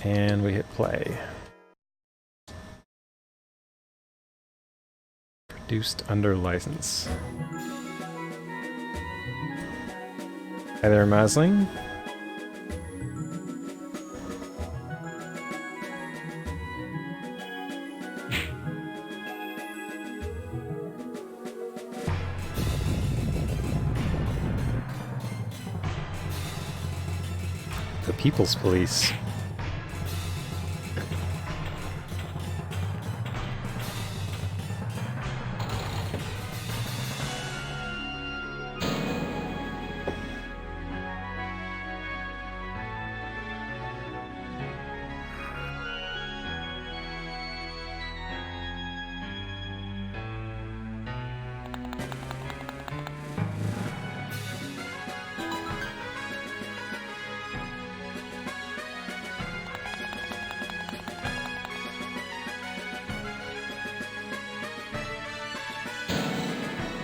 And we hit play. Produced under license. Hi there, Masling. The People's Police.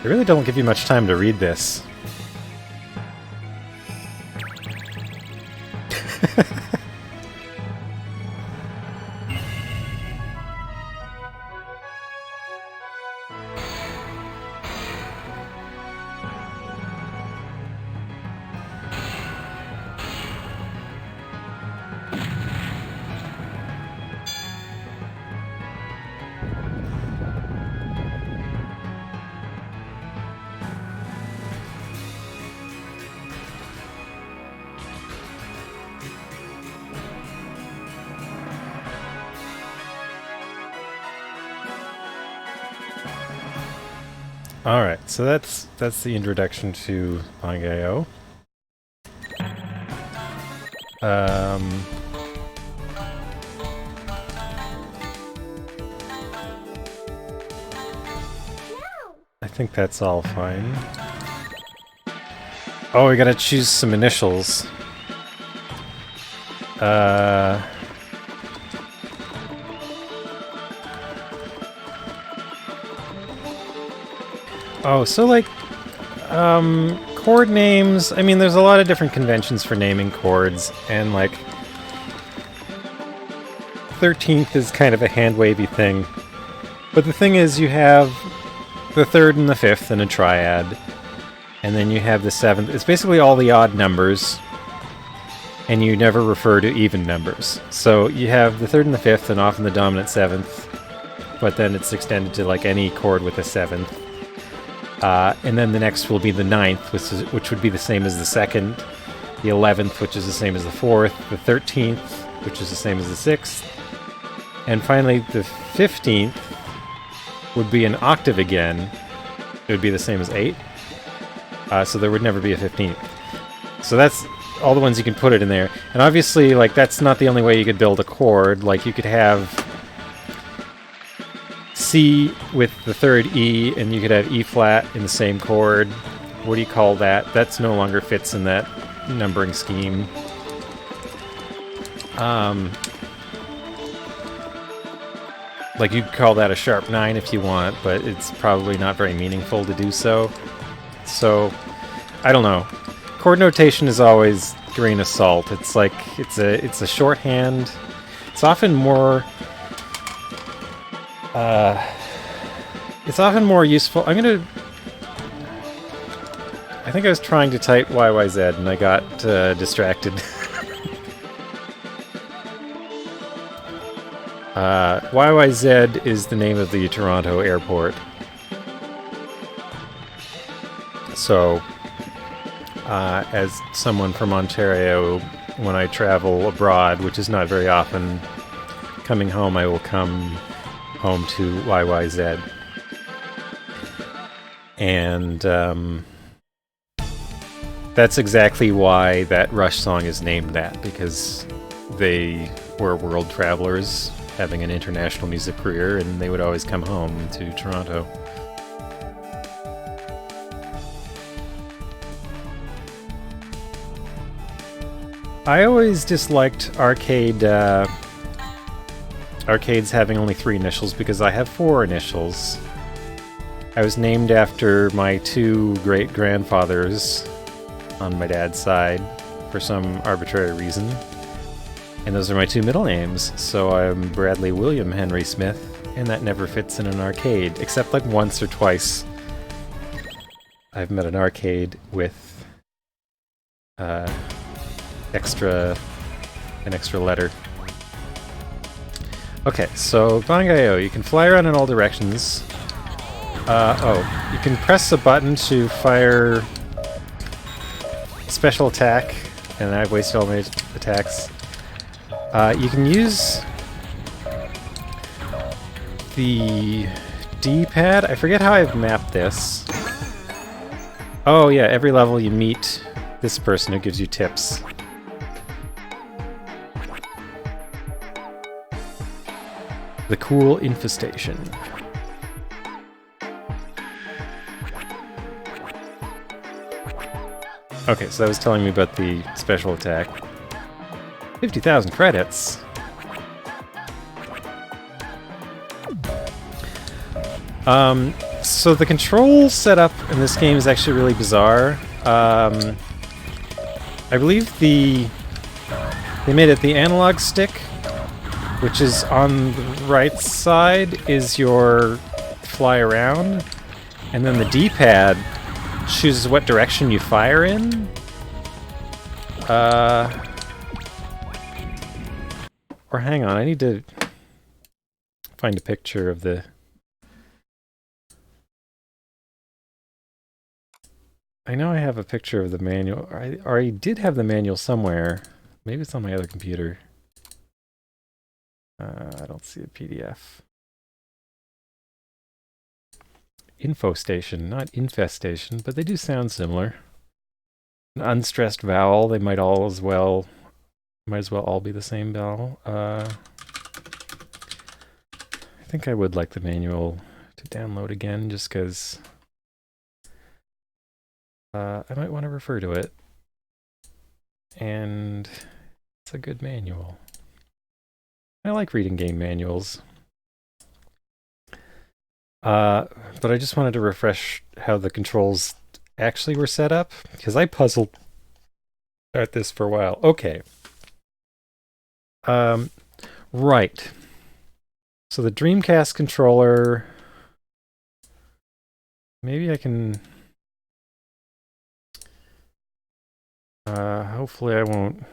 They really don't give you much time to read this. Alright, so that's the introduction to Bangai-O. I think that's all fine. Oh, we gotta choose some initials. Oh, so like, chord names, I mean, there's a lot of different conventions for naming chords, and like, 13th is kind of a hand-wavy thing. But the thing is, you have the 3rd and the 5th in a triad, and then you have the 7th. It's basically all the odd numbers, and you never refer to even numbers. So you have the 3rd and the 5th, and often the dominant 7th, but then it's extended to like any chord with a 7th. And then the next will be the 9th, which would be the same as the 2nd, the 11th, which is the same as the 4th, the 13th, which is the same as the 6th, and finally the 15th would be an octave again. It would be the same as 8, so there would never be a 15th. So that's all the ones you can put it in there. And obviously, like, that's not the only way you could build a chord. Like, you could have C with the 3rd E, and you could have E flat in the same chord. What do you call that? That's no longer fits in that numbering scheme. Like, you'd call that a sharp 9 if you want, but it's probably not very meaningful to do so. So, I don't know. Chord notation is always grain of salt. It's like, it's a shorthand. It's often more useful. I think I was trying to type YYZ and I got distracted. YYZ is the name of the Toronto airport. So, as someone from Ontario, when I travel abroad, which is not very often, coming home, I will come home to YYZ. And that's exactly why that Rush song is named that, because they were world travelers having an international music career, and they would always come home to Toronto. I always disliked arcades having only 3 initials because I have 4 initials. I was named after my 2 great-grandfathers on my dad's side for some arbitrary reason. And those are my two middle names. So I'm Bradley William Henry Smith, and that never fits in an arcade, except like once or twice. I've met an arcade with an extra letter. Okay, so Bangai-O, you can fly around in all directions. You can press a button to fire special attack, and I've wasted all my attacks. You can use the D-pad. I forget how I've mapped this. Oh yeah, every level you meet this person who gives you tips. The cool infestation. Okay, so that was telling me about the special attack. 50,000 credits. So the control setup in this game is actually really bizarre. I believe they made it the analog stick, which is on the right side, is your fly around, and then the D-pad chooses what direction you fire in. Or hang on, I need to find a picture of the... I know I have a picture of the manual, or I did have the manual somewhere. Maybe it's on my other computer. I don't see a PDF. Info station, not infestation, but they do sound similar. An unstressed vowel, they might as well all be the same vowel. I think I would like the manual to download again, just because I might want to refer to it. And it's a good manual. I like reading game manuals. But I just wanted to refresh how the controls actually were set up, because I puzzled at this for a while. Okay. Right. So the Dreamcast controller... Maybe I can... hopefully I won't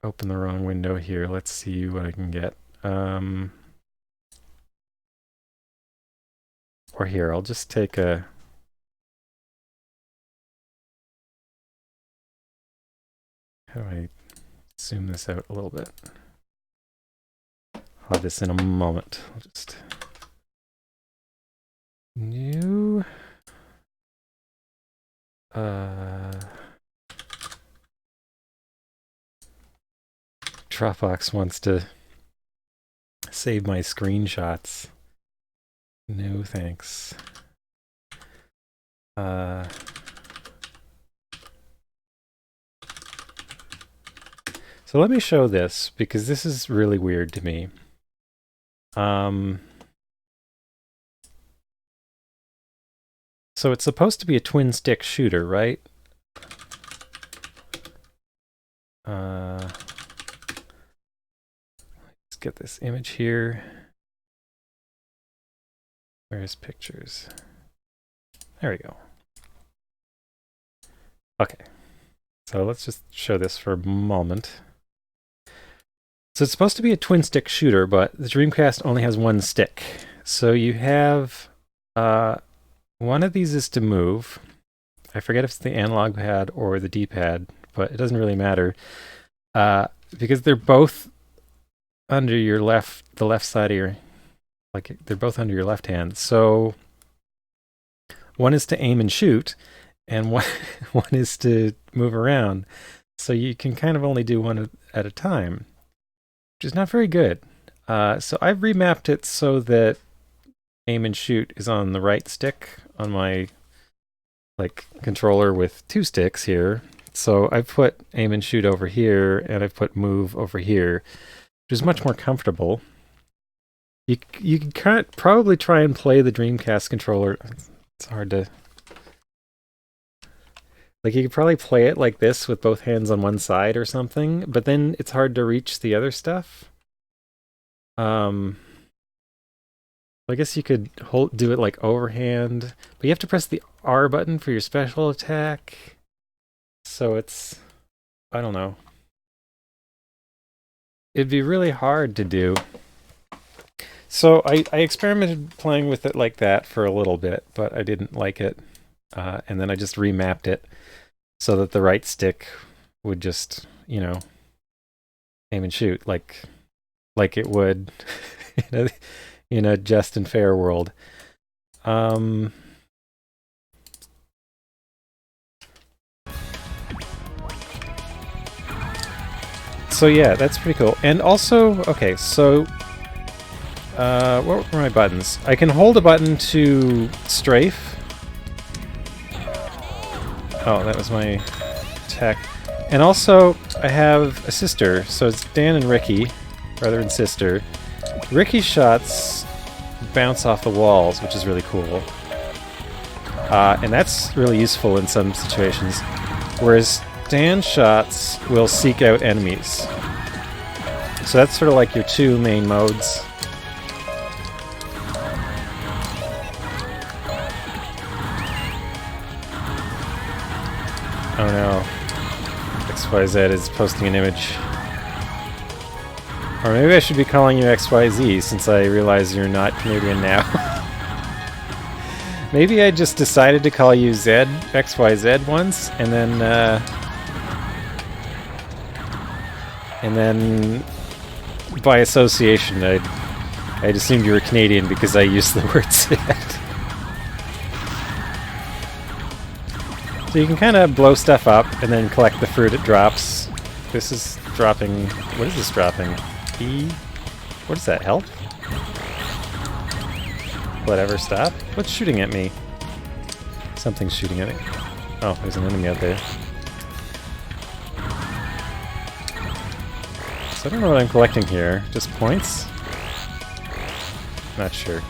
open the wrong window here. Let's see what I can get. Or here, I'll just take a... How do I zoom this out a little bit? I'll have this in a moment. I'll just... New... Dropbox wants to save my screenshots. No thanks. So let me show this, because this is really weird to me. So it's supposed to be a twin stick shooter, right? Let's get this image here. Where's pictures? There we go. Okay. So let's just show this for a moment. So it's supposed to be a twin stick shooter, but the Dreamcast only has one stick. So you have one of these is to move. I forget if it's the analog pad or the D-pad, but it doesn't really matter. Because they're both under your the left side of your, like they're both under your left hand. So one is to aim and shoot, and one is to move around. So you can kind of only do one at a time, which is not very good. So I've remapped it so that aim and shoot is on the right stick on my controller with two sticks here. So I've put aim and shoot over here, and I've put move over here, which is much more comfortable. You can probably try and play the Dreamcast controller. It's hard to... Like, you could probably play it like this with both hands on one side or something, but then it's hard to reach the other stuff. I guess you could do it like overhand, but you have to press the R button for your special attack. So it's, I don't know. It'd be really hard to do. So I experimented playing with it like that for a little bit, but I didn't like it. And then I just remapped it so that the right stick would just, aim and shoot like it would in a just and fair world. So yeah, that's pretty cool. And also, okay, so what were my buttons? I can hold a button to strafe. Oh, that was my attack. And also, I have a sister, so it's Dan and Ricky, brother and sister. Ricky's shots bounce off the walls, which is really cool. And that's really useful in some situations. Whereas Dan's shots will seek out enemies. So that's sort of like your two main modes. Oh no. XYZ is posting an image. Or maybe I should be calling you XYZ since I realize you're not Canadian now. Maybe I just decided to call you XYZ once, and then by association I'd assumed you were Canadian because I used the word Zed. So you can kind of blow stuff up and then collect the fruit it drops. This is dropping... What is this dropping? E? What is that? Help? Whatever, stop. What's shooting at me? Something's shooting at me. Oh, there's an enemy out there. So I don't know what I'm collecting here. Just points? Not sure.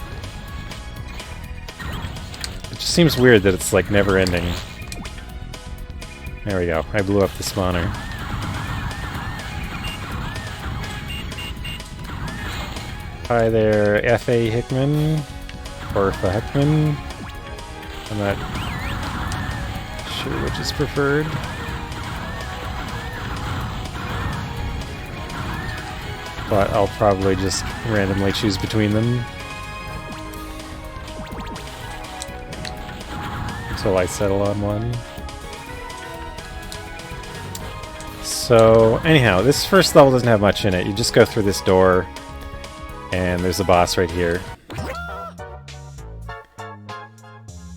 It just seems weird that it's like never ending. There we go. I blew up the spawner. Hi there, F.A. Hickman. Or F.A. Hickman. I'm not sure which is preferred. But I'll probably just randomly choose between them. Until I settle on one. So, anyhow, this first level doesn't have much in it. You just go through this door, and there's a boss right here.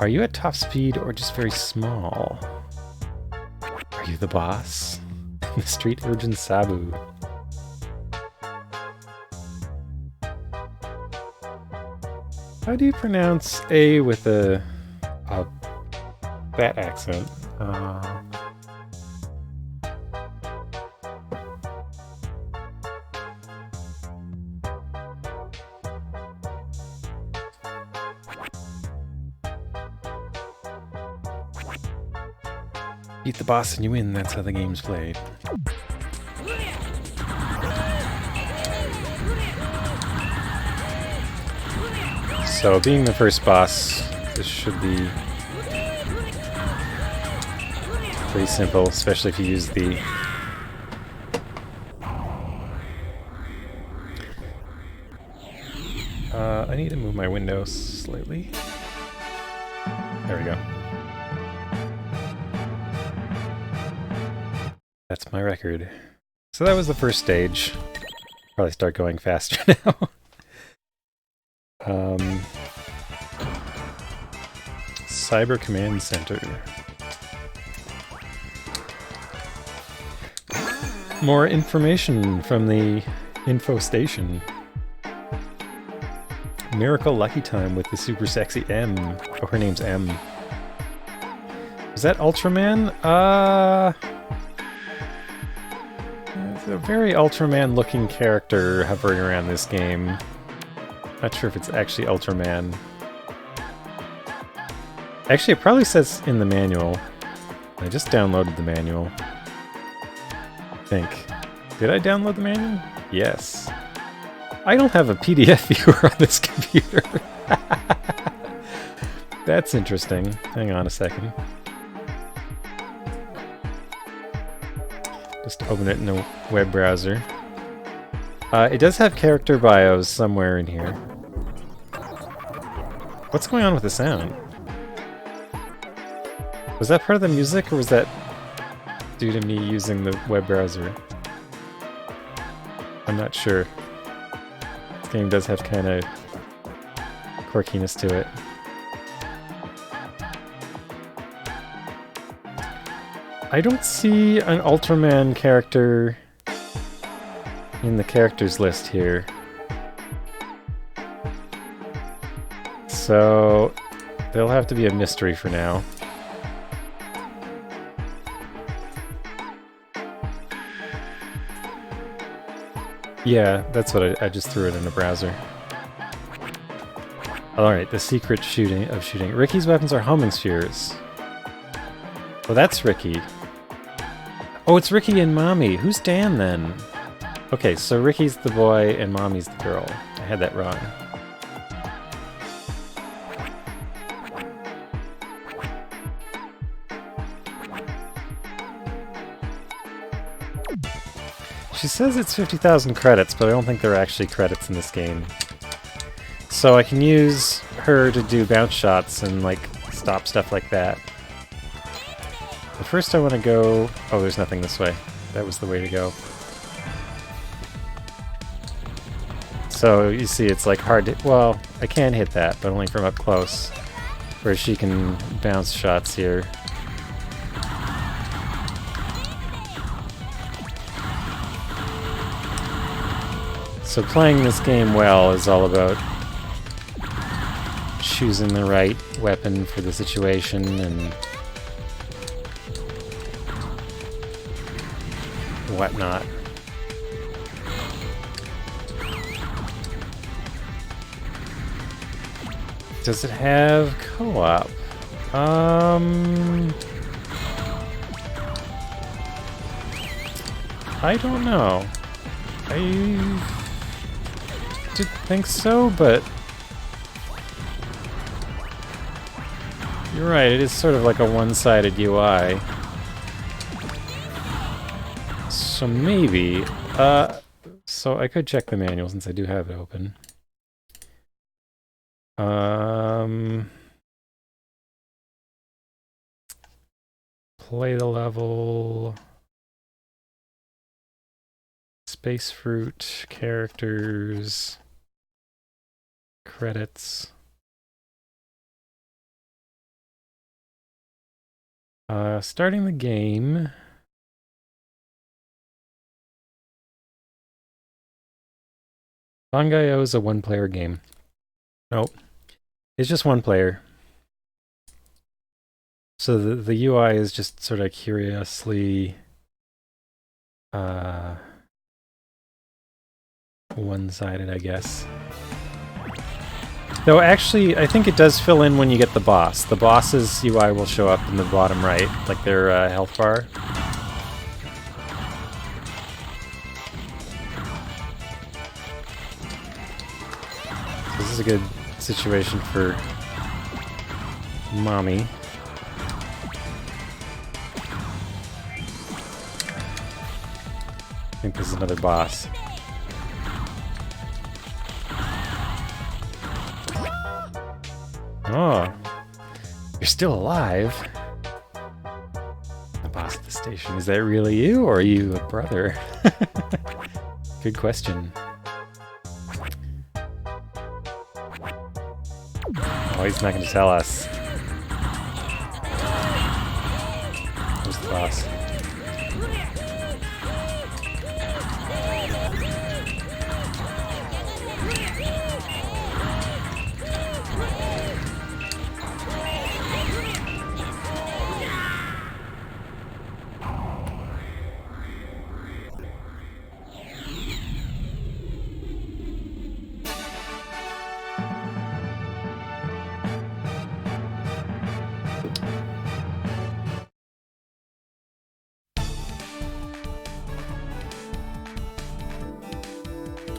Are you at top speed or just very small? Are you the boss? The street urchin Sabu. How do you pronounce A with that accent? Beat the boss and you win, that's how the game's played. So, being the first boss, this should be pretty simple, especially if you use the... I need to move my window slightly. There we go. That's my record. So that was the first stage. Probably start going faster now. Cyber Command Center. More information from the info station. Miracle Lucky Time with the super sexy M. Oh, her name's M. Is that Ultraman? It's a very Ultraman looking character hovering around this game. Not sure if it's actually Ultraman. Actually, it probably says in the manual I just downloaded the manual. I think. Did I download the manual? Yes. I don't have a PDF viewer on this computer. That's interesting. Hang on a second. Just open it in a web browser. It does have character bios somewhere in here. What's going on with the sound? Was that part of the music, or was that due to me using the web browser? I'm not sure. This game does have kind of quirkiness to it. I don't see an Ultraman character in the characters list here. So there'll have to be a mystery for now. Yeah, that's what I just threw it in the browser. Alright, the secret shooting. Ricky's weapons are homing spheres. Well, that's Ricky. Oh, it's Ricky and Mommy. Who's Dan then? Okay, so Ricky's the boy and Mommy's the girl. I had that wrong. She says it's 50,000 credits, but I don't think there are actually credits in this game. So I can use her to do bounce shots and, like, stop stuff like that. But first I want to go... Oh, there's nothing this way. That was the way to go. So, you see, it's, like, hard to... Well, I can hit that, but only from up close. Whereas she can bounce shots here. So playing this game well is all about choosing the right weapon for the situation and whatnot. Does it have co-op? I don't know. I did think so, but you're right, it is sort of like a one-sided UI. So maybe, so I could check the manual since I do have it open. Play the level. Space fruit, characters, credits. Starting the game. Bangai-O is a one-player game. Nope. It's just one player. So the UI is just sort of curiously one-sided, I guess. Though actually, I think it does fill in when you get the boss. The boss's UI will show up in the bottom right, like their health bar. This is a good situation for Mommy. I think this is another boss. Oh, you're still alive? The boss at the station. Is that really you, or are you a brother? Good question. Oh, he's not going to tell us. Where's the boss?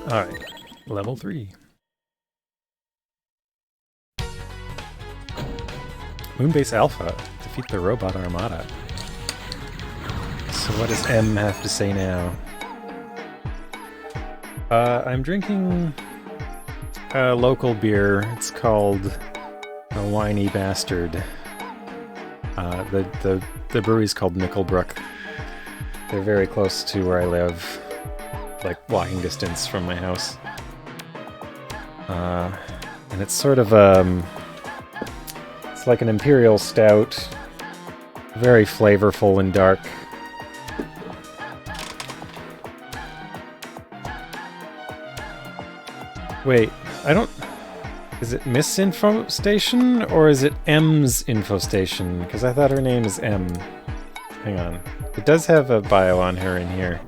Alright, level 3. Moonbase Alpha. Defeat the robot armada. So what does M have to say now? I'm drinking a local beer. It's called a Whiny Bastard. The brewery's called Nickelbrook. They're very close to where I live, like walking distance from my house. And it's sort of it's like an imperial stout, very flavorful and dark. Wait, I don't... Is it Miss Info Station, or is it M's Info Station? Because I thought her name is M. Hang on. It does have a bio on her in here.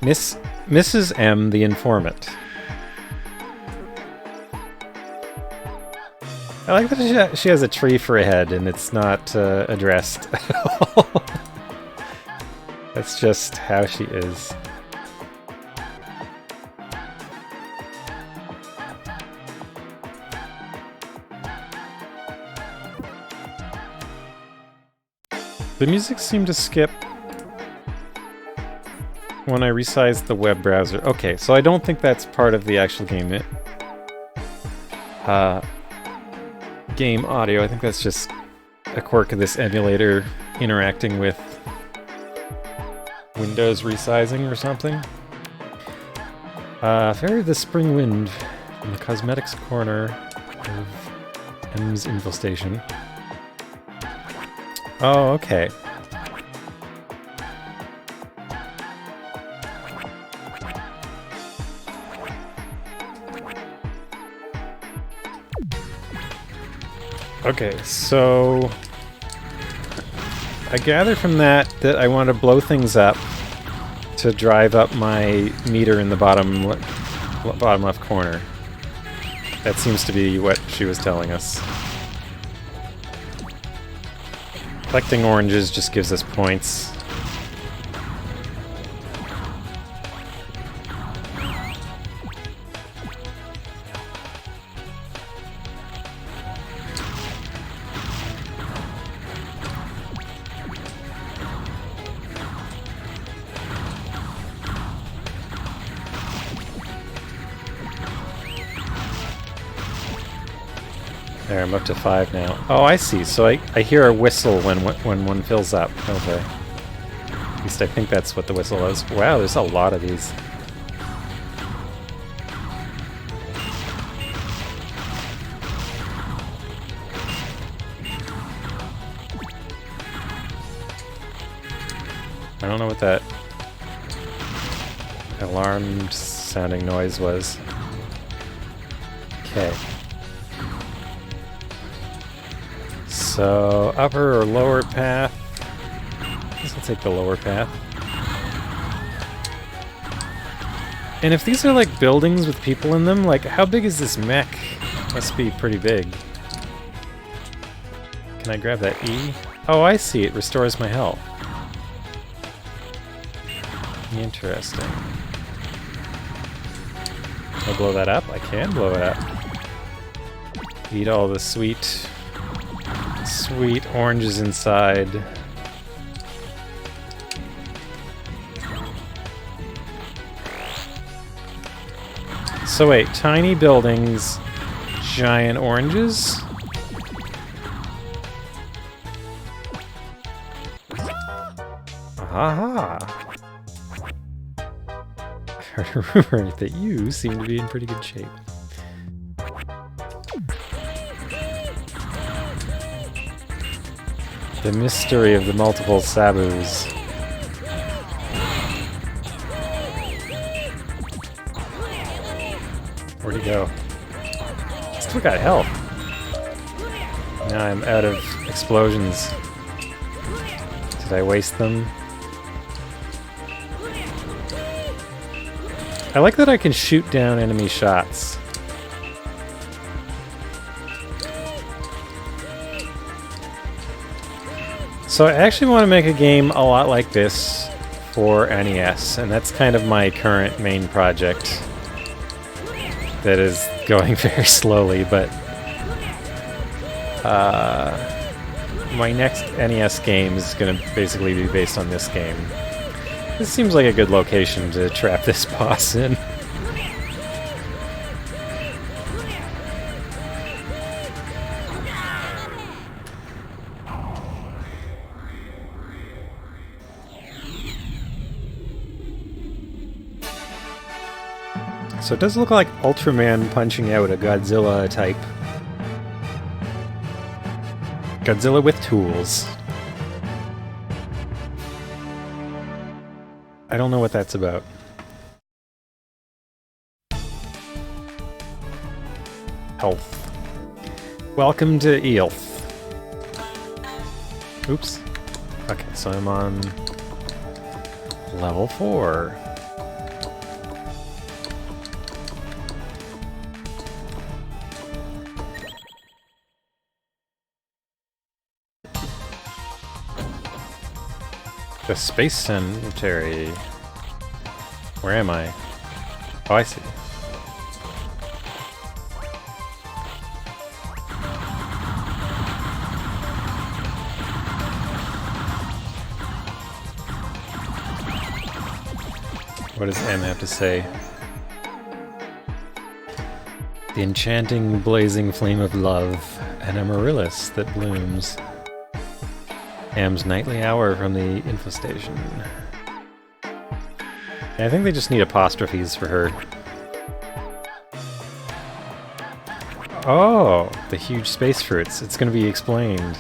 Mrs. M, the informant. I like that she has a tree for a head, and it's not addressed at all. That's just how she is. The music seemed to skip when I resized the web browser. Okay, so I don't think that's part of the actual game. Game audio. I think that's just a quirk of this emulator interacting with Windows resizing or something. Ferry the Spring Wind from the cosmetics corner of M's Info Station. Oh, okay. Okay, so I gather from that I want to blow things up to drive up my meter in the bottom left corner. That seems to be what she was telling us. Collecting oranges just gives us points. There, I'm up to 5 now. Oh, I see. So I hear a whistle when one fills up. Okay. At least I think that's what the whistle is. Wow, there's a lot of these. I don't know what that alarmed sounding noise was. Okay. So, upper or lower path? I guess I'll take the lower path. And if these are like buildings with people in them, like how big is this mech? Must be pretty big. Can I grab that E? Oh, I see. It restores my health. Interesting. Can I blow that up? I can blow it up. Eat all the sweet oranges inside. So wait, tiny buildings, giant oranges? Aha! I heard a rumor that you seem to be in pretty good shape. The mystery of the multiple Sabus. Where'd he go? Still got health. Now I'm out of explosions. Did I waste them? I like that I can shoot down enemy shots. So I actually want to make a game a lot like this for NES, and that's kind of my current main project that is going very slowly, but my next NES game is going to basically be based on this game. This seems like a good location to trap this boss in. So it does look like Ultraman punching out a Godzilla type. Godzilla with tools. I don't know what that's about. Health. Welcome to Eelf. Oops. Okay, so I'm on level 4. The Space Cemetery. Where am I? Oh, I see. What does M have to say? The enchanting blazing flame of love, an amaryllis that blooms. M's nightly hour from the info station. I think they just need apostrophes for her. Oh, the huge space fruits. It's going to be explained.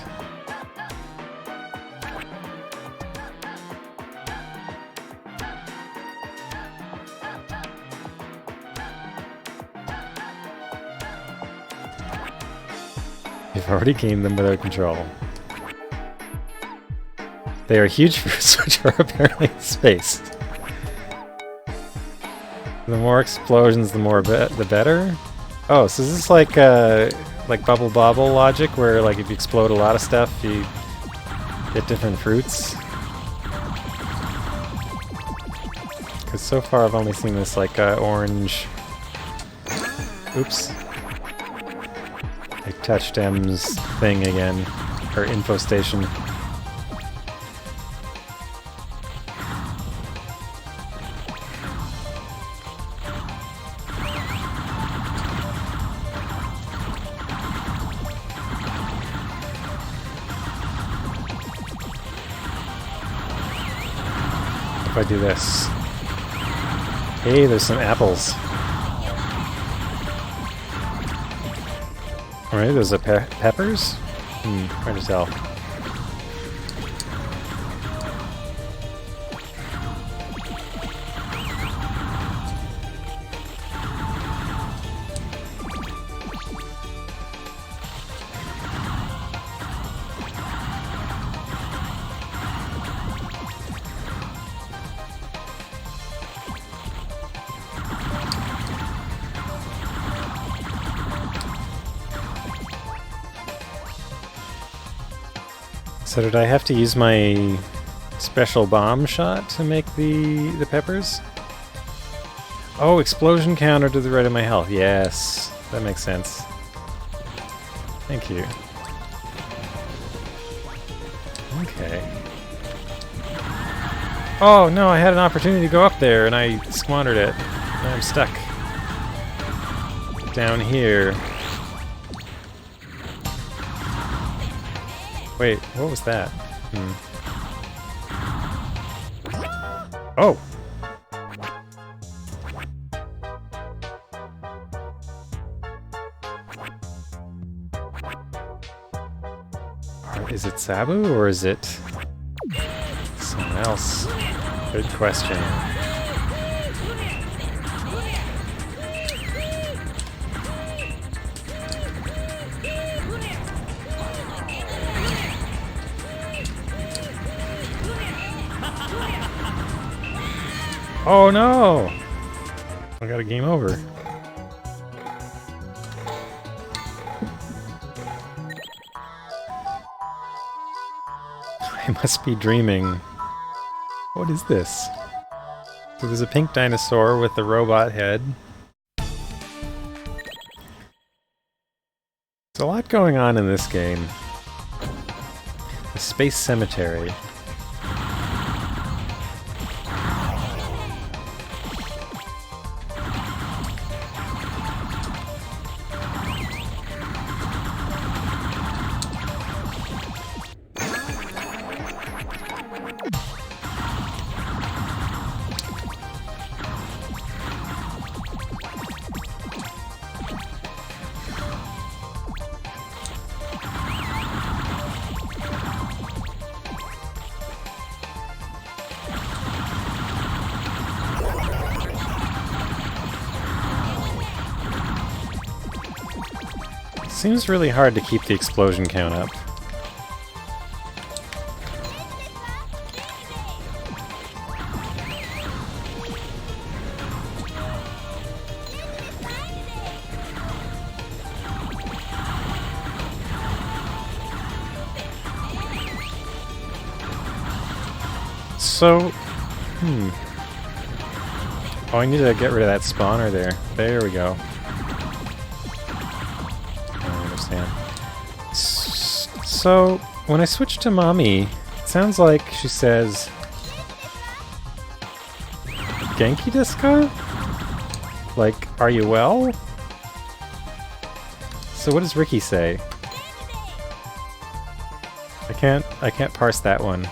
You've already gained them without control. They are huge fruits which are apparently spaced. The more explosions, the better? Oh, so is this like Bubble Bobble logic, where like if you explode a lot of stuff, you get different fruits? Because so far I've only seen this like orange... Oops. I touched M's thing again. Her info station. If I do this. Hey, there's some apples. Alright, those are peppers? Hard to tell. So did I have to use my special bomb shot to make the peppers? Oh, explosion counter to the right of my health. Yes, that makes sense. Thank you. Okay. Oh no, I had an opportunity to go up there and I squandered it. Now I'm stuck down here. Wait, what was that? Oh! Is it Sabu or is it someone else? Good question. Oh no! I got a game over. I must be dreaming. What is this? So there's a pink dinosaur with a robot head. There's a lot going on in this game. A space cemetery. Seems really hard to keep the explosion count up. So, oh, I need to get rid of that spawner there. There we go. So, when I switch to Mommy, it sounds like she says... Genki desu ka? Like, are you well? So what does Ricky say? I can't parse that one.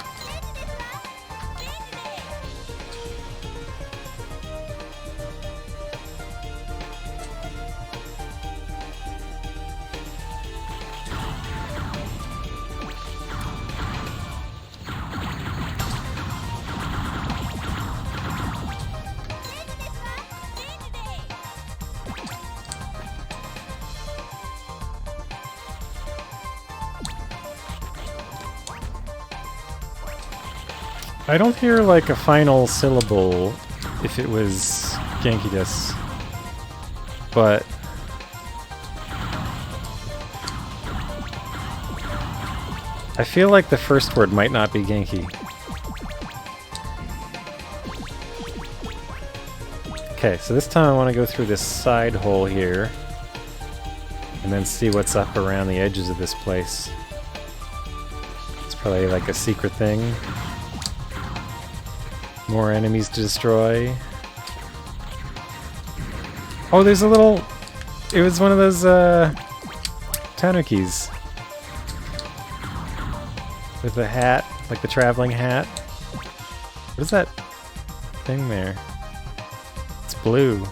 I don't hear like a final syllable if it was Genki desu, but I feel like the first word might not be Genki. Okay, so this time I want to go through this side hole here and then see what's up around the edges of this place. It's probably like a secret thing. More enemies to destroy. Oh, there's a little... It was one of those, tanukis. With the hat, like the traveling hat. What is that thing there? It's blue.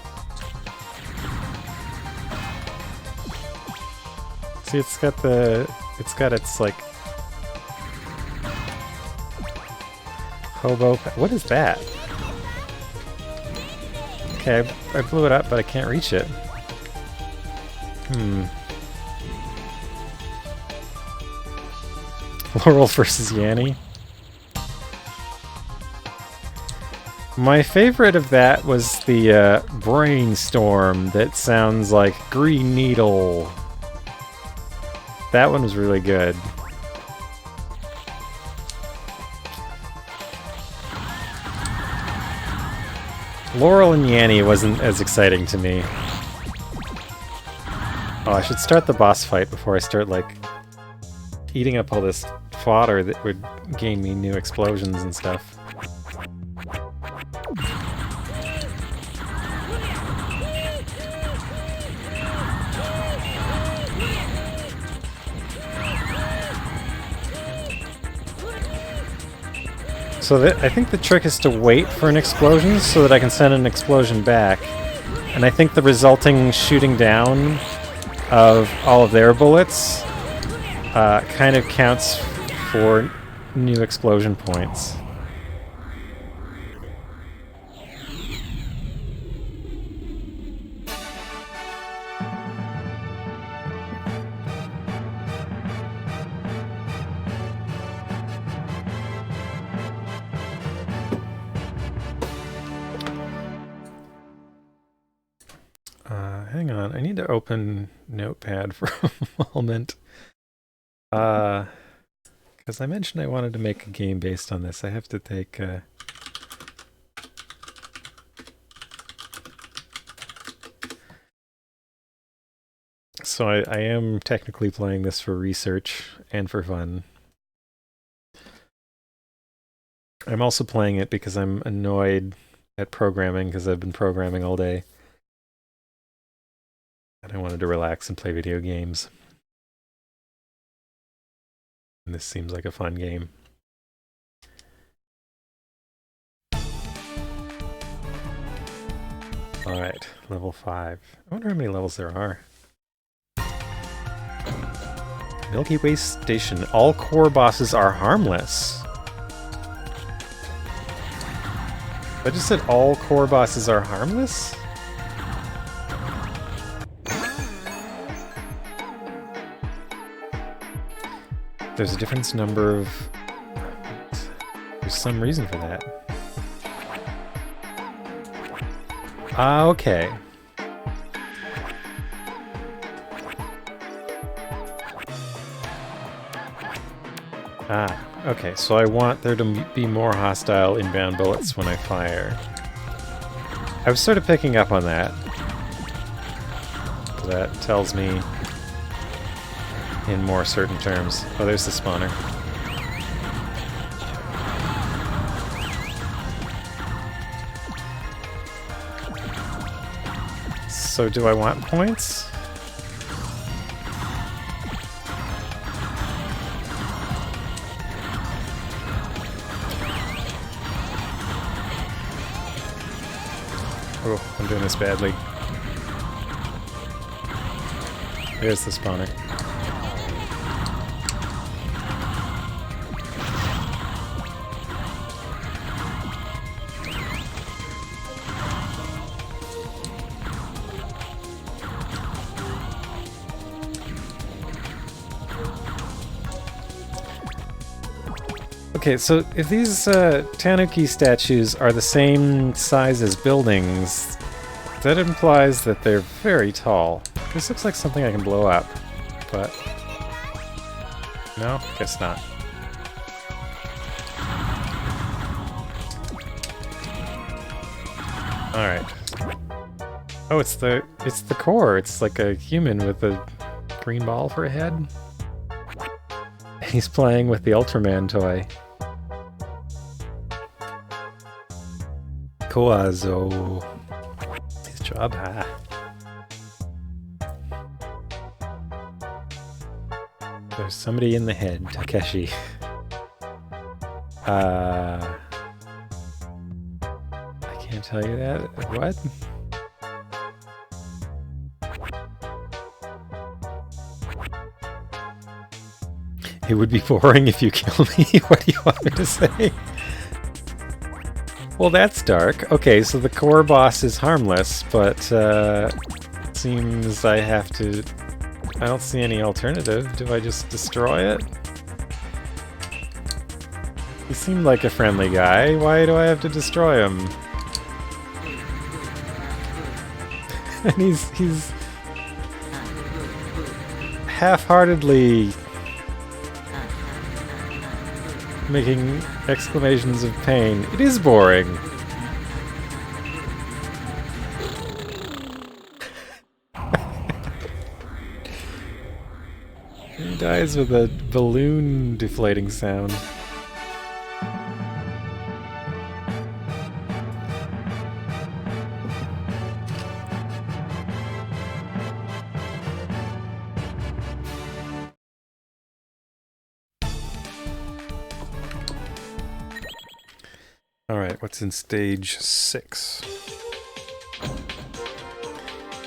See, it's got its, like... Hobo... What is that? Okay, I blew it up, but I can't reach it. Laurel versus Yanni. My favorite of that was the brainstorm that sounds like Green Needle. That one was really good. Laurel and Yanni wasn't as exciting to me. Oh, I should start the boss fight before I start, like, eating up all this fodder that would gain me new explosions and stuff. So I think the trick is to wait for an explosion so that I can send an explosion back. And I think the resulting shooting down of all of their bullets kind of counts for new explosion points. Hang on, I need to open Notepad for a moment. Because I mentioned I wanted to make a game based on this. I have to take So I am technically playing this for research and for fun. I'm also playing it because I'm annoyed at programming because I've been programming all day. And I wanted to relax and play video games. And this seems like a fun game. Alright, level 5. I wonder how many levels there are. Milky Way Station. All core bosses are harmless. I just said all core bosses are harmless? There's a different number of... There's some reason for that. Ah, okay. Ah, okay, so I want there to be more hostile inbound bullets when I fire. I was sort of picking up on that. That tells me in more certain terms. Oh, there's the spawner. So do I want points? Oh, I'm doing this badly. There's the spawner. Okay, so if these Tanuki statues are the same size as buildings, that implies that they're very tall. This looks like something I can blow up, but... No? Guess not. Alright. Oh, it's the core. It's like a human with a green ball for a head. He's playing with the Ultraman toy. Koazo. His job, ha. There's somebody in the head, Takeshi. I can't tell you that. What? It would be boring if you kill me. What do you want me to say? Well, that's dark. Okay, so the core boss is harmless, but seems I have to... I don't see any alternative. Do I just destroy it? He seemed like a friendly guy. Why do I have to destroy him? And he's half-heartedly making exclamations of pain. It is boring. He dies with a balloon deflating sound. Alright, what's in stage 6?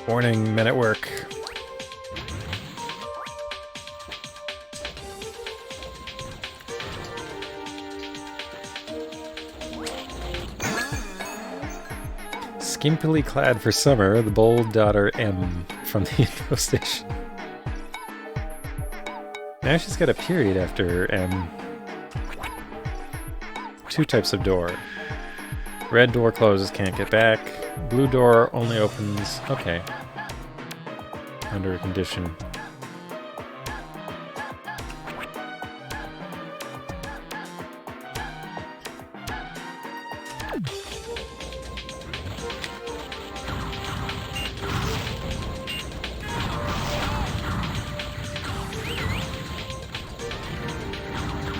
Warning, men at work. Skimpily clad for summer, the bold daughter M from the info station. Now she's got a period after M. 2 types of door. Red door closes, can't get back. Blue door only opens... Okay. Under a condition.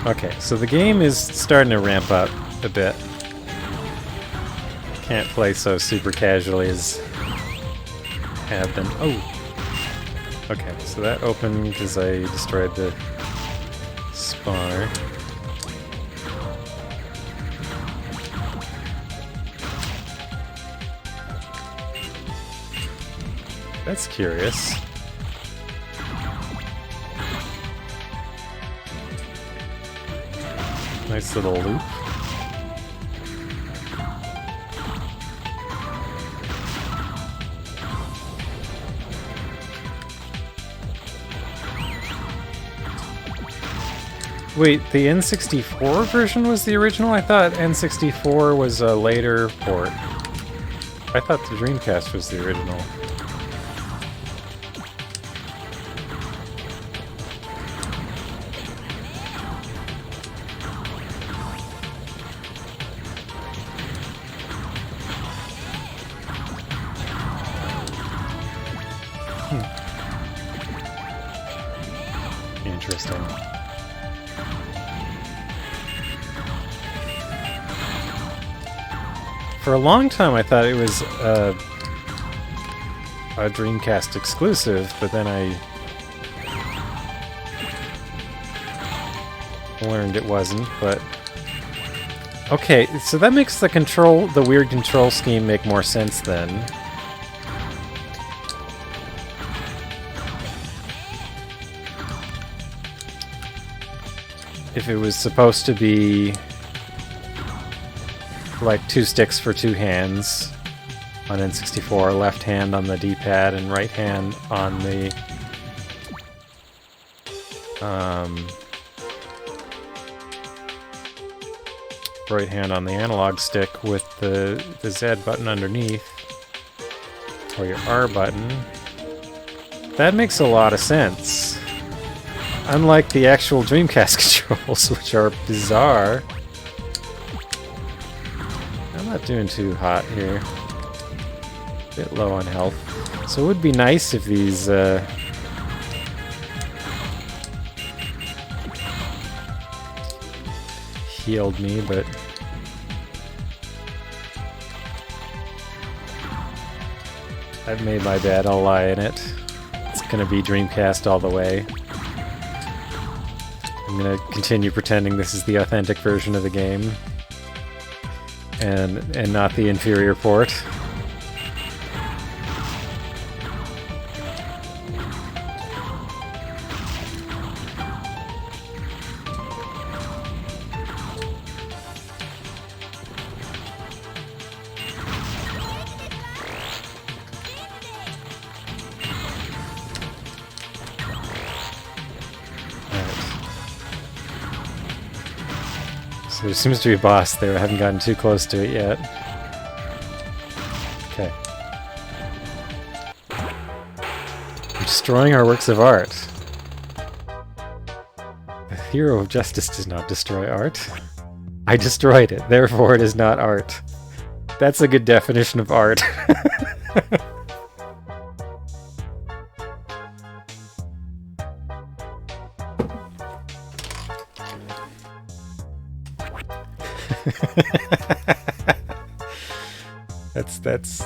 Okay, so the game is starting to ramp up a bit. Can't play so super casually as have been. Oh! Okay, so that opened because I destroyed the spawner. That's curious. Nice little loop. Wait, the N64 version was the original? I thought N64 was a later port. I thought the Dreamcast was the original. Interesting. For a long time I thought it was a Dreamcast exclusive, but then I learned it wasn't, but... Okay, so that makes the weird control scheme make more sense then. If it was supposed to be like 2 sticks for 2 hands on N64, left hand on the D-pad and right hand on the right hand on the analog stick with the Z button underneath, or your R button, that makes a lot of sense. Unlike the actual Dreamcast controls, which are bizarre. I'm not doing too hot here. Bit low on health. So it would be nice if these healed me, but I've made my bed, I'll lie in it. It's gonna be Dreamcast all the way. I'm gonna continue pretending this is the authentic version of the game, and not the inferior port. So there seems to be a boss there. I haven't gotten too close to it yet. Okay. We're destroying our works of art. The hero of justice does not destroy art. I destroyed it, therefore it is not art. That's a good definition of art.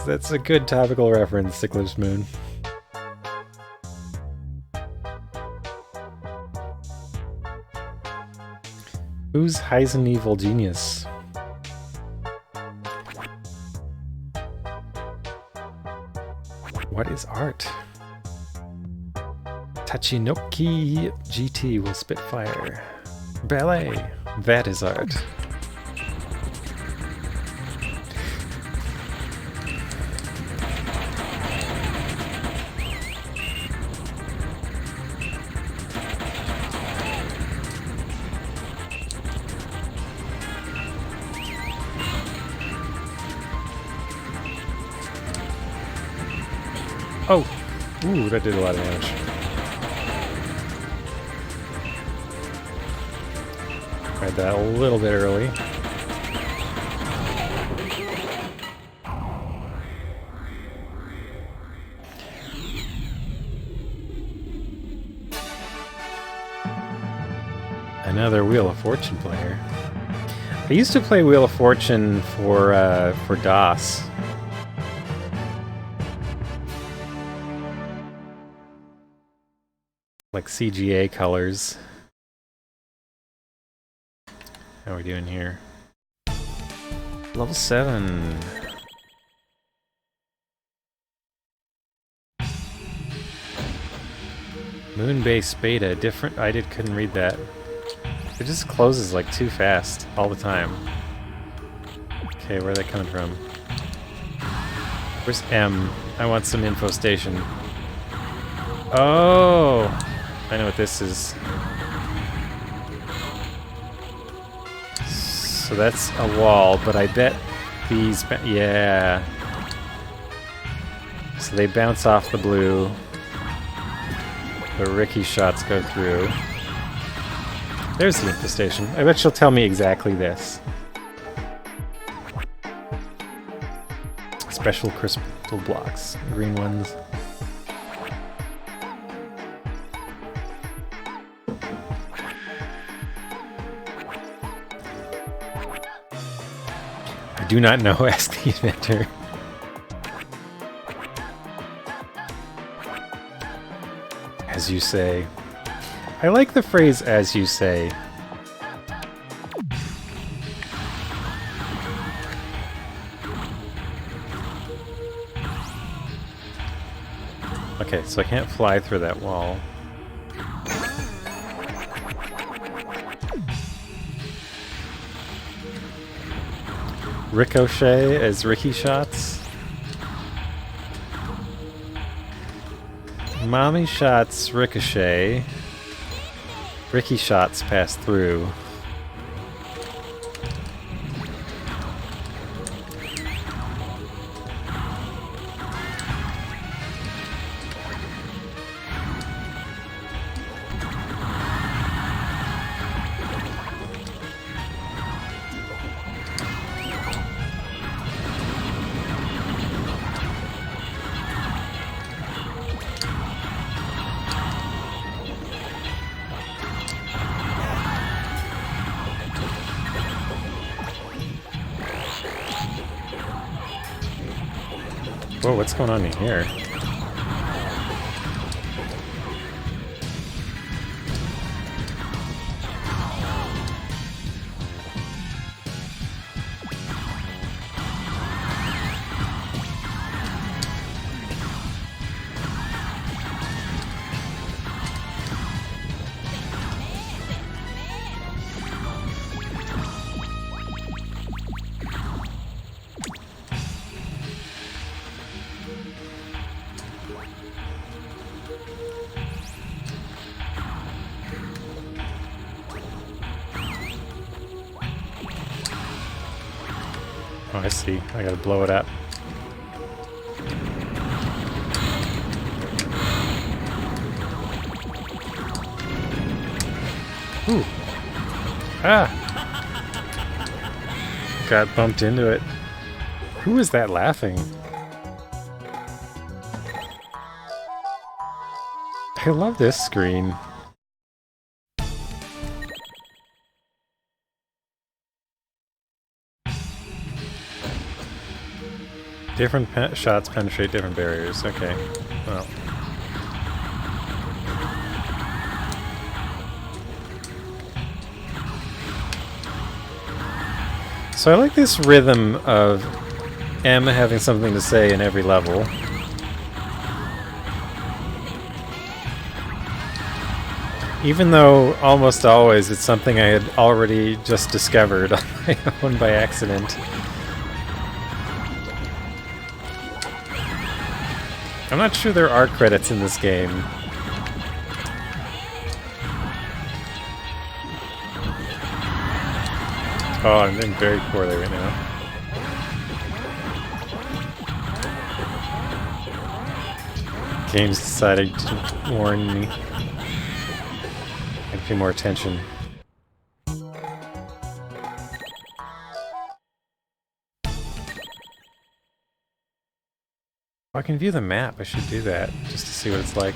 That's a good topical reference, Stickler's Moon. Who's Heisen Evil Genius? What is art? Tachinoki GT will spit fire. Ballet. That is art. Oh! Ooh, that did a lot of damage. Tried that a little bit early. Another Wheel of Fortune player. I used to play Wheel of Fortune for DOS. Like CGA colors. How are we doing here? Level 7. Moonbase Beta, different. Couldn't read that. It just closes like too fast all the time. Okay, where are they coming from? Where's M? I want some info station. Oh! I know what this is. So that's a wall, but I bet these... yeah. So they bounce off the blue. The Ricky shots go through. There's the infestation. I bet she'll tell me exactly this. Special crystal blocks. Green ones. I do not know, ask the inventor. As you say. I like the phrase, as you say. Okay, so I can't fly through that wall. Ricochet as Ricky shots. Mommy shots ricochet. Ricky shots pass through. Whoa, what's going on in here? Oh, I see. I gotta blow it up. Ooh. Ah! Got bumped into it. Who is that laughing? I love this screen. Different shots penetrate different barriers. Okay. Well. So I like this rhythm of M having something to say in every level. Even though almost always it's something I had already just discovered on my own by accident. I'm not sure there are credits in this game. Oh, I'm doing very poorly right now. Game's decided to warn me. I pay more attention. I can view the map. I should do that just to see what it's like.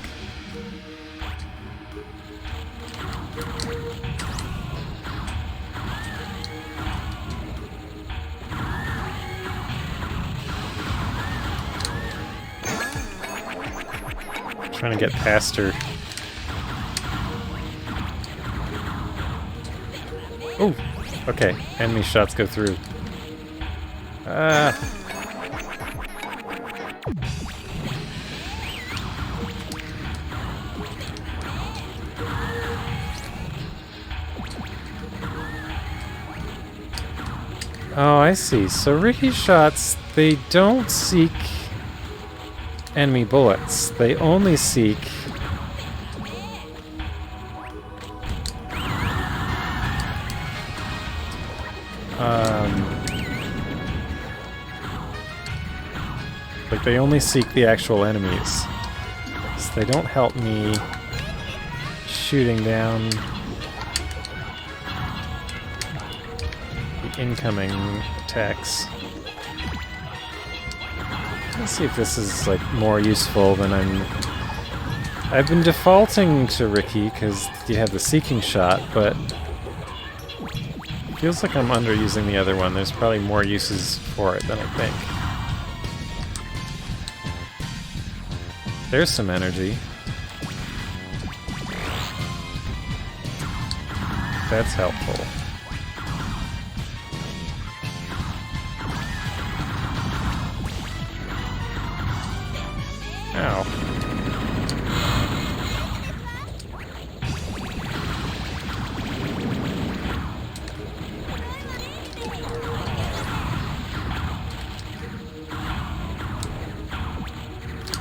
Trying to get past her. Oh, okay. Enemy shots go through. Oh, I see. So Ricky shots, they don't seek enemy bullets. They only seek like they only seek the actual enemies. So they don't help me shooting down the incoming attacks. Let's see if this is like more useful than I've been defaulting to Ricky because you have the seeking shot, but it feels like I'm underusing the other one. There's probably more uses for it than I think. There's some energy. That's helpful. Ow.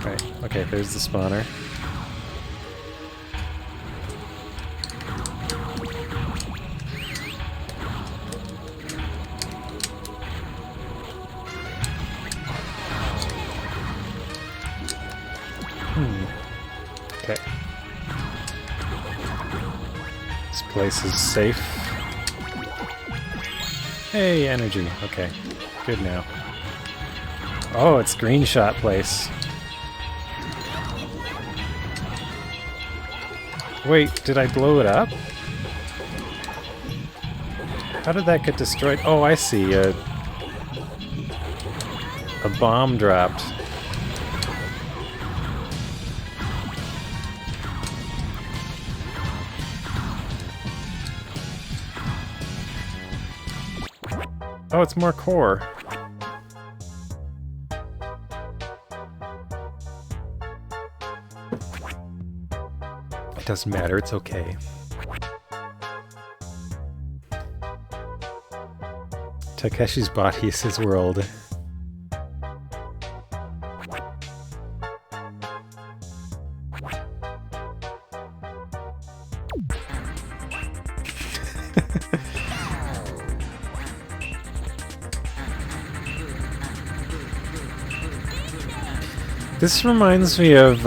Right, okay, there's the spawner. Okay. This place is safe. Hey, energy. Okay. Good now. Oh, it's green shot place. Wait, did I blow it up? How did that get destroyed? Oh, I see. A bomb dropped. Oh, it's more core. It doesn't matter, it's okay. Takeshi's body is his world. This reminds me of,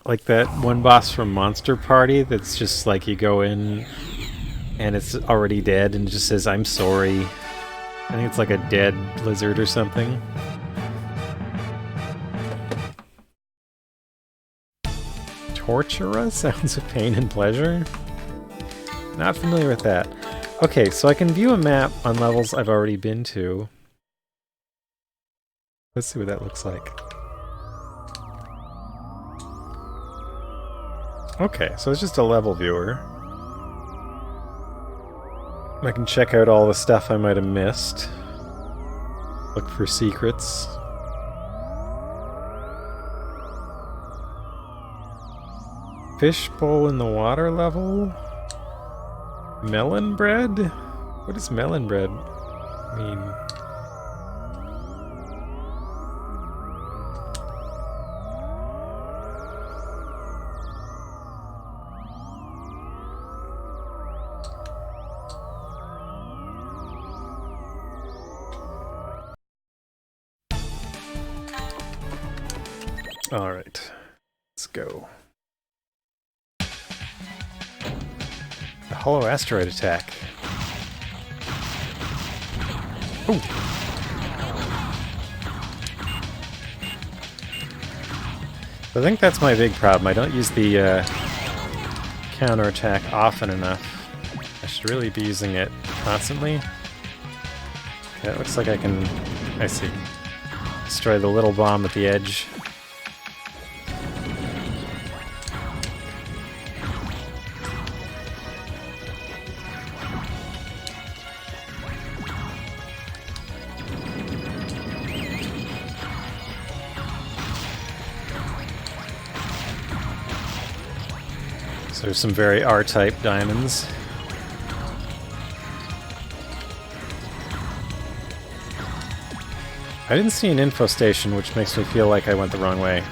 like that one boss from Monster Party that's just like you go in and it's already dead and it just says, "I'm sorry." I think it's like a dead lizard or something. Tortura? Sounds of pain and pleasure? Not familiar with that. Okay, so I can view a map on levels I've already been to. Let's see what that looks like. Okay, so it's just a level viewer. I can check out all the stuff I might have missed. Look for secrets. Fishbowl in the water level? Melon bread? What does melon bread mean? All right, let's go. The hollow asteroid attack. Ooh. I think that's my big problem. I don't use the counterattack often enough. I should really be using it constantly. Okay, it looks like I can... I see. Destroy the little bomb at the edge. So there's some very R-type diamonds. I didn't see an info station, which makes me feel like I went the wrong way.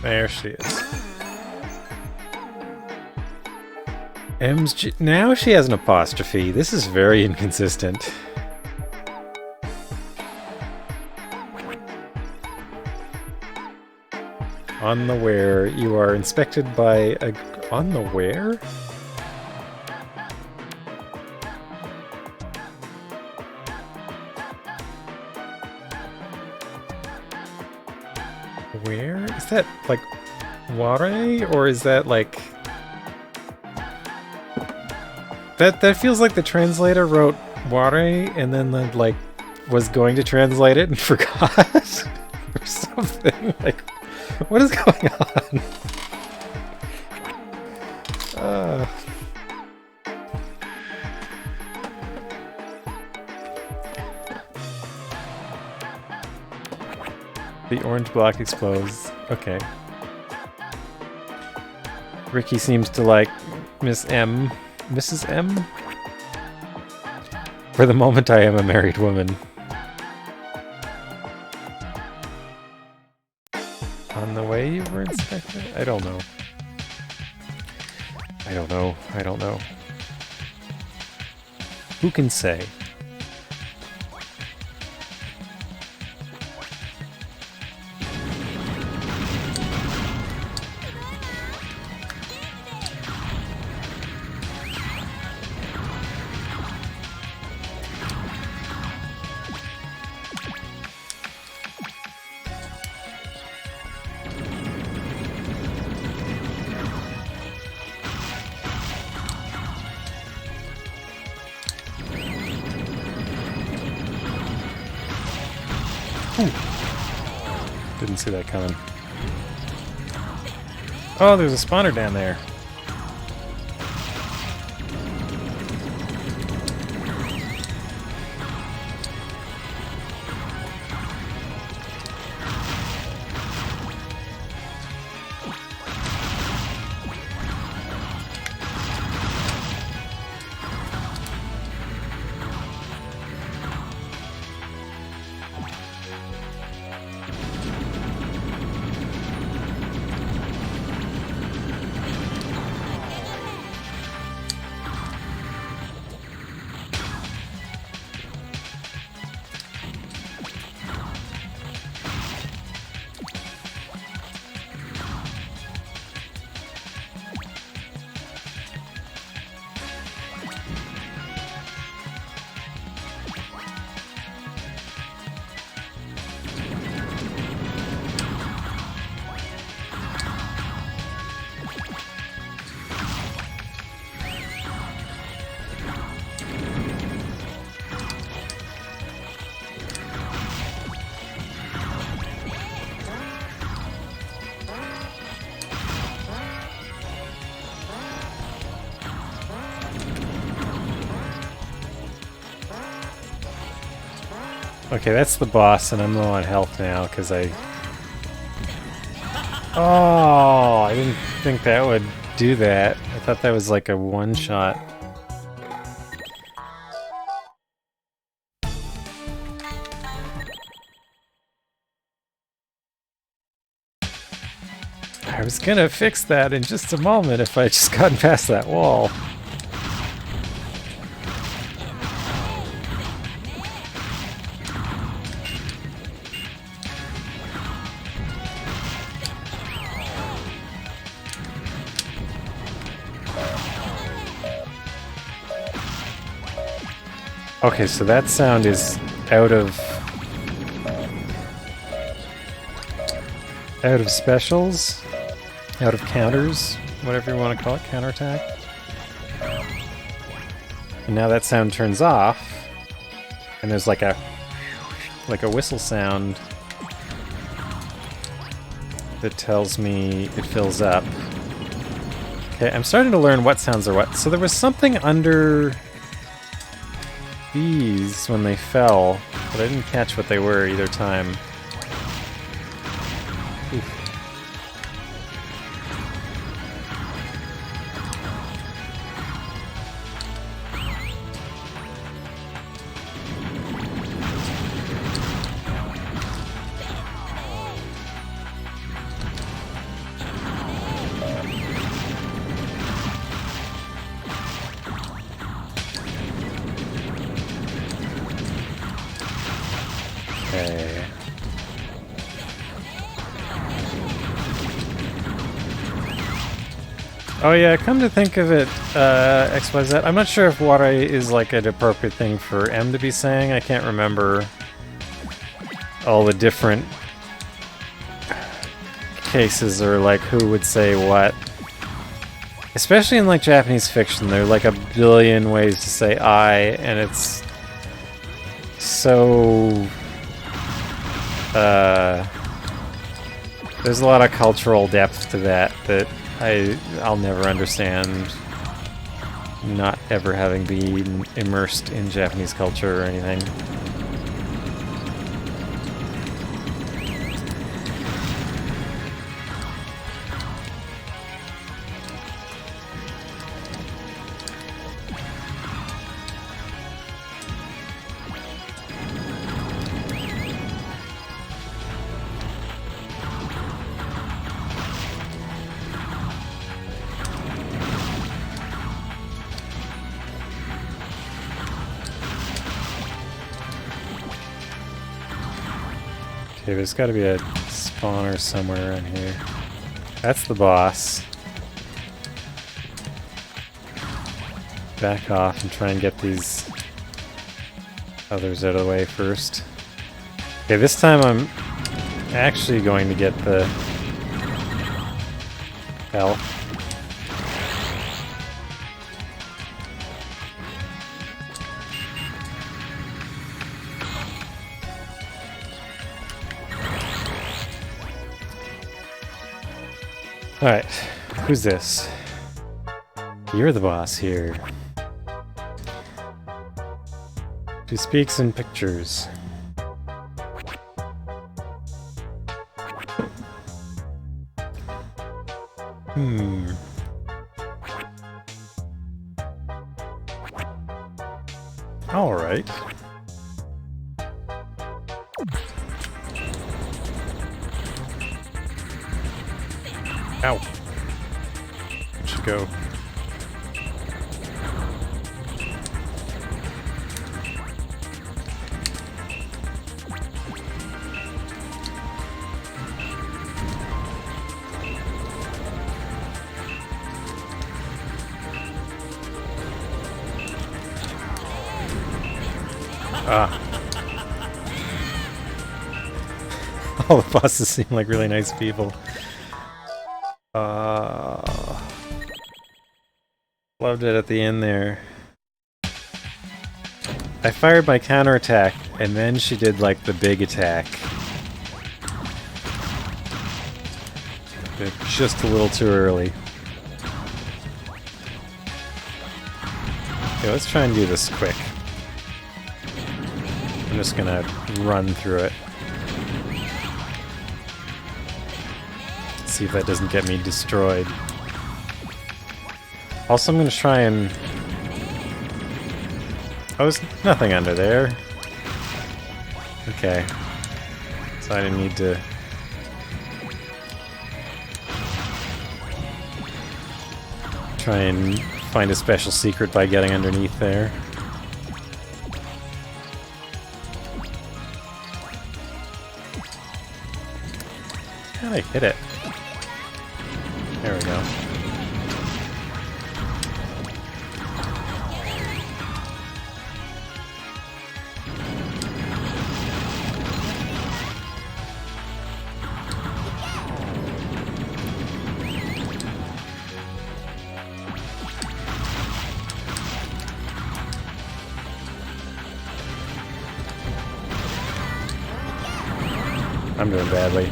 There she is. M's G. Now she has an apostrophe. This is very inconsistent. On the where you are inspected by a... On the where? Where? Is that, like, Ware? Or is that, like... That feels like the translator wrote Ware and then, like, was going to translate it and forgot? Or something. Like, what is going on? The orange block explodes. Okay. Ricky seems to like Miss M. Mrs. M? For the moment, I am a married woman. On the way you were inspected? I don't know. I don't know. I don't know. Who can say? Didn't see that coming. Oh, there's a spawner down there. Okay, that's the boss, and I'm low on health now, because I... Oh, I didn't think that would do that. I thought that was like a one-shot. I was gonna fix that in just a moment if I just gotten past that wall. Okay, so that sound is out of specials, out of counters, whatever you want to call it, counterattack. And now that sound turns off, and there's like a whistle sound. that tells me it fills up. Okay, I'm starting to learn what sounds are what. So there was something under these when they fell, but I didn't catch what they were either time. Oof. Okay. Oh yeah, come to think of it, XYZ, I'm not sure if water is like an appropriate thing for M to be saying. I can't remember all the different cases or like who would say what. Especially in like Japanese fiction, there are like a billion ways to say I, and it's so... there's a lot of cultural depth to that I'll never understand, not ever having been immersed in Japanese culture or anything. Okay, there's got to be a spawner somewhere around here. That's the boss. Back off and try and get these others out of the way first. Okay, this time I'm actually going to get the health. Alright, who's this? You're the boss here. Who speaks in pictures? Alright. Ow. Where'd she go? Ah. All the bosses seem like really nice people. Loved it at the end there. I fired my counterattack, and then she did like the big attack. But just a little too early. Okay, let's try and do this quick. I'm just gonna run through it. See if that doesn't get me destroyed. Also, I'm gonna try and... Oh, there's nothing under there. Okay. So I didn't need to... try and find a special secret by getting underneath there. How did I hit it? There we go. I'm doing badly.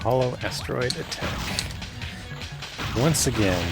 hollow asteroid attack. Once again.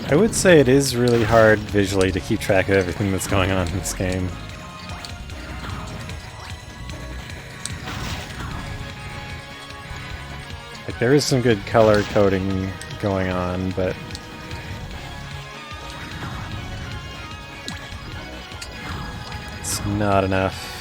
I would say it is really hard visually to keep track of everything that's going on in this game. Like, there is some good color coding going on, but it's not enough.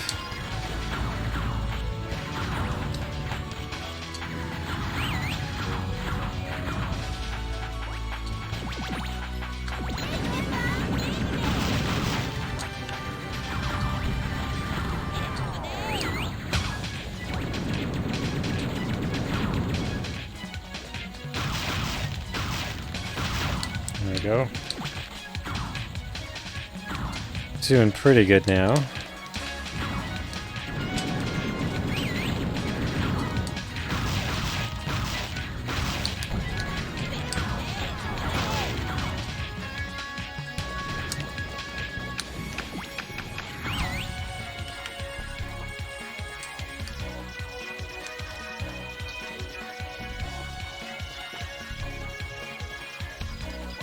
There we go. Doing pretty good now.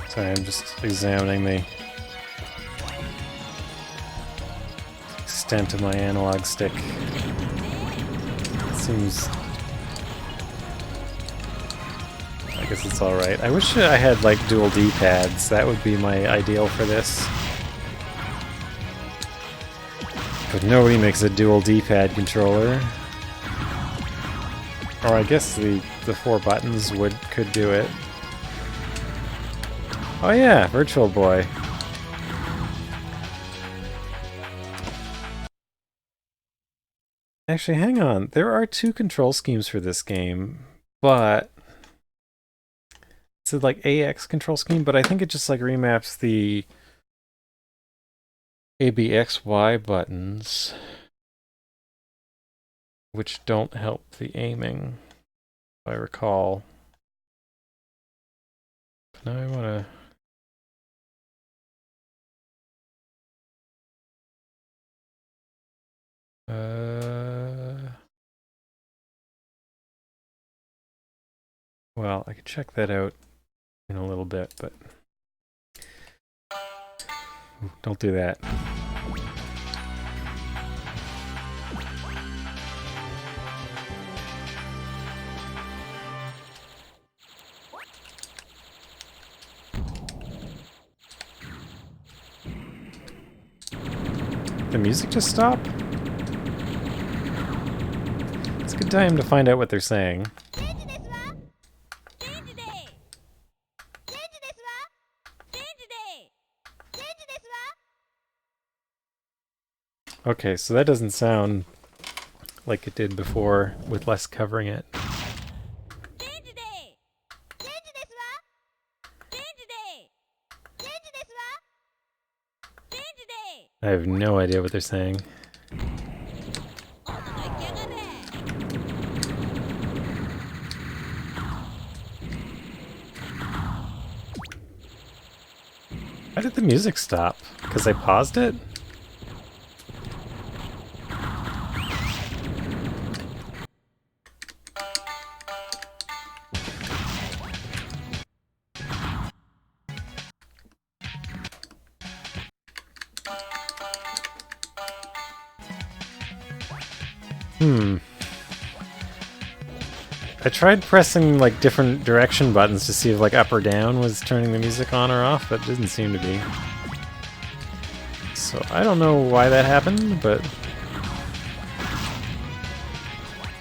Sorry, I'm just examining the extent of my analog stick. It seems... I guess it's alright. I wish I had, like, dual D-pads. That would be my ideal for this. But nobody makes a dual D-pad controller. Or I guess the 4 buttons could do it. Oh yeah, Virtual Boy. Actually, hang on. There are 2 control schemes for this game, but it's like AX control scheme, but I think it just like remaps the ABXY buttons, which don't help the aiming, if I recall. Now I want to... well, I could check that out in a little bit, but don't do that. The music just stopped? It's a good time to find out what they're saying. Okay, so that doesn't sound like it did before with less covering it. I have no idea what they're saying. Why did the music stop? Because I paused it? I tried pressing like different direction buttons to see if like up or down was turning the music on or off, but it didn't seem to be. So I don't know why that happened, but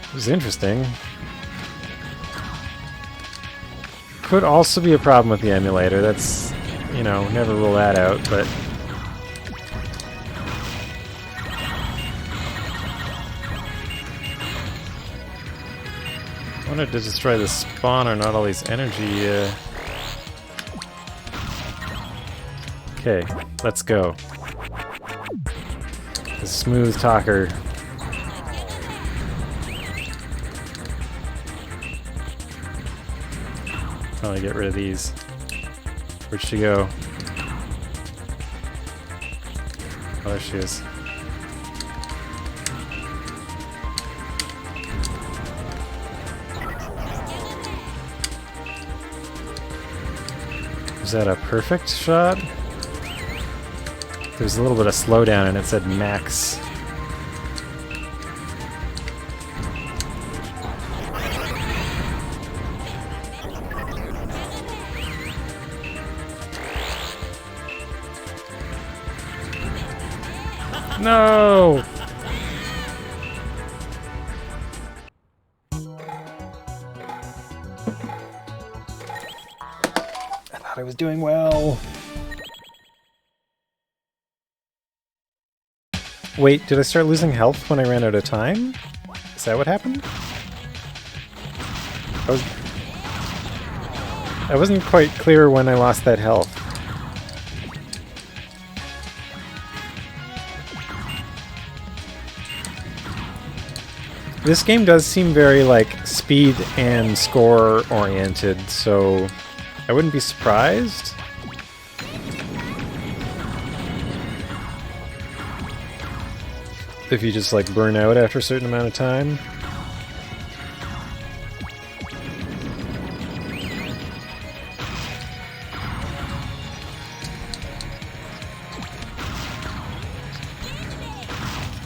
it was interesting. Could also be a problem with the emulator. That's, you know, never rule that out, but wanted to destroy the spawner, not all these energy. Okay, let's go. The smooth talker. Probably get rid of these. Where'd she go? Oh, there she is. Is that a perfect shot? There's a little bit of slowdown and it said max. No! I thought I was doing well. Wait, did I start losing health when I ran out of time? Is that what happened? I wasn't quite clear when I lost that health. This game does seem very, like, speed and score oriented, so I wouldn't be surprised. If you just, like, burn out after a certain amount of time.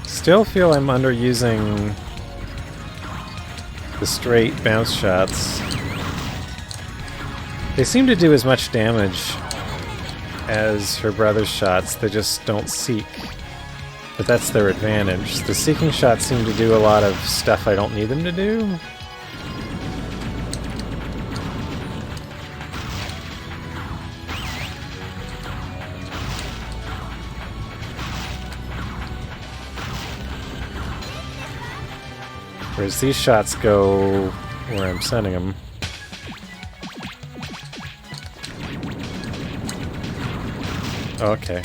Still feel I'm underusing the straight bounce shots. They seem to do as much damage as her brother's shots, they just don't seek. But that's their advantage. The seeking shots seem to do a lot of stuff I don't need them to do. Whereas these shots go where I'm sending them. Okay.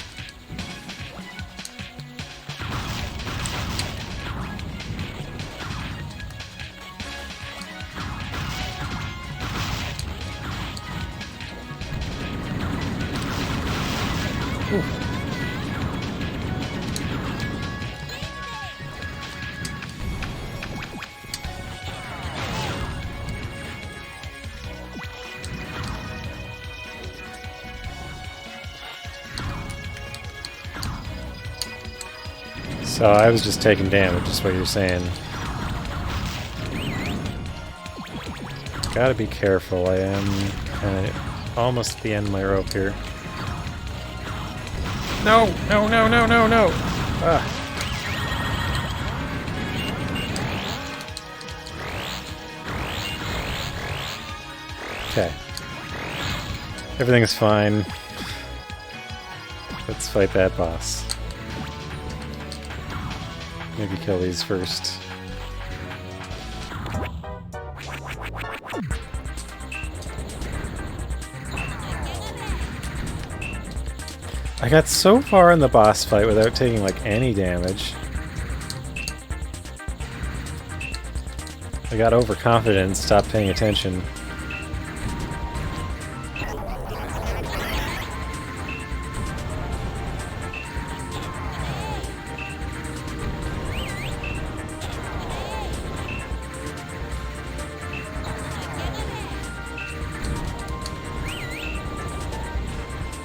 So I was just taking damage, is what you're saying. Gotta be careful, I am kinda almost at the end of my rope here. No! No, no, no, no, no! Ah. Okay. Everything's fine. Let's fight that boss. Maybe kill these first. I got so far in the boss fight without taking like any damage. I got overconfident and stopped paying attention.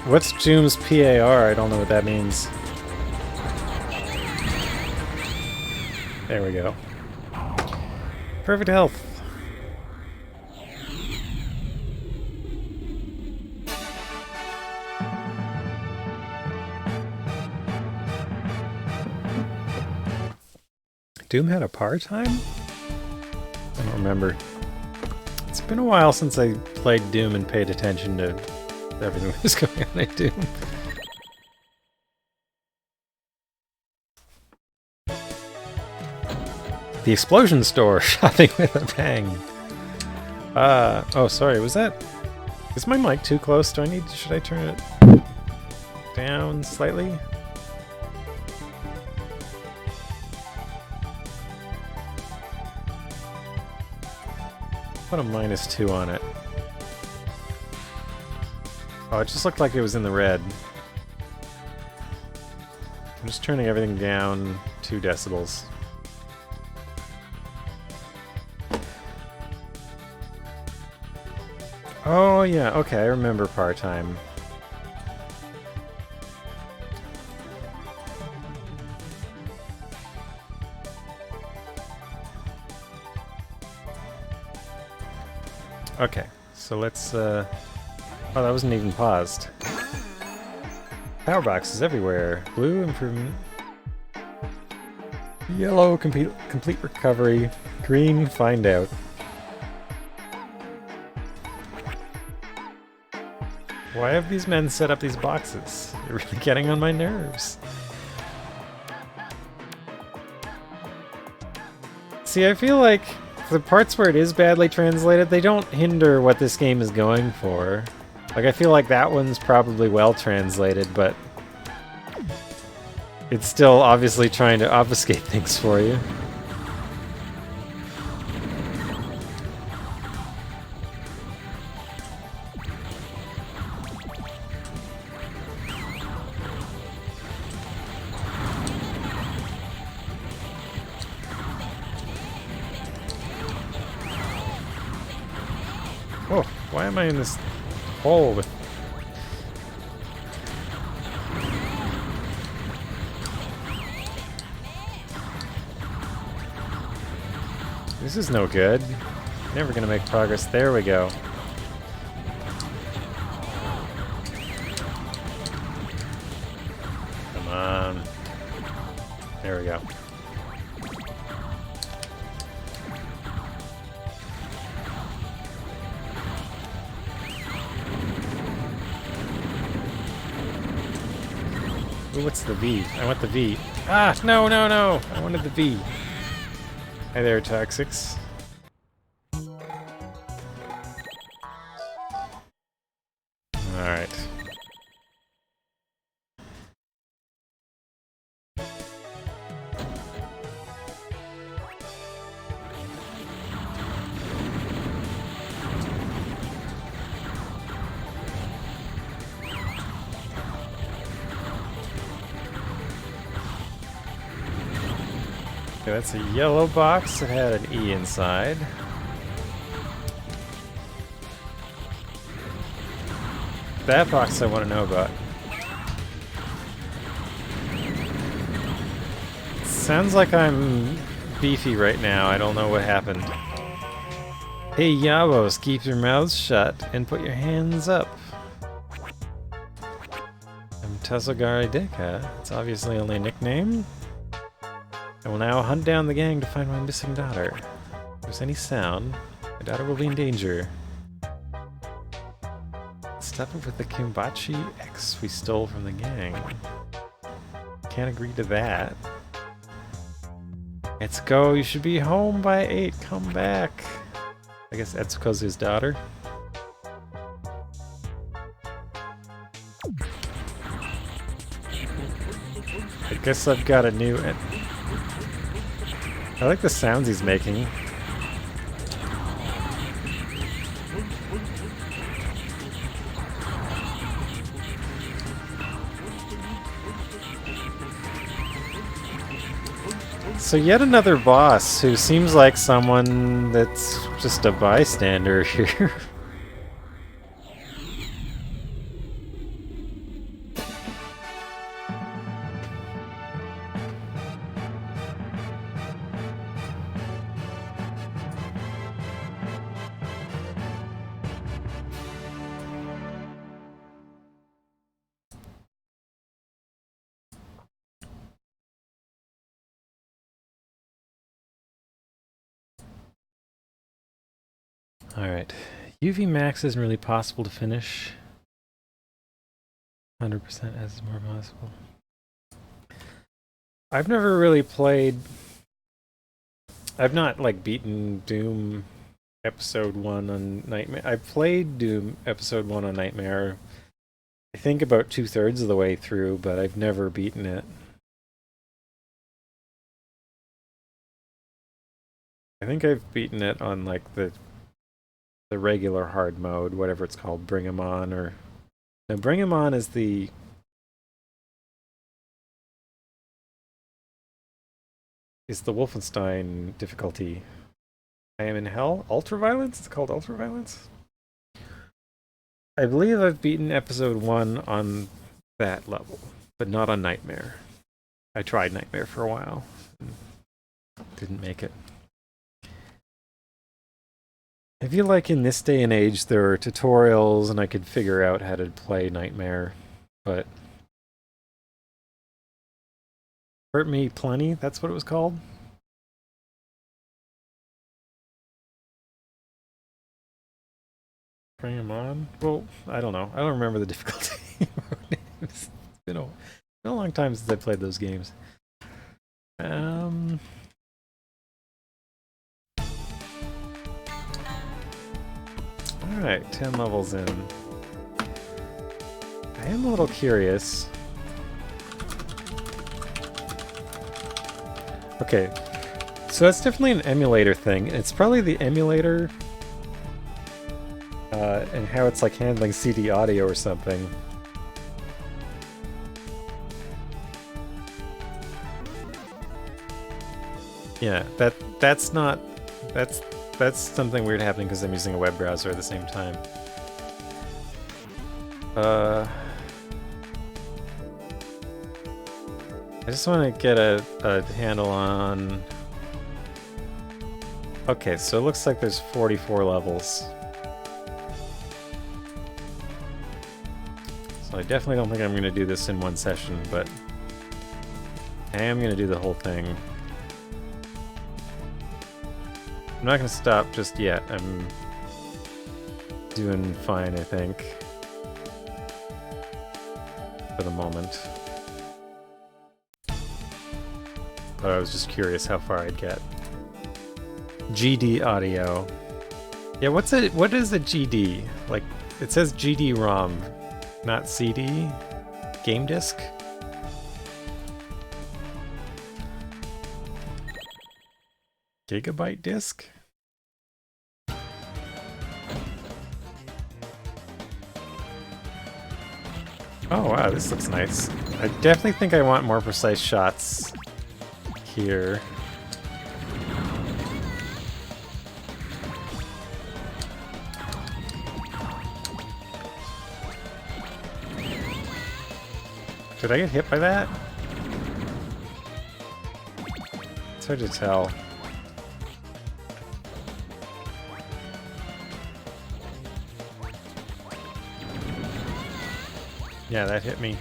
What's Joom's PAR? I don't know what that means. There we go. Perfect health. Doom had a par time? I don't remember. It's been a while since I played Doom and paid attention to everything that was going on at Doom. The explosion store, shopping with a bang. Oh, sorry, was that... Is my mic too close? Should I turn it down slightly? Put a -2 on it. Oh, it just looked like it was in the red. I'm just turning everything down 2 decibels. Oh yeah, okay, I remember part-time. Okay, so let's oh, that wasn't even paused. Power boxes everywhere. Blue, improvement. Yellow, complete recovery. Green, find out. Why have these men set up these boxes? You're really getting on my nerves. See, I feel like for the parts where it is badly translated, they don't hinder what this game is going for. Like, I feel like that one's probably well translated, but it's still obviously trying to obfuscate things for you. Oh, why am I in this hole with... This is no good. Never gonna make progress. There we go. Come on. There we go. Ooh, what's the V? I want the V. Ah, no, no, no! I wanted the V. Hi there, Toxics. Alright. Okay, that's a yellow box that had an E inside. That box I want to know about. Sounds like I'm beefy right now. I don't know what happened. Hey Yabos, keep your mouths shut and put your hands up. I'm Tesogari Deka. It's obviously only a nickname. I will now hunt down the gang to find my missing daughter. If there's any sound, my daughter will be in danger. Step up with the Kimbachi X we stole from the gang. Can't agree to that. Let's go, you should be home by 8, come back. I guess Etsuko's his daughter. I guess I've got a new... I like the sounds he's making. So yet another boss who seems like someone that's just a bystander here. Alright. UV Max isn't really possible to finish. 100% as is more possible. I've never really played... I've not, like, beaten Doom Episode 1 on Nightmare. I played Doom Episode 1 on Nightmare, I think about 2/3 of the way through, but I've never beaten it. I think I've beaten it on like the regular hard mode, whatever it's called, Bring 'em On, or no, Bring 'em On is the Wolfenstein difficulty. I Am in Hell? Ultraviolence? It's called Ultraviolence? I believe I've beaten episode 1 on that level, but not on Nightmare. I tried Nightmare for a while and didn't make it. I feel like in this day and age there are tutorials and I could figure out how to play Nightmare, but Hurt Me Plenty, that's what it was called? Bring 'em on? Well, I don't know. I don't remember the difficulty. It's been a long time since I played those games. Alright, 10 levels in. I am a little curious. Okay, so that's definitely an emulator thing. It's probably the emulator and how it's like handling CD audio or something. Yeah, that's something weird happening because I'm using a web browser at the same time. I just want to get a handle on... Okay, so it looks like there's 44 levels. So I definitely don't think I'm going to do this in one session, but I am going to do the whole thing. I'm not going to stop just yet. I'm doing fine, I think, for the moment. But I was just curious how far I'd get. GD audio. Yeah, what is a GD? Like, it says GD-ROM, not CD? Game disc? Gigabyte disc? Oh wow, this looks nice. I definitely think I want more precise shots here. Did I get hit by that? It's hard to tell. Yeah, that hit me.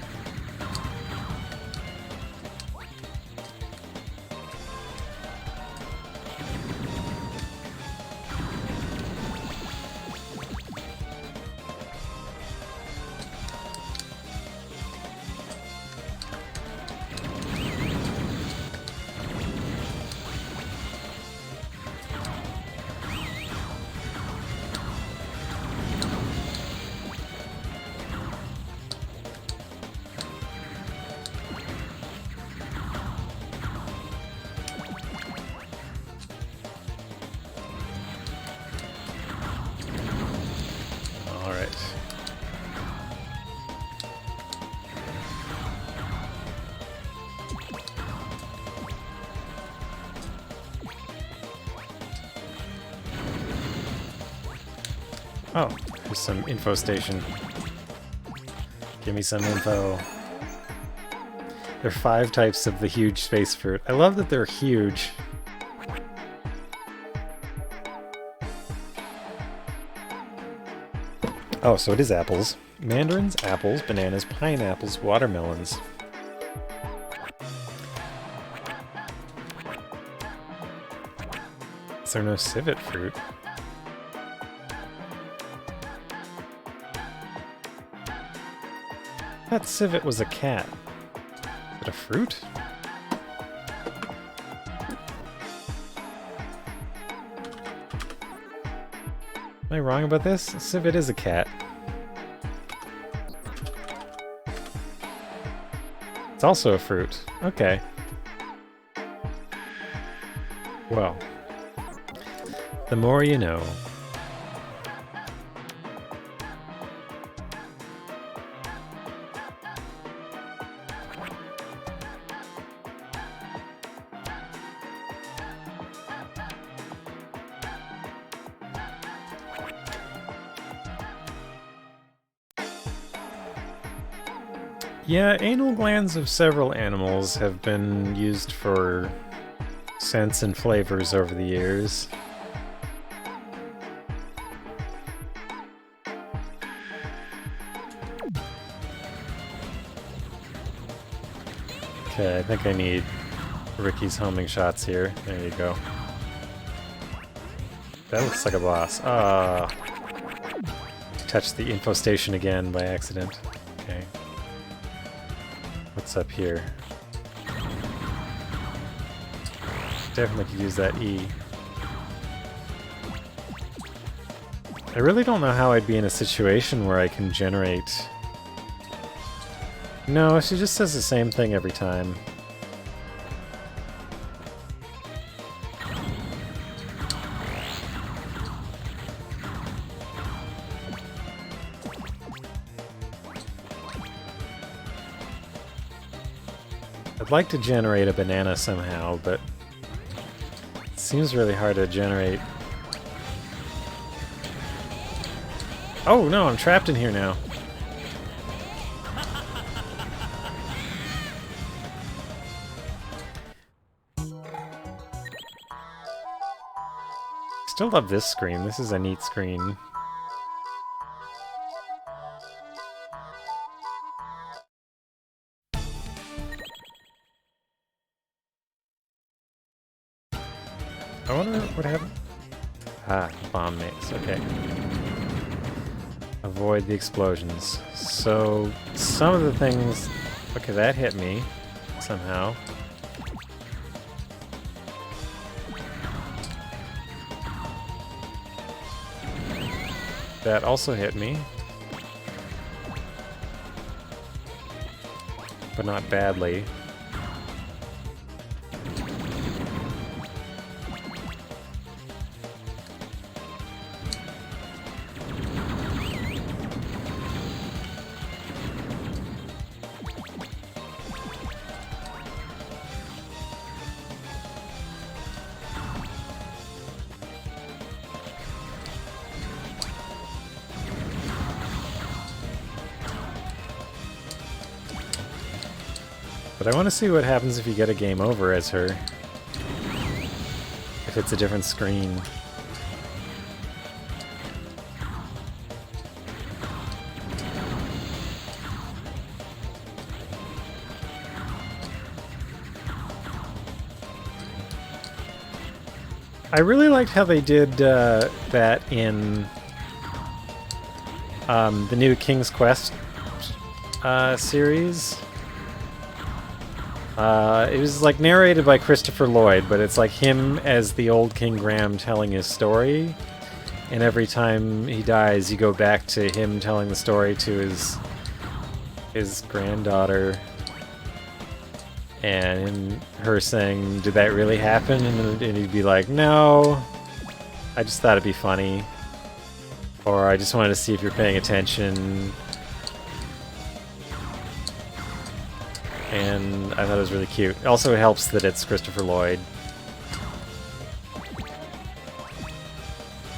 Oh, there's some info station. Give me some info. There are 5 types of the huge space fruit. I love that they're huge. Oh, so it is apples. Mandarins, apples, bananas, pineapples, watermelons. Is there no civet fruit? I thought civet was a cat. Is it a fruit? Am I wrong about this? Civet is a cat. It's also a fruit. Okay. Well, the more you know. Yeah, anal glands of several animals have been used for scents and flavors over the years. Okay, I think I need Ricky's homing shots here. There you go. That looks like a boss. Touched the info station again by accident. Okay. What's up here? Definitely could use that E. I really don't know how I'd be in a situation where I can generate... No, she just says the same thing every time. I'd like to generate a banana somehow, but it seems really hard to generate. Oh no, I'm trapped in here now. Still love this screen. This is a neat screen. I wonder what happened. Ah, bomb maze. Okay. Avoid the explosions. So, some of the things... Okay, that hit me somehow. That also hit me. But not badly. But I want to see what happens if you get a game over as her. If it's a different screen. I really liked how they did that in the new King's Quest series. It was like narrated by Christopher Lloyd, but it's like him as the old King Graham telling his story. And every time he dies, you go back to him telling the story to his granddaughter. And her saying, "Did that really happen?" And he'd be like, "No, I just thought it'd be funny." Or, "I just wanted to see if you're paying attention." And I thought it was really cute. Also, it helps that it's Christopher Lloyd.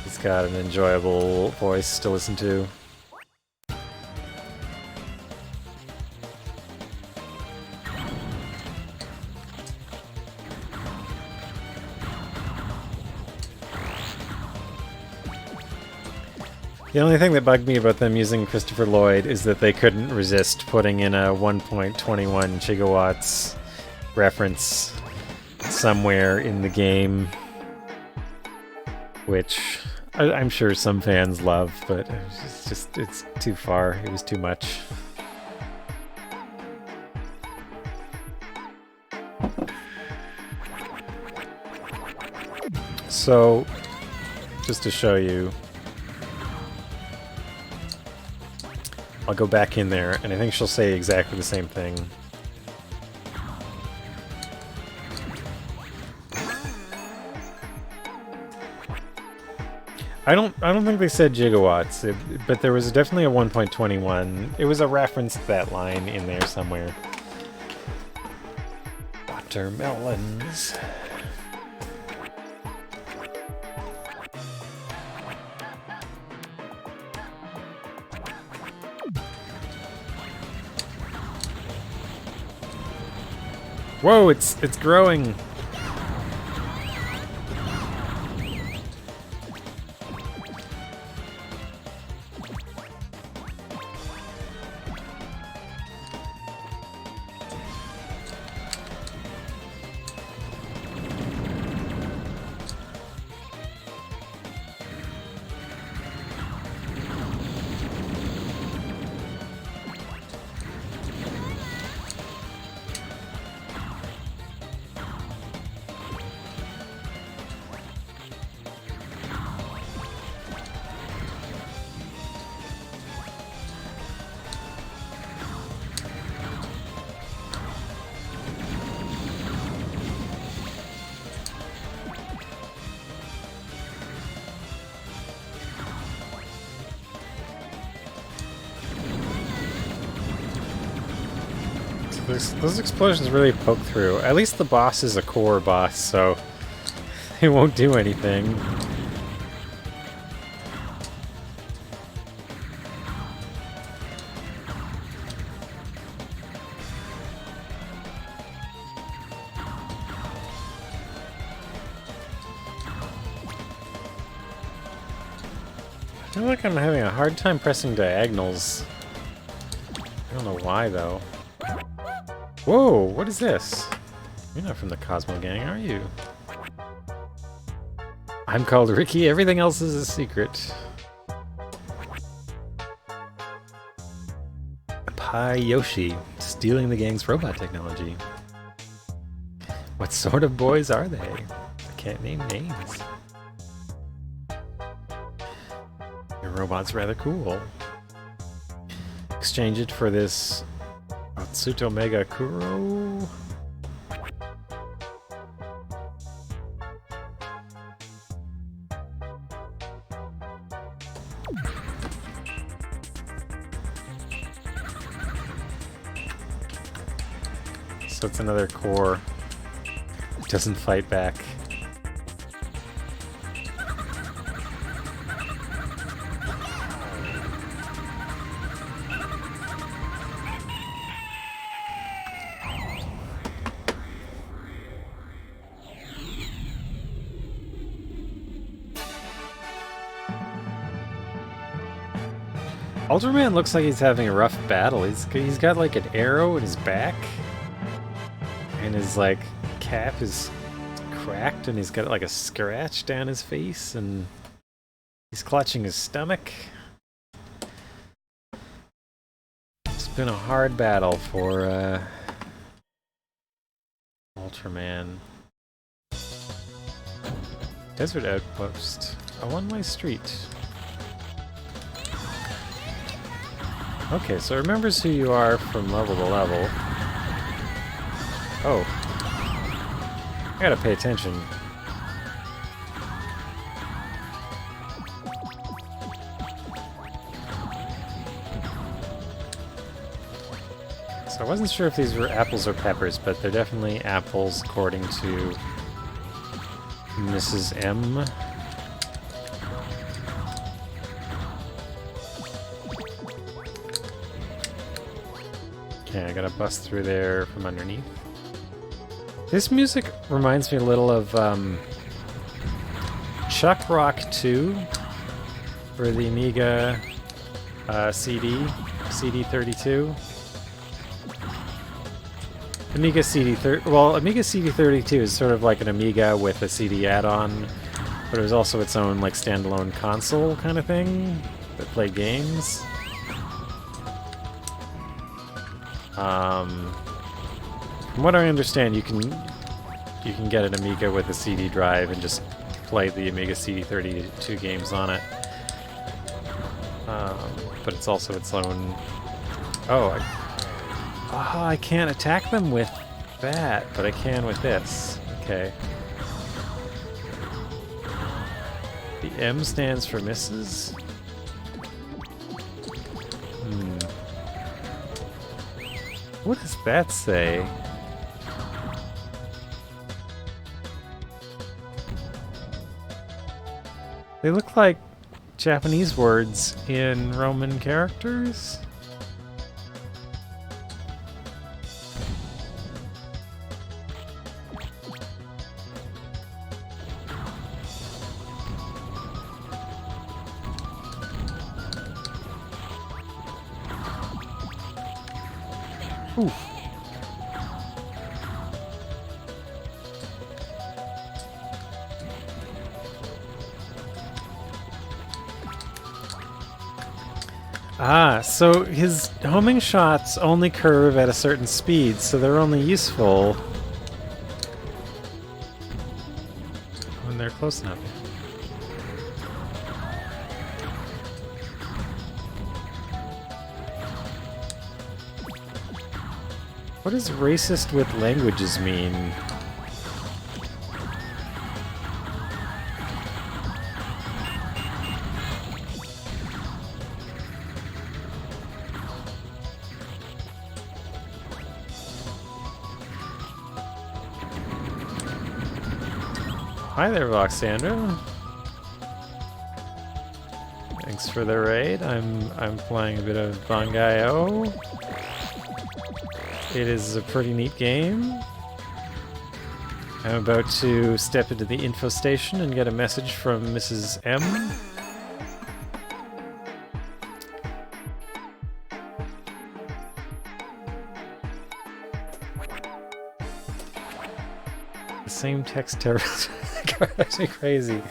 He's got an enjoyable voice to listen to. The only thing that bugged me about them using Christopher Lloyd is that they couldn't resist putting in a 1.21 gigawatts reference somewhere in the game, which I'm sure some fans love, but it's too far. It was too much. So, just to show you, I'll go back in there, and I think she'll say exactly the same thing. I don't think they said gigawatts, but there was definitely a 1.21. It was a reference to that line in there somewhere. Watermelons. Whoa, it's growing. Those explosions really poke through. At least the boss is a core boss, so it won't do anything. I feel like I'm having a hard time pressing diagonals. I don't know why, though. Whoa, what is this? You're not from the Cosmo Gang, are you? I'm called Ricky, everything else is a secret. Pi Yoshi, stealing the gang's robot technology. What sort of boys are they? I can't name names. Your robot's rather cool. Exchange it for this Atsuto Mega Kuro. So it's another core. It doesn't fight back. Ultraman looks like he's having a rough battle. He's got like an arrow in his back, and his like cap is cracked, and he's got like a scratch down his face, and he's clutching his stomach. It's been a hard battle for Ultraman. Desert Outpost, a one-way street. Okay, so it remembers who you are from level to level. Oh. I gotta pay attention. So I wasn't sure if these were apples or peppers, but they're definitely apples according to Mrs. M. Okay, I gotta bust through there from underneath. This music reminds me a little of Chuck Rock 2 for the Amiga CD32. Amiga CD32 is sort of like an Amiga with a CD add-on, but it was also its own like standalone console kind of thing that played games. From what I understand, you can get an Amiga with a CD drive and just play the Amiga CD32 games on it. but it's also its own... Oh, I can't attack them with that, but I can with this. Okay. The M stands for misses? What does that say? They look like Japanese words in Roman characters? Ooh. Ah, so his homing shots only curve at a certain speed, so they're only useful when they're close enough. What does racist with languages mean? Hi there, Voxandra. Thanks for the raid. I'm playing a bit of Bangai-O. It is a pretty neat game. I'm about to step into the info station and get a message from Mrs. M. The same text terrorist. Drives me crazy.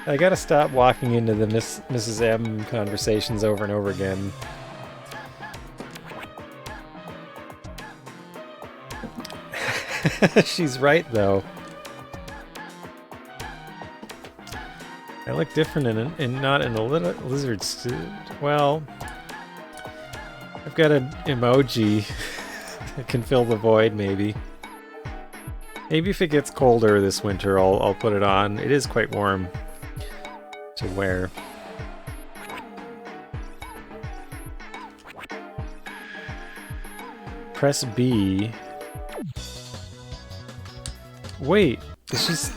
I gotta stop walking into the Mrs. M conversations over and over again. She's right, though. I look different not in a lizard suit. Well, I've got an emoji that can fill the void, maybe. Maybe if it gets colder this winter, I'll put it on. It is quite warm to wear. Press B. Wait, she's...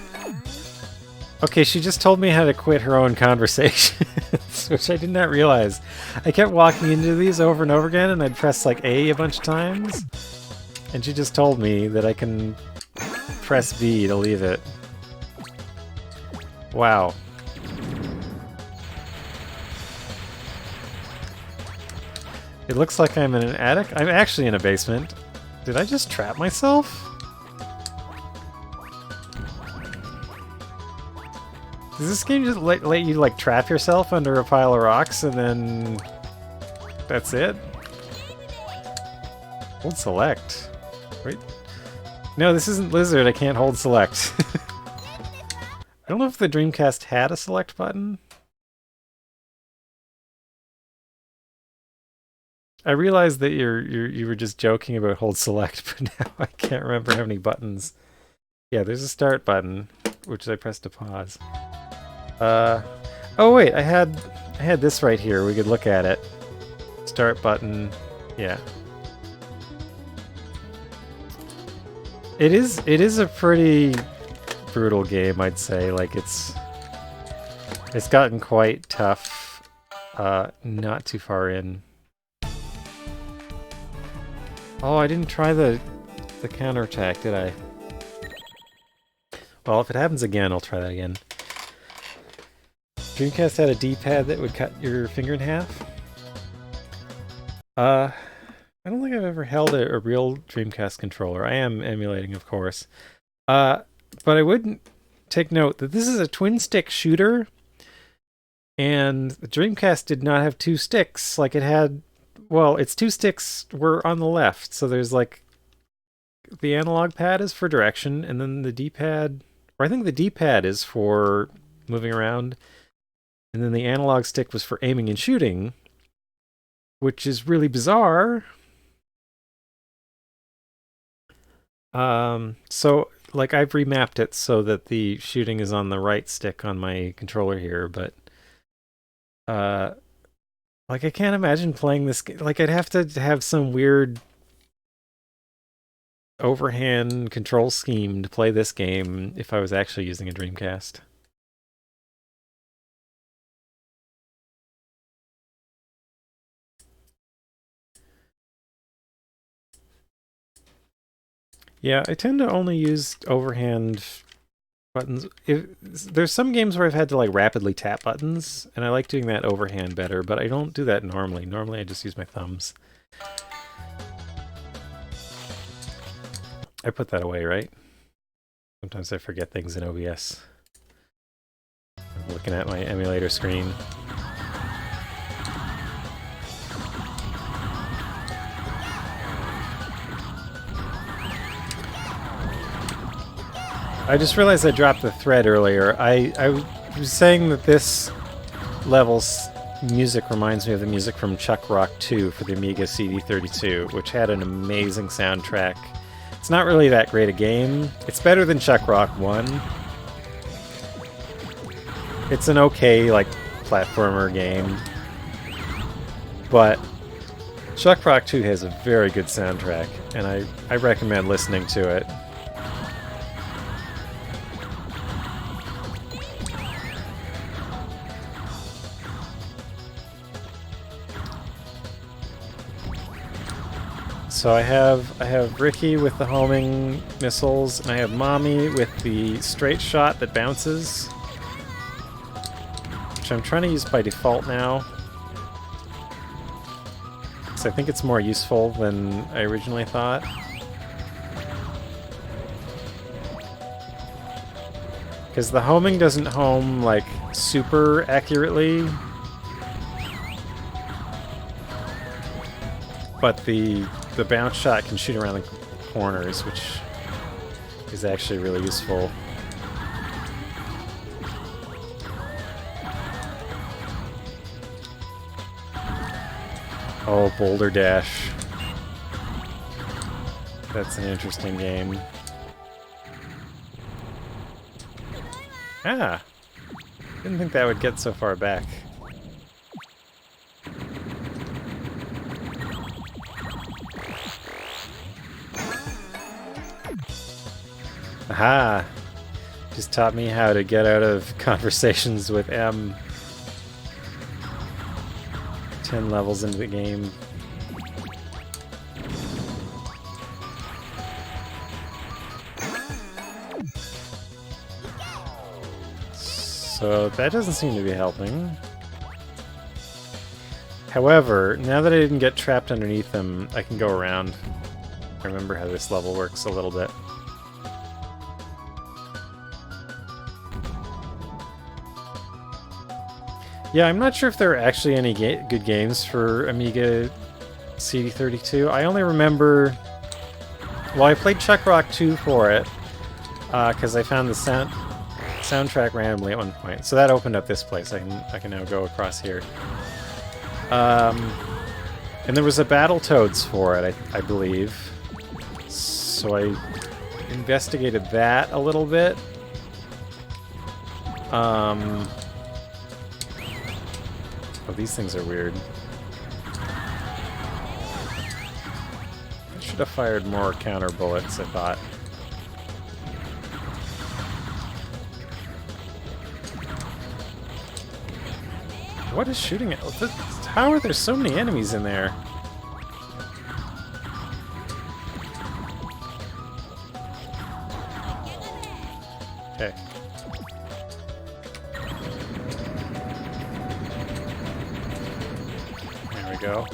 Okay, she just told me how to quit her own conversations, which I did not realize. I kept walking into these over and over again, and I'd press like A a bunch of times, and she just told me that I can press B to leave it. Wow. It looks like I'm in an attic. I'm actually in a basement. Did I just trap myself? Does this game just let you, like, trap yourself under a pile of rocks and then... that's it? Hold select. Wait. No, this isn't Lizard. I can't hold select. I don't know if the Dreamcast had a select button. I realized that you were just joking about hold select, but now I can't remember how many buttons. Yeah, there's a start button, which I pressed to pause. Oh wait, I had this right here. We could look at it. Start button. Yeah. It is a pretty brutal game, I'd say. Like it's gotten quite tough not too far in. Oh, I didn't try the counterattack, did I? Well, if it happens again, I'll try that again. Dreamcast had a D-pad that would cut your finger in half? I don't think I've ever held a real Dreamcast controller. I am emulating, of course. But I would take note that this is a twin-stick shooter, and the Dreamcast did not have two sticks like it had... Well, its two sticks were on the left, so there's like... The analog pad is for direction, and then the D-pad... Or I think the D-pad is for moving around, and then the analog stick was for aiming and shooting, which is really bizarre. So like I've remapped it so that the shooting is on the right stick on my controller here, but uh like I can't imagine playing this game. Like I'd have to have some weird overhand control scheme to play this game if I was actually using a Dreamcast. Yeah, I tend to only use overhand buttons. There's some games where I've had to like rapidly tap buttons, and I like doing that overhand better, but I don't do that normally. Normally I just use my thumbs. I put that away, right? Sometimes I forget things in OBS. I'm looking at my emulator screen. I just realized I dropped the thread earlier. I was saying that this level's music reminds me of the music from Chuck Rock 2 for the Amiga CD32, which had an amazing soundtrack. It's not really that great a game. It's better than Chuck Rock 1. It's an okay, like, platformer game. But Chuck Rock 2 has a very good soundtrack, and I recommend listening to it. So I have Ricky with the homing missiles, and I have Mommy with the straight shot that bounces, which I'm trying to use by default now. So I think it's more useful than I originally thought. Because the homing doesn't home, like, super accurately. But the bounce shot can shoot around the corners, which is actually really useful. Oh, Boulder Dash. That's an interesting game. Ah! Didn't think that would get so far back. Aha! Just taught me how to get out of conversations with M. 10 levels into the game. So that doesn't seem to be helping. However, now that I didn't get trapped underneath them, I can go around. I remember how this level works a little bit. Yeah, I'm not sure if there are actually any good games for Amiga CD32. I only remember... Well, I played Chuck Rock 2 for it, because I found the soundtrack randomly at one point. So that opened up this place. I can now go across here. And there was a Battletoads for it, I believe. So I investigated that a little bit. Oh, these things are weird. I should have fired more counter bullets, I thought. What is shooting at? How are there so many enemies in there? Okay. There we go.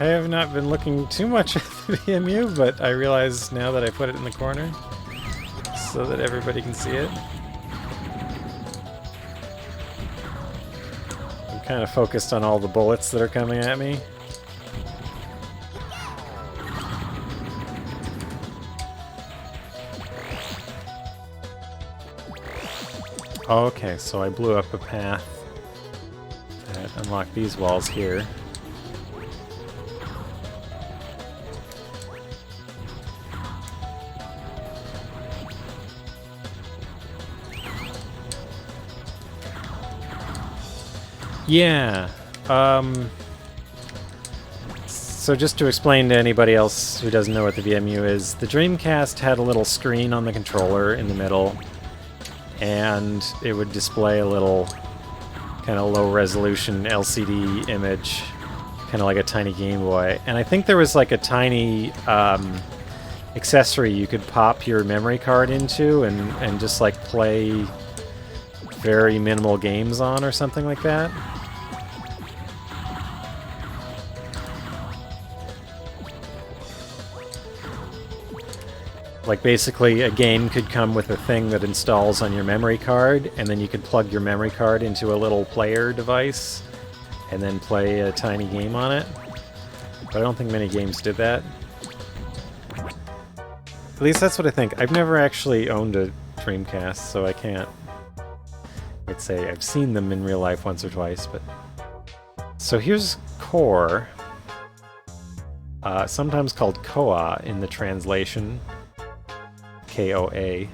I have not been looking too much at the VMU, but I realize now that I put it in the corner so that everybody can see it. I'm kind of focused on all the bullets that are coming at me. Okay, so I blew up a path that unlocked these walls here. Yeah, so just to explain to anybody else who doesn't know what the VMU is, the Dreamcast had a little screen on the controller in the middle, and it would display a little kind of low-resolution LCD image, kind of like a tiny Game Boy. And I think there was like a tiny accessory you could pop your memory card into and just like play very minimal games on or something like that. Like basically a game could come with a thing that installs on your memory card, and then you could plug your memory card into a little player device and then play a tiny game on it. But I don't think many games did that. At least that's what I think. I've never actually owned a Dreamcast, so I can't. I'd say I've seen them in real life once or twice, but... So here's Core. Sometimes called Koa in the translation. K-O-A.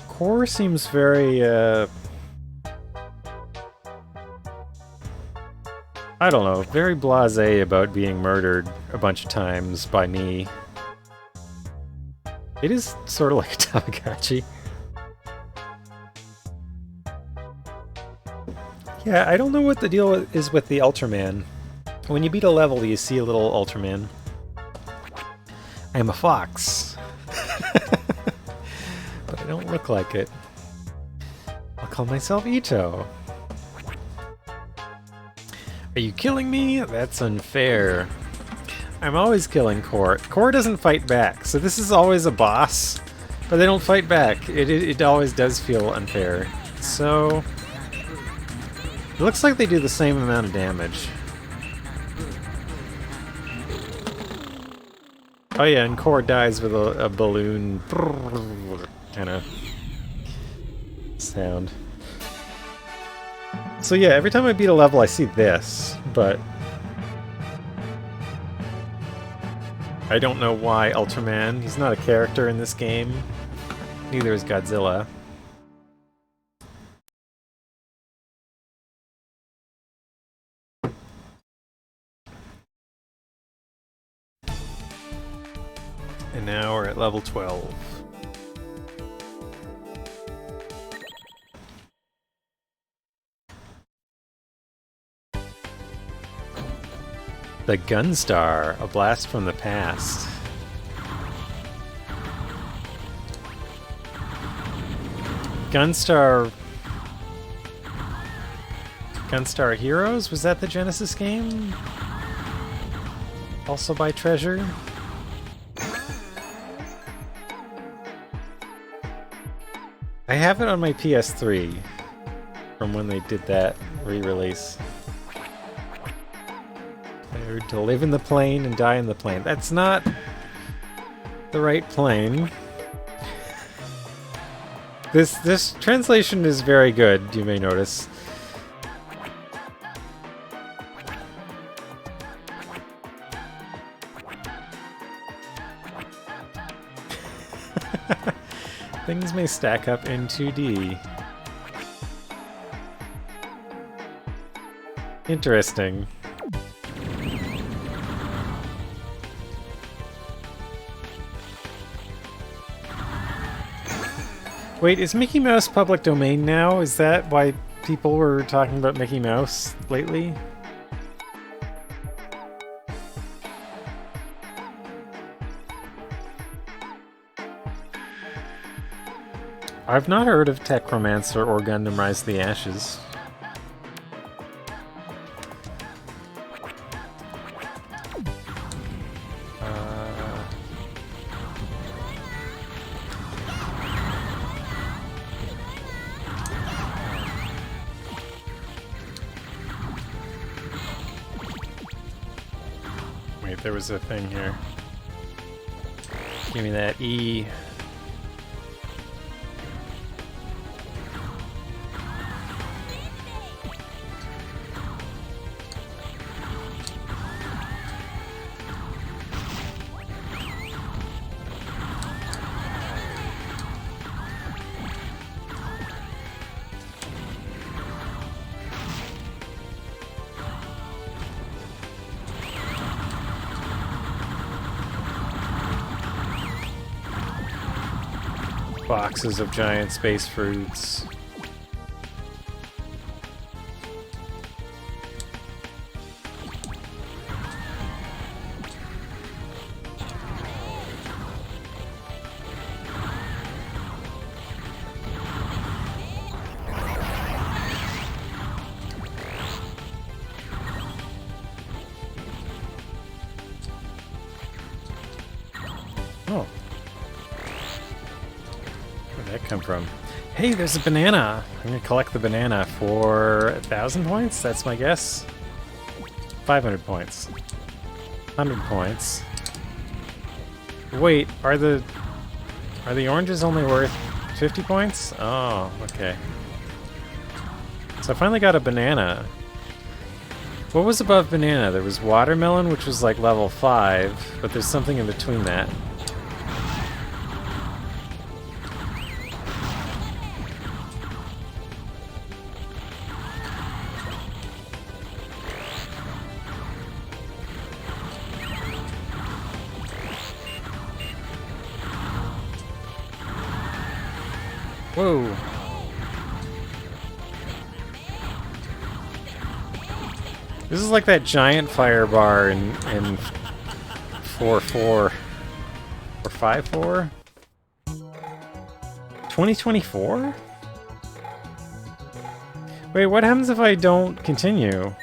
Core seems very, I don't know, very blasé about being murdered a bunch of times by me. It is sort of like a Tamagotchi. Yeah, I don't know what the deal is with the Ultraman. When you beat a level, you see a little Ultraman. I am a fox. But I don't look like it. I'll call myself Ito. Are you killing me? That's unfair. I'm always killing Core. Core doesn't fight back, so this is always a boss, but they don't fight back. It always does feel unfair. So... It looks like they do the same amount of damage. Oh yeah, and Core dies with a balloon kind of sound. So yeah, every time I beat a level I see this, but I don't know why Ultraman. He's not a character in this game. Neither is Godzilla. And now we're at level 12. The Gunstar, a blast from the past. Gunstar Heroes? Was that the Genesis game? Also by Treasure? I have it on my PS3 from when they did that re-release. To live in the plane and die in the plane. That's not the right plane. This translation is very good, you may notice. Things may stack up in 2D. Interesting. Wait, is Mickey Mouse public domain now? Is that why people were talking about Mickey Mouse lately? I've not heard of Techromancer or Gundam Rise of the Ashes. there was a thing here. Give me that E. Boxes of giant space fruits. Oh. Where'd that come from? Hey, there's a banana! I'm gonna collect the banana for 1,000 points? That's my guess. 500 points. 100 points. Wait, are the oranges only worth 50 points? Oh, okay. So I finally got a banana. What was above banana? There was watermelon, which was like level 5, but there's something in between that. Whoa! This is like that giant fire bar in 4.4 or 5.4? 2024? Wait, what happens if I don't continue?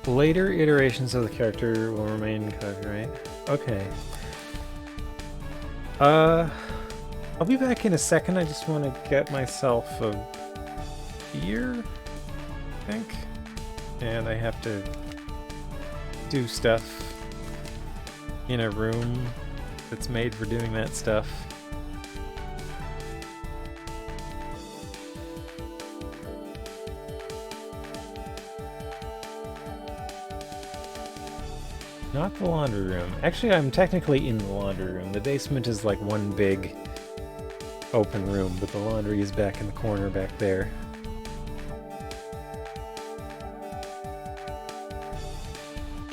Later iterations of the character will remain copyright. Okay. I'll be back in a second. I just want to get myself a beer, I think. And I have to do stuff in a room that's made for doing that stuff. Not the laundry room. Actually, I'm technically in the laundry room. The basement is like one big open room, but the laundry is back in the corner back there.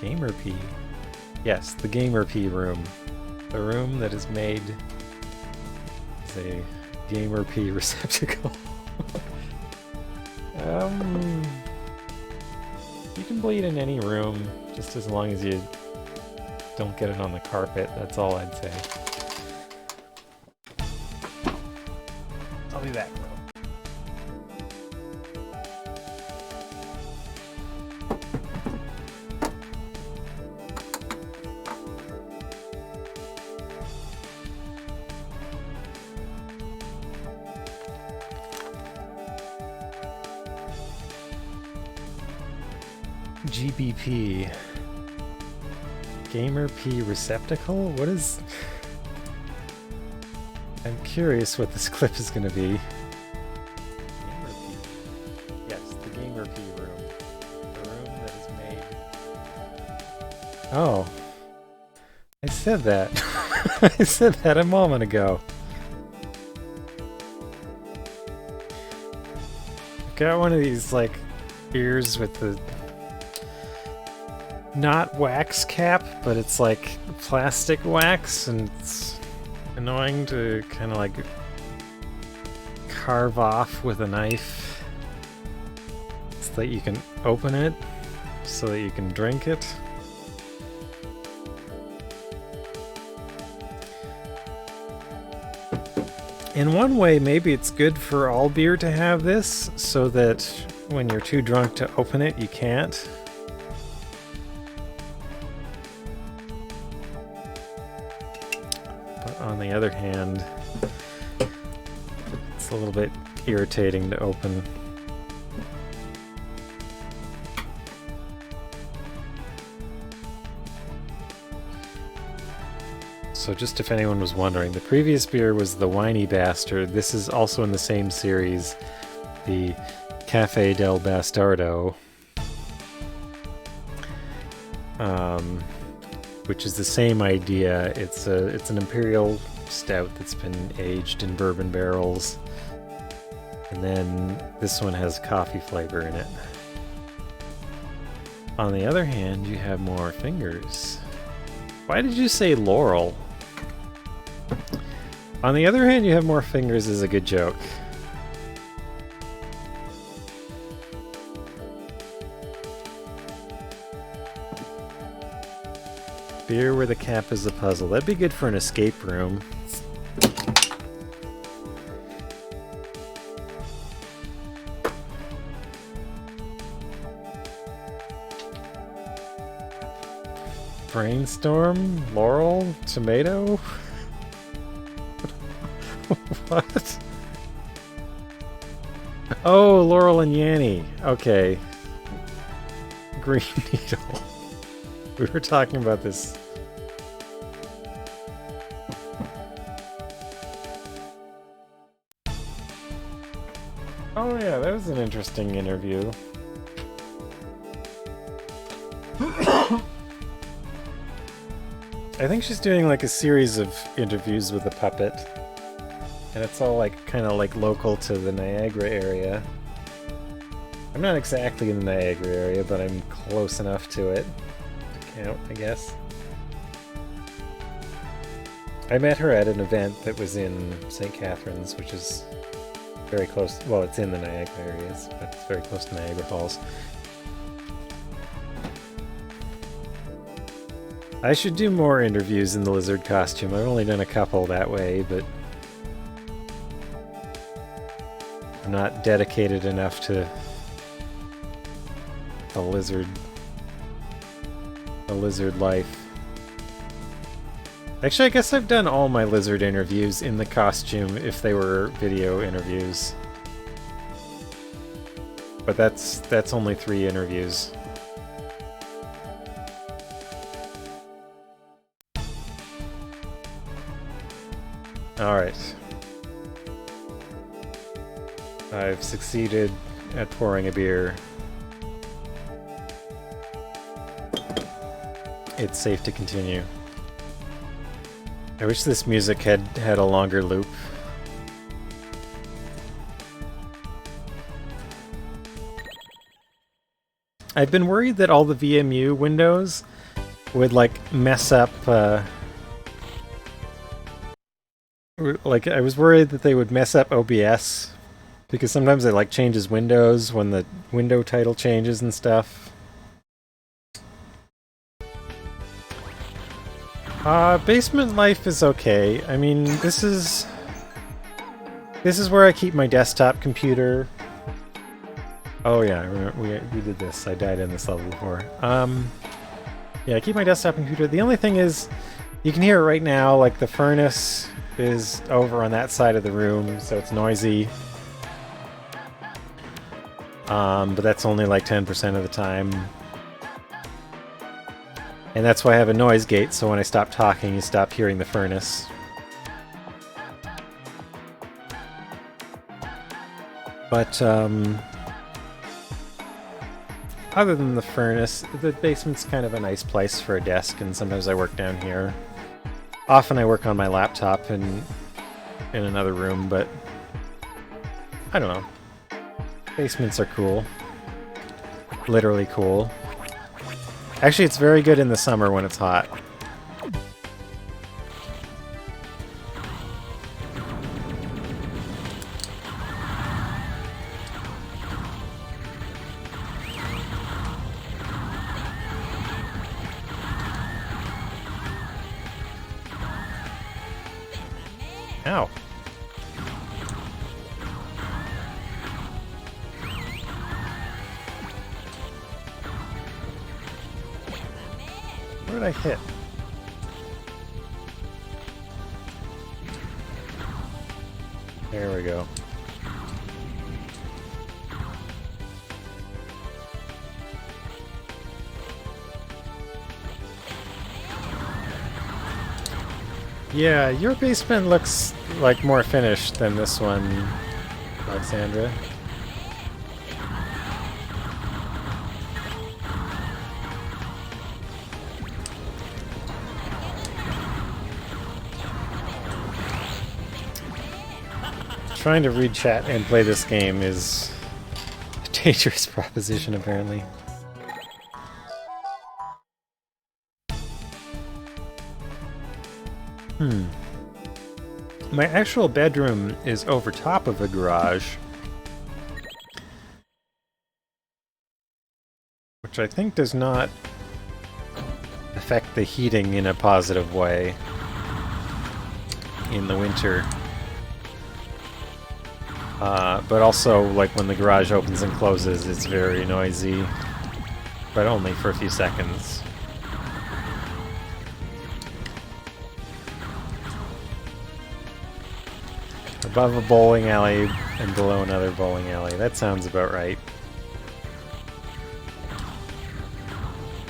Gamer P. Yes, the Gamer P room. The room that is made as a Gamer P receptacle. You can bleed in any room, just as long as you don't get it on the carpet. That's all I'd say. I'll be back, bro. GBP. Gamer P receptacle? What is... I'm curious what this clip is going to be. Gamer P. Yes, the Gamer P room. The room that is made... Oh. I said that. I said that a moment ago. I've got one of these, like, ears with the... not wax cap, but it's like plastic wax, and it's annoying to kind of like carve off with a knife so that you can open it, so that you can drink it. In one way, maybe it's good for all beer to have this, so that when you're too drunk to open it, you can't. On the other hand, it's a little bit irritating to open So just if anyone was wondering, the previous beer was the Whiny Bastard. This is also in the same series, the Cafe del Bastardo, which is the same idea. It's an imperial stout that's been aged in bourbon barrels, and then this one has coffee flavor in it. On the other hand, you have more fingers. Why did you say Laurel? On the other hand, you have more fingers is a good joke. Beer where the cap is a puzzle. That'd be good for an escape room. Brainstorm? Laurel? Tomato? What? Oh, Laurel and Yanny. Okay. Green Needle. We were talking about this. Oh yeah, that was an interesting interview. I think she's doing like a series of interviews with a puppet. And it's all like kind of like local to the Niagara area. I'm not exactly in the Niagara area, but I'm close enough to it to count, I guess. I met her at an event that was in St. Catharines, which is very close. Well, it's in the Niagara areas, but it's very close to Niagara Falls. I should do more interviews in the lizard costume. I've only done a couple that way, but I'm not dedicated enough to the lizard life. Actually, I guess I've done all my lizard interviews in the costume if they were video interviews. But that's only 3 interviews. Alright. I've succeeded at pouring a beer. It's safe to continue. I wish this music had a longer loop. I've been worried that all the VMU windows would like mess up like I was worried that they would mess up OBS because sometimes it like changes windows when the window title changes and stuff. Basement life is okay. I mean, this is where I keep my desktop computer. Oh yeah, I remember we did this. I died in this level before. Yeah, I keep my desktop computer. The only thing is, you can hear it right now, like the furnace is over on that side of the room, so it's noisy. But that's only like 10% of the time. And that's why I have a noise gate, so when I stop talking, you stop hearing the furnace. But, other than the furnace, the basement's kind of a nice place for a desk, and sometimes I work down here. Often I work on my laptop in another room, but I don't know. Basements are cool. Literally cool. Actually, it's very good in the summer when it's hot. Ow. Where did I hit? There we go. Yeah, your basement looks like more finished than this one, Alexandra. Trying to read chat and play this game is a dangerous proposition, apparently. My actual bedroom is over top of a garage, which I think does not affect the heating in a positive way in the winter. But also, like, when the garage opens and closes, it's very noisy, but only for a few seconds. Above a bowling alley and below another bowling alley. That sounds about right.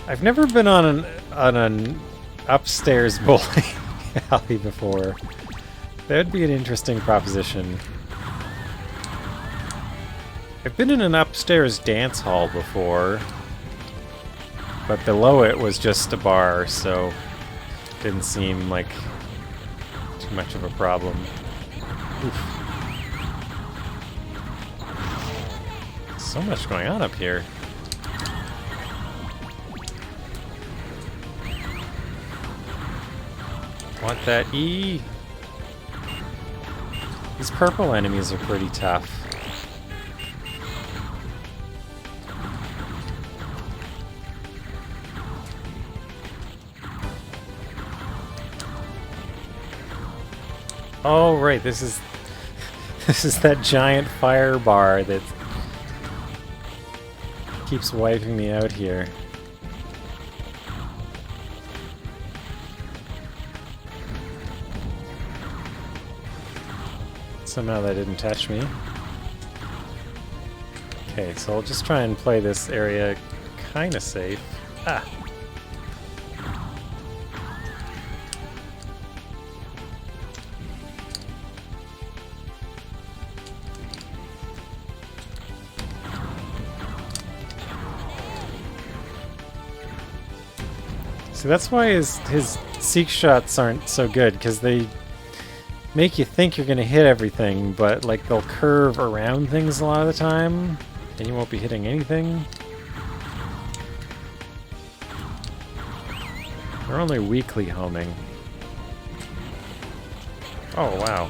I've never been on an upstairs bowling alley before. That would be an interesting proposition. I've been in an upstairs dance hall before, but below it was just a bar, so it didn't seem like too much of a problem. Oof. So much going on up here. Want that E? These purple enemies are pretty tough. Oh, right, this is that giant fire bar that keeps wiping me out here. Somehow that didn't touch me. Okay, so I'll just try and play this area kinda safe. Ah! So that's why his seek shots aren't so good, because they make you think you're going to hit everything, but like they'll curve around things a lot of the time, and you won't be hitting anything. They're only weakly homing. Oh, wow.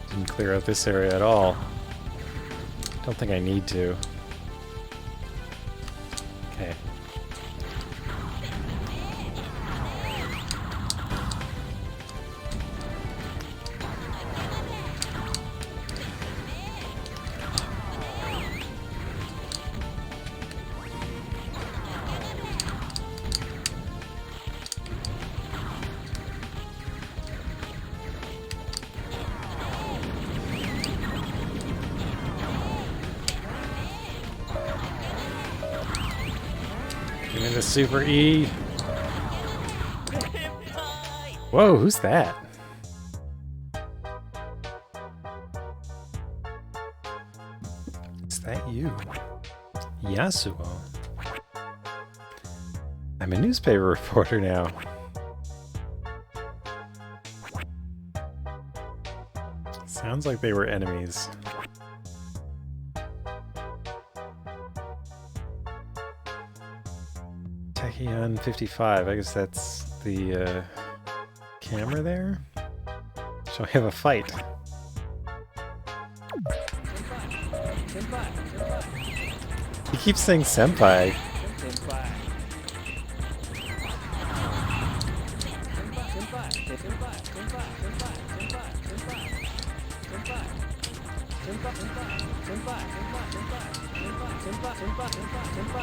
Didn't clear out this area at all. Don't think I need to. Okay. Give me the super E. Whoa, who's that? Is that you? Yasuo. I'm a newspaper reporter now. Sounds like they were enemies. Tachyon 55, I guess that's the camera there? So we have a fight. He keeps saying senpai.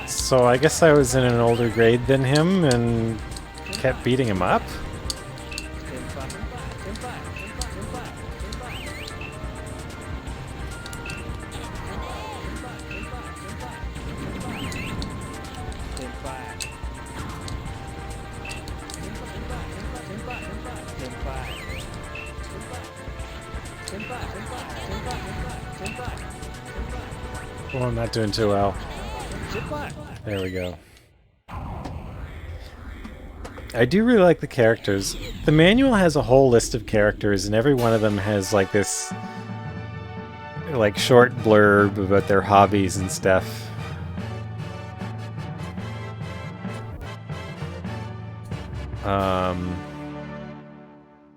So I guess I was in an older grade than him and kept beating him up? Oh, I'm not doing too well. Sit flat. There we go. I do really like the characters. The manual has a whole list of characters, and every one of them has like this like short blurb about their hobbies and stuff.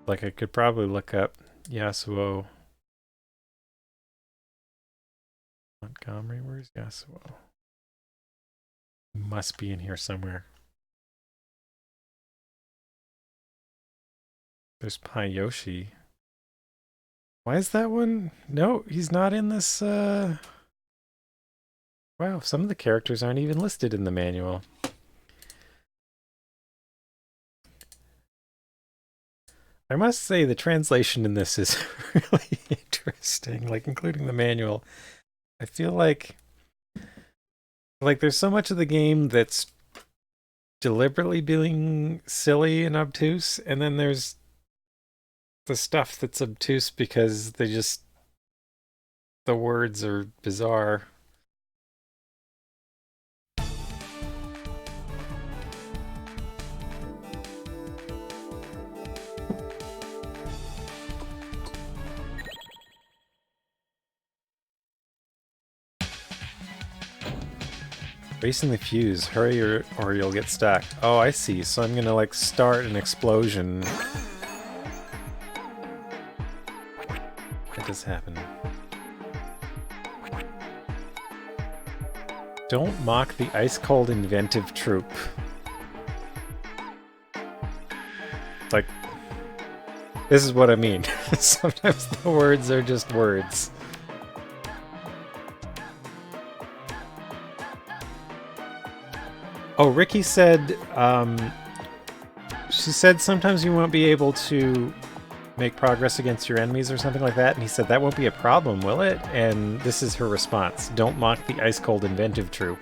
Like I could probably look up Yasuo Montgomery. Where's Yasuo? Must be in here somewhere. There's Yoshi. Why is that one? No, he's not in this. Wow, some of the characters aren't even listed in the manual. I must say the translation in this is really interesting, like including the manual. I feel like there's so much of the game that's deliberately being silly and obtuse, and then there's the stuff that's obtuse because the words are bizarre. Racing the fuse. Hurry or you'll get stuck. Oh, I see. So I'm gonna like start an explosion. That does happen. Don't mock the ice-cold inventive troop. Like, this is what I mean. Sometimes the words are just words. Oh, Ricky said, she said sometimes you won't be able to make progress against your enemies or something like that, and he said that won't be a problem, will it? And this is her response. Don't mock the ice-cold inventive troop.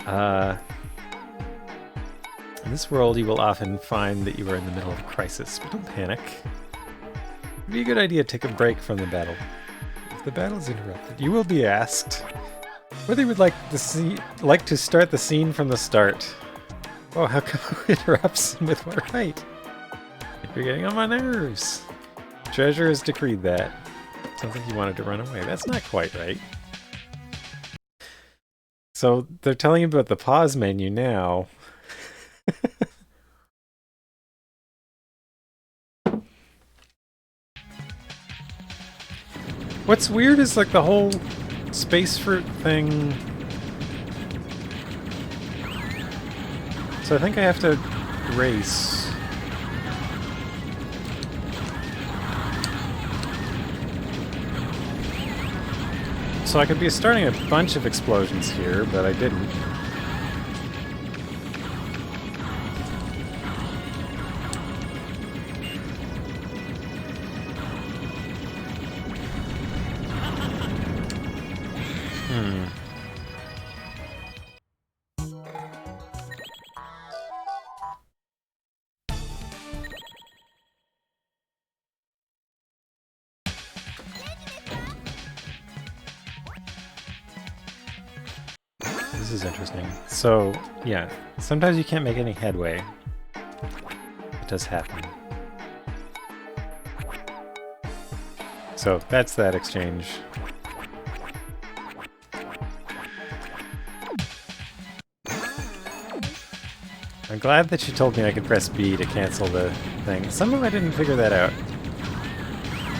In this world, you will often find that you are in the middle of a crisis, but don't panic. It'd be a good idea to take a break from the battle. If the battle is interrupted, you will be asked whether you would like to start the scene from the start. Oh, how come it interrupts with what right? You're getting on my nerves. Treasure has decreed that. Sounds like you wanted to run away. That's not quite right. So they're telling you about the pause menu now. What's weird is like the whole space fruit thing. So I think I have to race. So I could be starting a bunch of explosions here, but I didn't. This is interesting. So, yeah, sometimes you can't make any headway. It does happen. So, that's that exchange. I'm glad that you told me I could press B to cancel the thing. Somehow I didn't figure that out.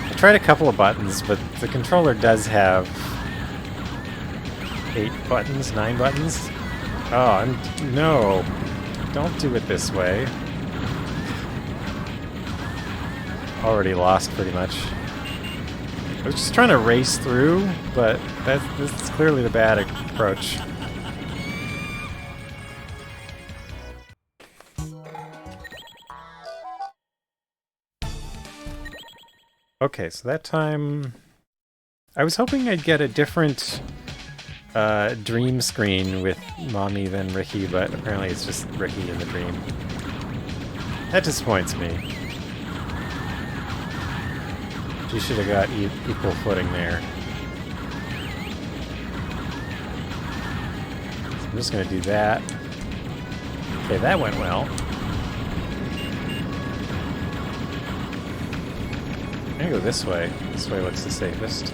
I tried a couple of buttons, but the controller does have 8 buttons, 9 buttons. Oh, no. Don't do it this way. Already lost pretty much. I was just trying to race through, but this is clearly the bad approach. Okay, so that time I was hoping I'd get a different dream screen with Mommy than Ricky, but apparently it's just Ricky in the dream. That disappoints me. She should have got equal footing there. I'm just gonna do that. Okay, that went well. I'm gonna go this way. This way looks the safest.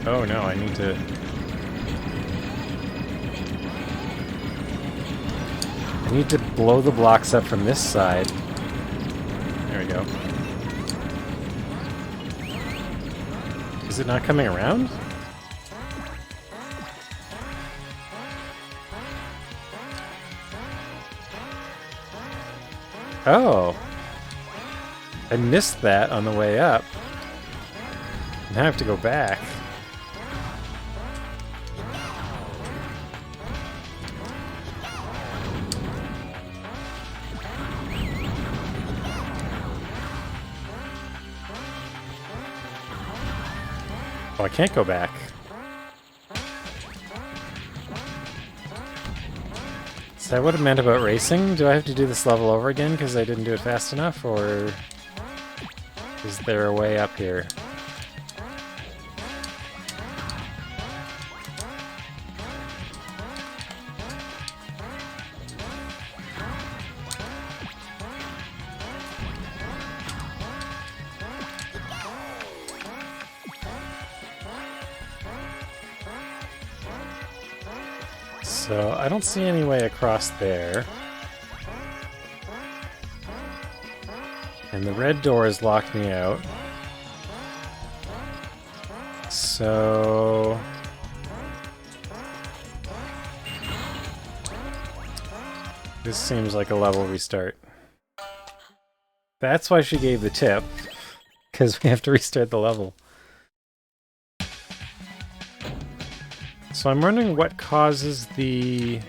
Oh no, I need to... I need to blow the blocks up from this side. There we go. Is it not coming around? Oh! I missed that on the way up. Now I have to go back. Oh, I can't go back. Is that what it meant about racing? Do I have to do this level over again because I didn't do it fast enough, or is there a way up here? So, I don't see any way across there. And the red door has locked me out. So... this seems like a level restart. That's why she gave the tip. Because we have to restart the level. So I'm wondering what causes the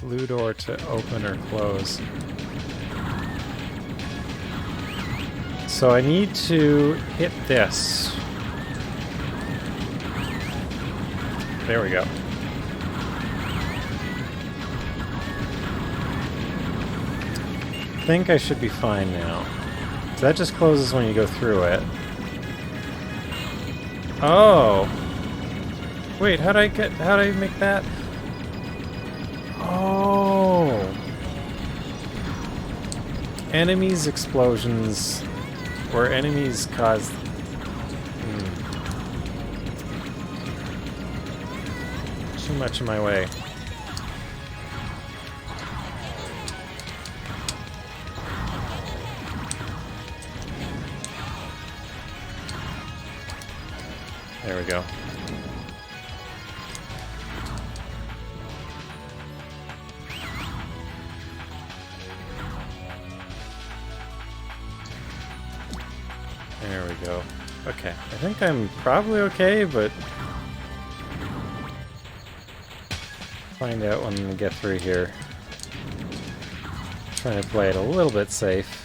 blue door to open or close. So I need to hit this. There we go. I think I should be fine now. So that just closes when you go through it. Oh! Wait, how'd I make that? Oh! Enemies' explosions, or enemies cause... Too much in my way. There we go. There we go. Okay, I think I'm probably okay, but find out when we get through here. Trying to play it a little bit safe.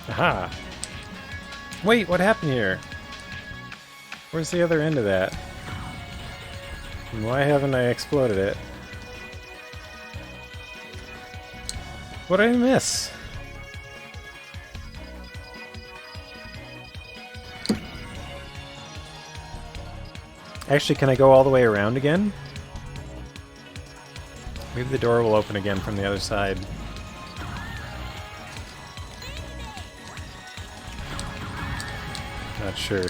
Aha! Wait, what happened here? Where's the other end of that? And why haven't I exploded it? What did I miss? Actually, can I go all the way around again? Maybe the door will open again from the other side. Not sure.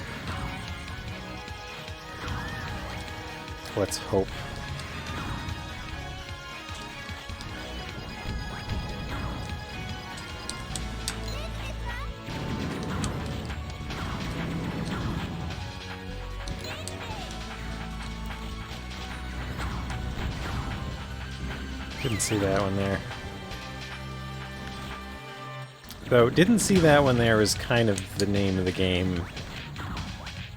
Let's hope. Didn't see that one there. Though, didn't see that one there is kind of the name of the game.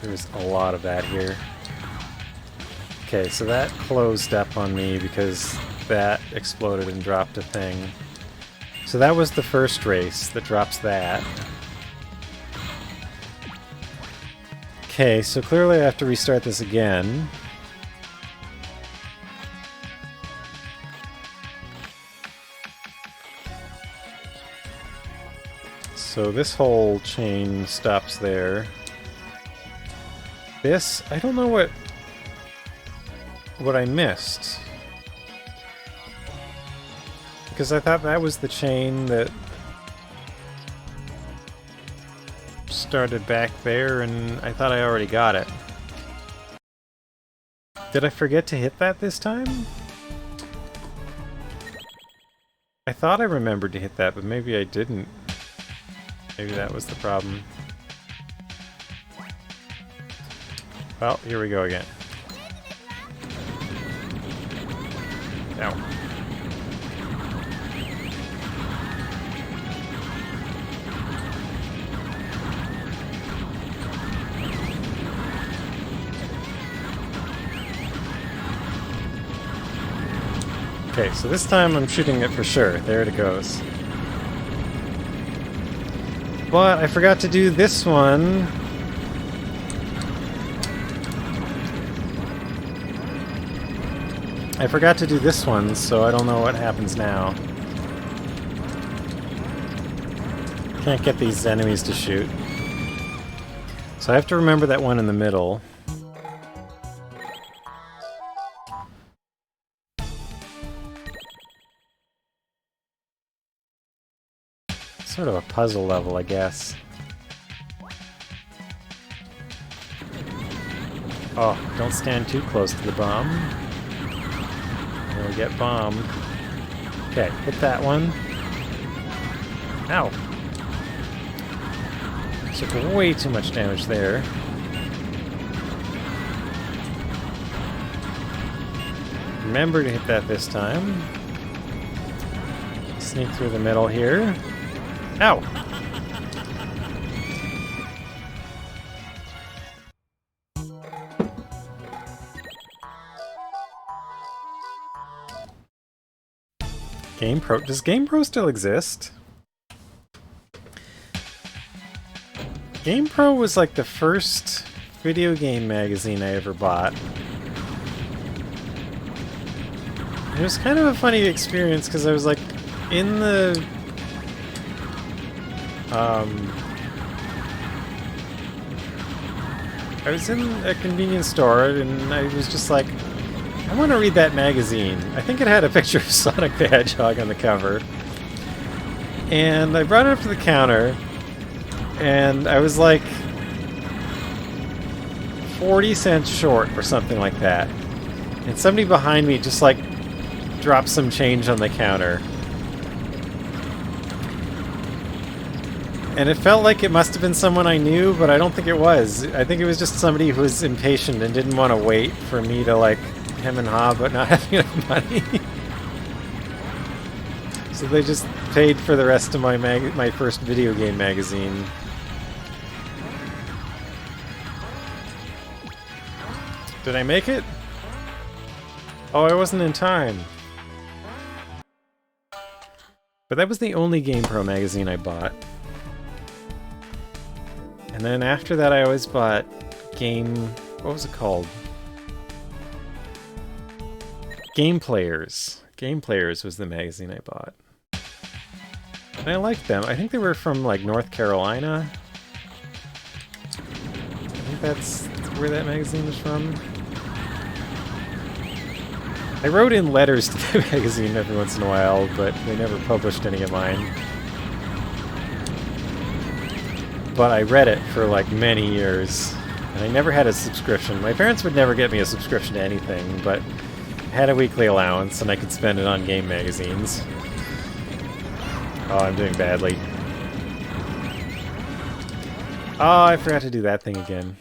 There's a lot of that here. Okay, so that closed up on me because that exploded and dropped a thing. So that was the first race that drops that. Okay, so clearly I have to restart this again. So this whole chain stops there. This, I don't know what I missed. Because I thought that was the chain that started back there, and I thought I already got it. Did I forget to hit that this time? I thought I remembered to hit that, but maybe I didn't. Maybe that was the problem. Well, here we go again. Ow. Okay, so this time I'm shooting it for sure. There it goes. But I forgot to do this one. I forgot to do this one, so I don't know what happens now. Can't get these enemies to shoot. So I have to remember that one in the middle. Sort of a puzzle level, I guess. Oh, don't stand too close to the bomb. You'll get bombed. Okay, hit that one. Ow! Took way too much damage there. Remember to hit that this time. Sneak through the middle here. Ow! GamePro. Does GamePro still exist? GamePro was like the first video game magazine I ever bought. It was kind of a funny experience because I was like in the I was in a convenience store and I was just like, I want to read that magazine. I think it had a picture of Sonic the Hedgehog on the cover. And I brought it up to the counter and I was like 40 cents short or something like that. And somebody behind me just like dropped some change on the counter. And it felt like it must have been someone I knew, but I don't think it was. I think it was just somebody who was impatient and didn't want to wait for me to, like, hem and haw, but not having enough money. So they just paid for the rest of my first video game magazine. Did I make it? Oh, I wasn't in time. But that was the only GamePro magazine I bought. And then after that I always bought what was it called? Game Players. Game Players was the magazine I bought. And I liked them. I think they were from like North Carolina. I think that's where that magazine was from. I wrote in letters to the magazine every once in a while, but they never published any of mine. But I read it for like many years, and I never had a subscription. My parents would never get me a subscription to anything, but I had a weekly allowance and I could spend it on game magazines. Oh, I'm doing badly. Oh, I forgot to do that thing again.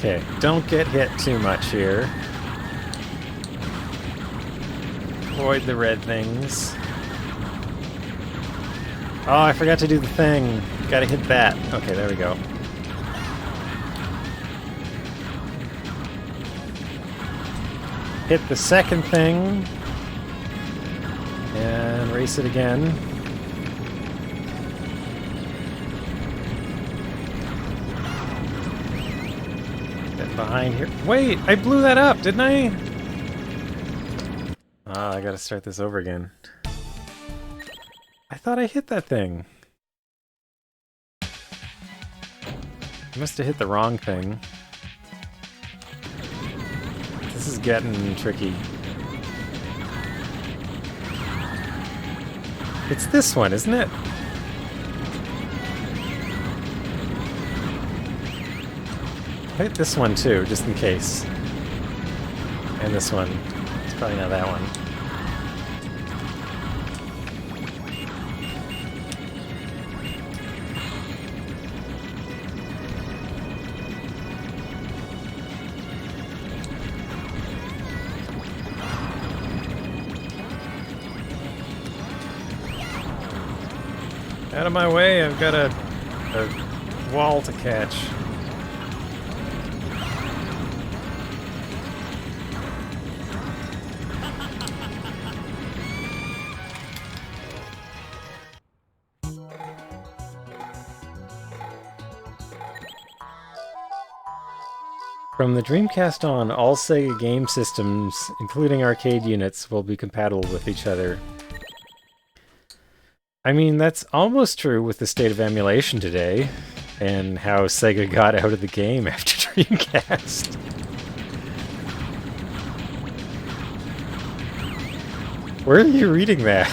Okay, don't get hit too much here. Avoid the red things. Oh, I forgot to do the thing. Gotta hit that. Okay, there we go. Hit the second thing. And race it again. Get behind here. Wait, I blew that up, didn't I? Ah, I gotta start this over again. I thought I hit that thing. I must have hit the wrong thing. This is getting tricky. It's this one, isn't it? I hit this one too, just in case. And this one. It's probably not that one. Out of my way, I've got a wall to catch. From the Dreamcast on, all Sega game systems, including arcade units, will be compatible with each other. I mean, that's almost true with the state of emulation today, and how Sega got out of the game after Dreamcast. Where are you reading that?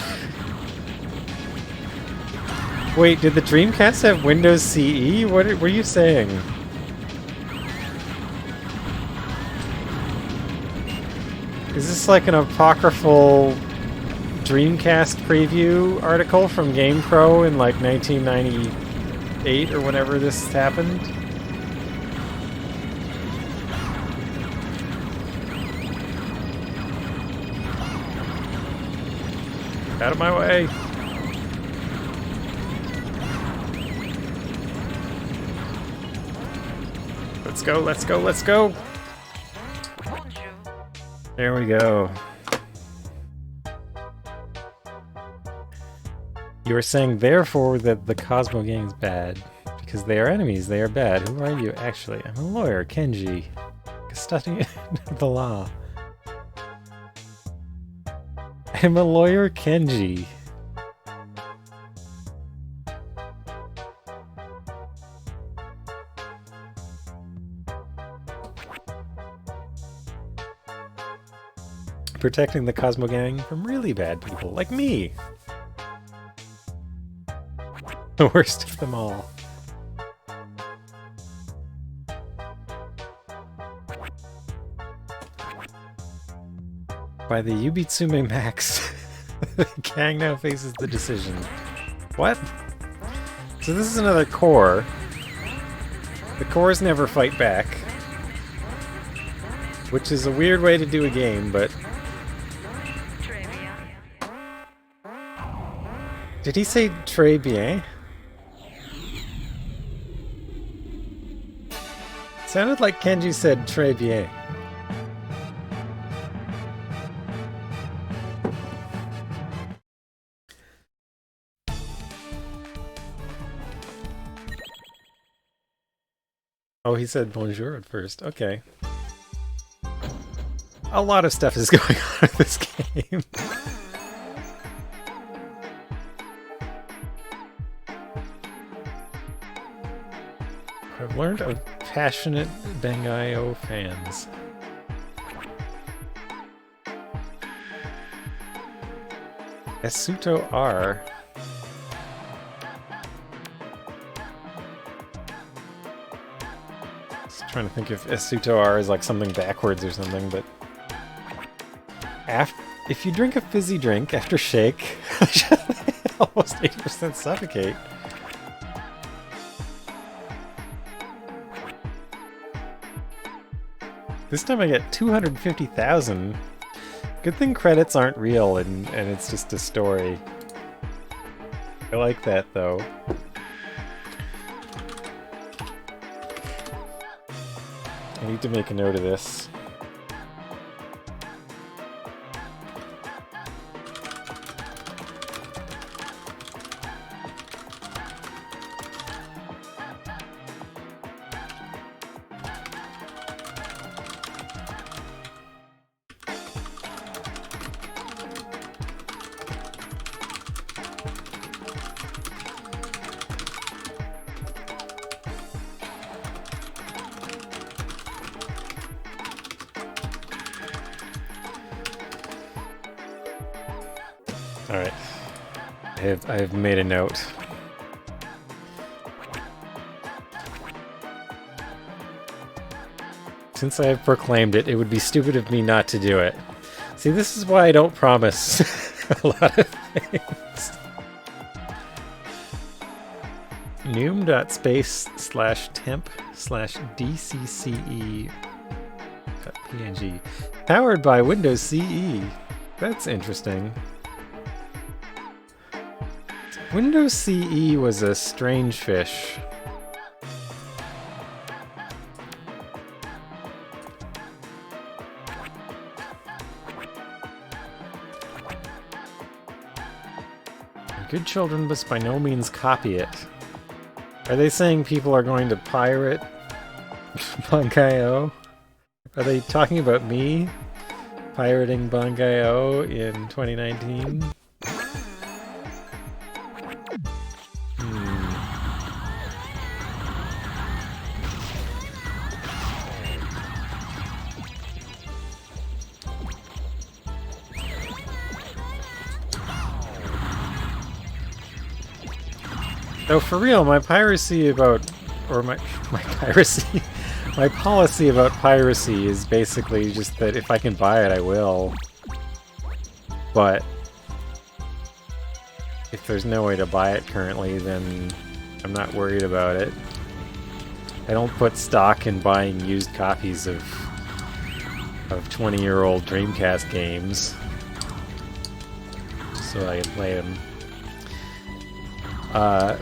Wait, did the Dreamcast have Windows CE? What are you saying? Is this like an apocryphal Dreamcast preview article from GamePro in like 1998 or whenever this happened? Out of my way! Let's go, let's go, let's go! There we go. You were saying, therefore, that the Cosmo gang is bad. Because they are enemies, they are bad. Who are you, actually? I'm a lawyer, Kenji. Studying the law. I'm a lawyer, Kenji. Protecting the Cosmo gang from really bad people, like me. The worst of them all. By the Yubitsume Max, the gang now faces the decision. What? So this is another core. The cores never fight back. Which is a weird way to do a game, but... Did he say très bien? Sounded like Kenji said très bien. Oh, he said bonjour at first. Okay. A lot of stuff is going on in this game. I've learned of passionate Bangai-O fans. Esuto R. Just trying to think if Esuto R is like something backwards or something, but... If you drink a fizzy drink after shake, almost 80% suffocate. This time I get 250,000. Good thing credits aren't real and it's just a story. I like that, though. I need to make a note of this. Alright. I have made a note. Since I have proclaimed it, it would be stupid of me not to do it. See, this is why I don't promise a lot of things. noom.space/temp/dcce.png. Powered by Windows CE. That's interesting. Windows CE was a strange fish. Good children must by no means copy it. Are they saying people are going to pirate Bangai-O? Are they talking about me pirating Bangai-O in 2019? Though for real, my piracy about, or my piracy, my policy about piracy is basically just that if I can buy it, I will. But if there's no way to buy it currently, then I'm not worried about it. I don't put stock in buying used copies of 20-year-old Dreamcast games just so I can play them.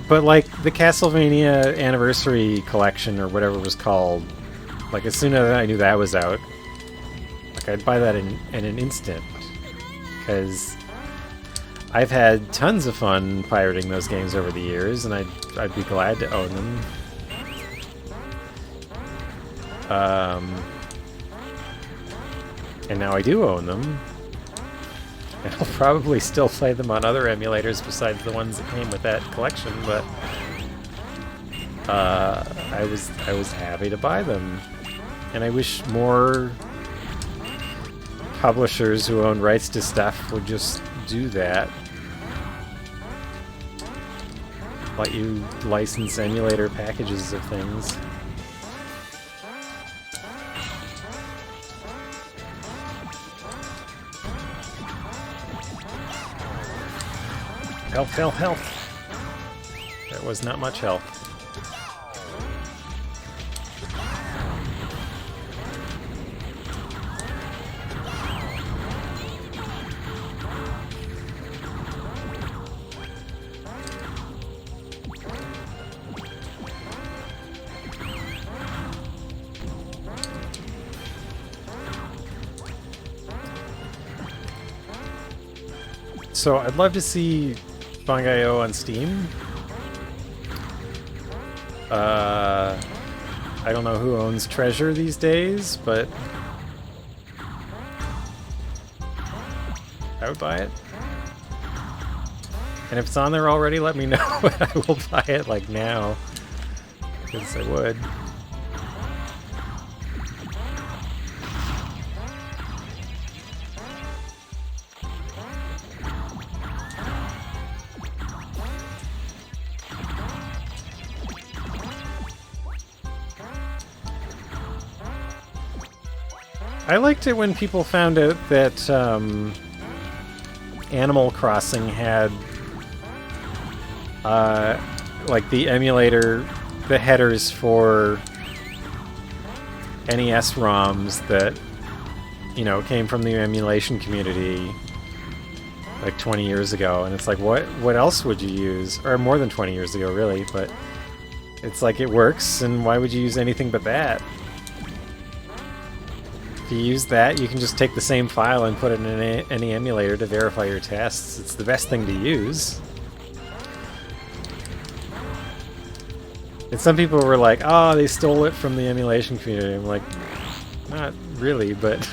But like the Castlevania Anniversary Collection or whatever it was called, like as soon as I knew that was out, like I'd buy that in an instant, because I've had tons of fun pirating those games over the years, and I'd be glad to own them. And now I do own them. And I'll probably still play them on other emulators besides the ones that came with that collection, but I was happy to buy them. And I wish more publishers who own rights to stuff would just do that. Let you license emulator packages of things. Health, health, health! That was not much health. So I'd love to see Bangai-O on Steam. I don't know who owns Treasure these days, but I would buy it. And if it's on there already, let me know. I will buy it like now, because I would. I liked it when people found out that Animal Crossing had like the emulator, the headers for NES ROMs that, you know, came from the emulation community. like 20 years ago, and it's like, what else would you use? Or more than 20 years ago, really, but it's like it works, and why would you use anything but that? If you use that, you can just take the same file and put it in any emulator to verify your tests. It's the best thing to use. And some people were like, oh, they stole it from the emulation community. I'm like, not really, but...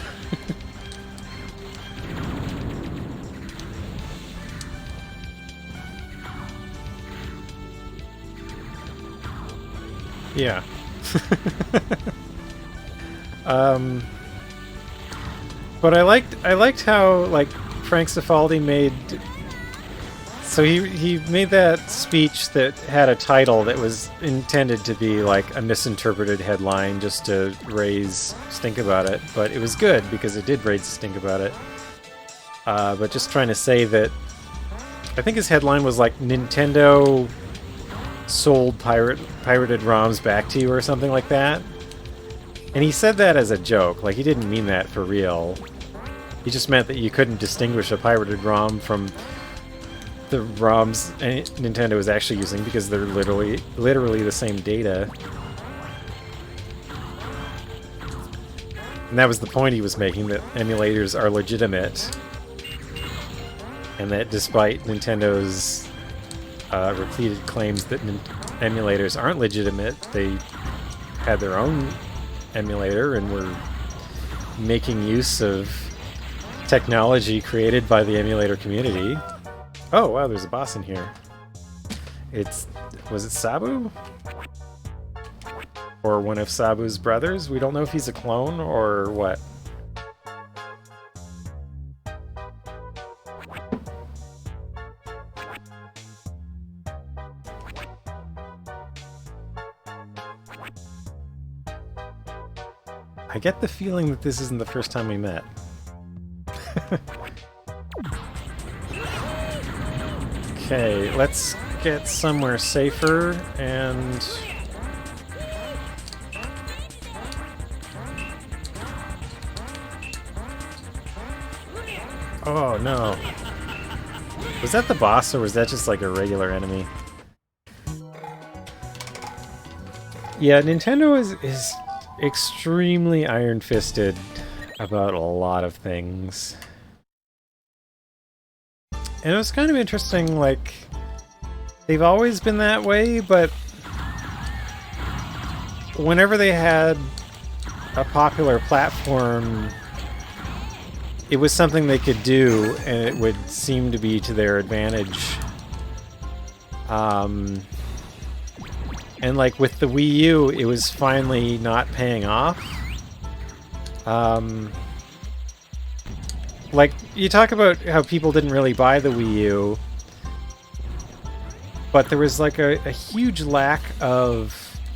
yeah. But I liked how, like, Frank Cifaldi made... So he made that speech that had a title that was intended to be like a misinterpreted headline just to raise stink about it, but it was good because it did raise stink about it. But just trying to say that, I think his headline was like, Nintendo sold pirated ROMs back to you or something like that. And he said that as a joke, like he didn't mean that for real. He just meant that you couldn't distinguish a pirated ROM from the ROMs Nintendo is actually using because they're literally the same data. And that was the point he was making, that emulators are legitimate. And that despite Nintendo's repeated claims that emulators aren't legitimate, they had their own emulator and were making use of technology created by the emulator community. Oh wow, there's a boss in here. Was it Sabu? Or one of Sabu's brothers? We don't know if he's a clone or what. I get the feeling that this isn't the first time we met. Okay, let's get somewhere safer and... Oh no. Was that the boss or was that just like a regular enemy? Yeah, Nintendo is extremely iron-fisted about a lot of things. And it was kind of interesting, like, they've always been that way, but whenever they had a popular platform, it was something they could do, and it would seem to be to their advantage. And like with the Wii U, it was finally not paying off. Like, you talk about how people didn't really buy the Wii U, but there was like a huge lack of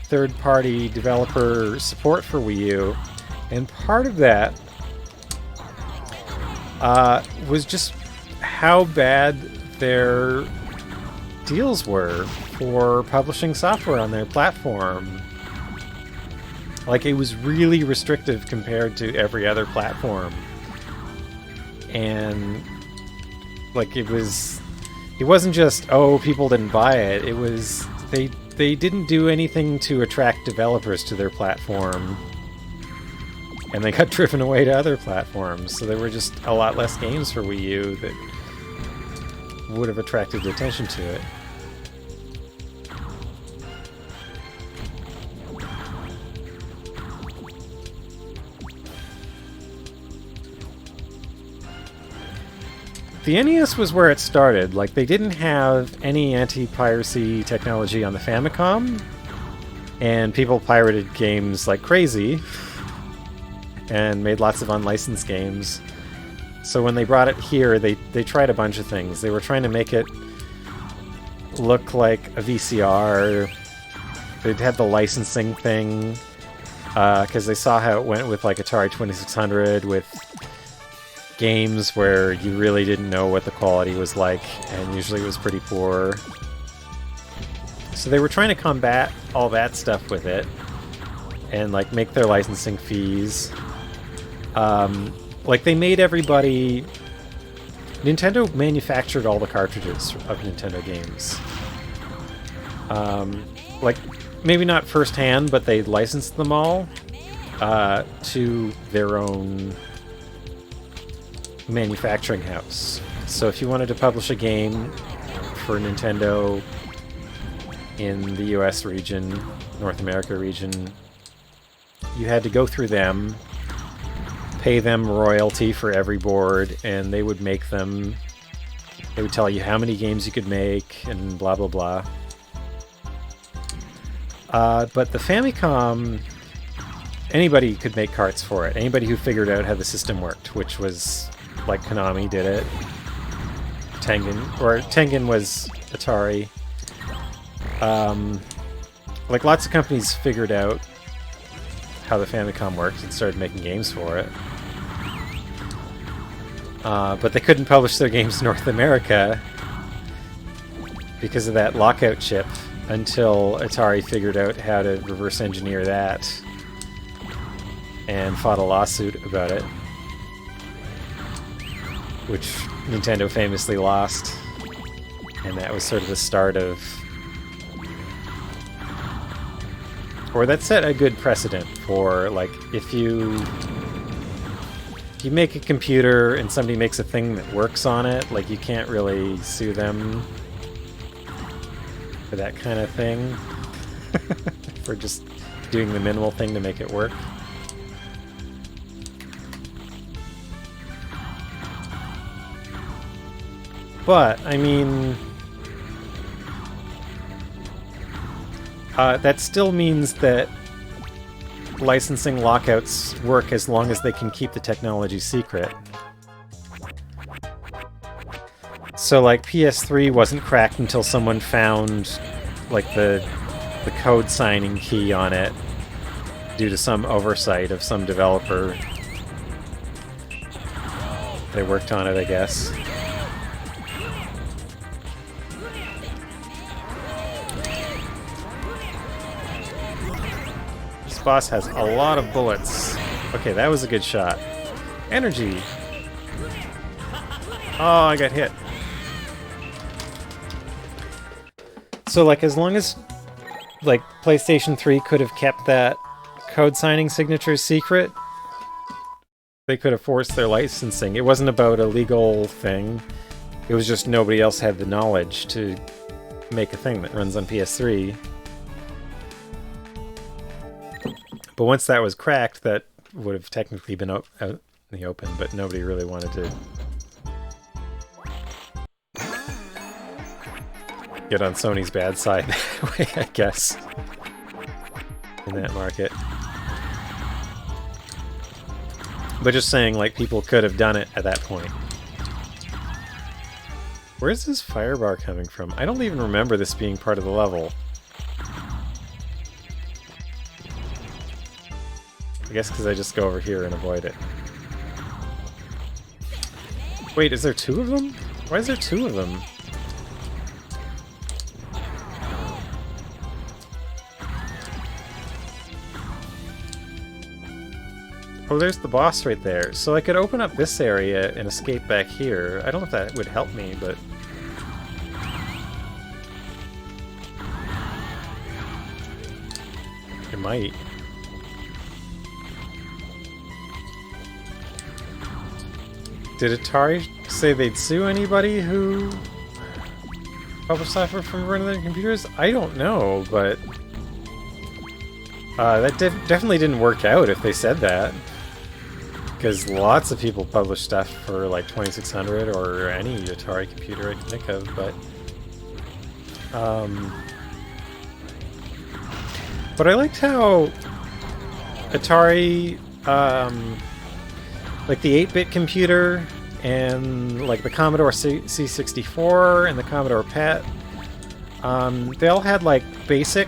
third-party developer support for Wii U, and part of that was just how bad their deals were for publishing software on their platform. Like, it was really restrictive compared to every other platform. And like it wasn't just, oh, people didn't buy it. It was they didn't do anything to attract developers to their platform, and they got driven away to other platforms. So there were just a lot less games for Wii U that would have attracted attention to it. The NES was where it started. Like, they didn't have any anti-piracy technology on the Famicom, and people pirated games like crazy and made lots of unlicensed games. So when they brought it here, they tried a bunch of things. They were trying to make it look like a VCR. They'd had the licensing thing, because they saw how it went with like Atari 2600 with games where you really didn't know what the quality was like, and usually it was pretty poor. So they were trying to combat all that stuff with it, and like make their licensing fees. Like, they made everybody Nintendo manufactured all the cartridges of Nintendo games. Like, maybe not firsthand, but they licensed them all to their own manufacturing house. So if you wanted to publish a game for Nintendo in the US region, North America region, you had to go through them, pay them royalty for every board, and they would make them. They would tell you how many games you could make and blah blah blah. But the Famicom, anybody could make carts for it. Anybody who figured out how the system worked, which was like Konami did it. Tengen was Atari. Like lots of companies figured out how the Famicom worked and started making games for it. But they couldn't publish their games in North America because of that lockout chip until Atari figured out how to reverse engineer that and fought a lawsuit about it, which Nintendo famously lost. And that was sort of the start of... Or that set a good precedent for, like, if you make a computer and somebody makes a thing that works on it, like, you can't really sue them for that kind of thing. For just doing the minimal thing to make it work. But, I mean... that still means that licensing lockouts work as long as they can keep the technology secret. So, like, PS3 wasn't cracked until someone found, like, the code signing key on it due to some oversight of some developer. They worked on it, I guess. This boss has a lot of bullets. Okay, that was a good shot. Energy! Oh, I got hit. So, like, as long as, like, PlayStation 3 could have kept that code signing signature secret, they could have forced their licensing. It wasn't about a legal thing. It was just nobody else had the knowledge to make a thing that runs on PS3. But once that was cracked, that would have technically been out in the open, but nobody really wanted to get on Sony's bad side that way, I guess, in that market. But just saying, like, people could have done it at that point. Where's this fire bar coming from? I don't even remember this being part of the level. I guess because I just go over here and avoid it. Wait, is there two of them? Why is there two of them? Oh, there's the boss right there. So I could open up this area and escape back here. I don't know if that would help me, but... it might. Did Atari say they'd sue anybody who published software from one of their computers? I don't know, but... that definitely didn't work out if they said that. Because lots of people publish stuff for like 2600 or any Atari computer I can think of, but... but I liked how Atari, like the 8-bit computer and like the Commodore C64 and the Commodore PET, they all had like BASIC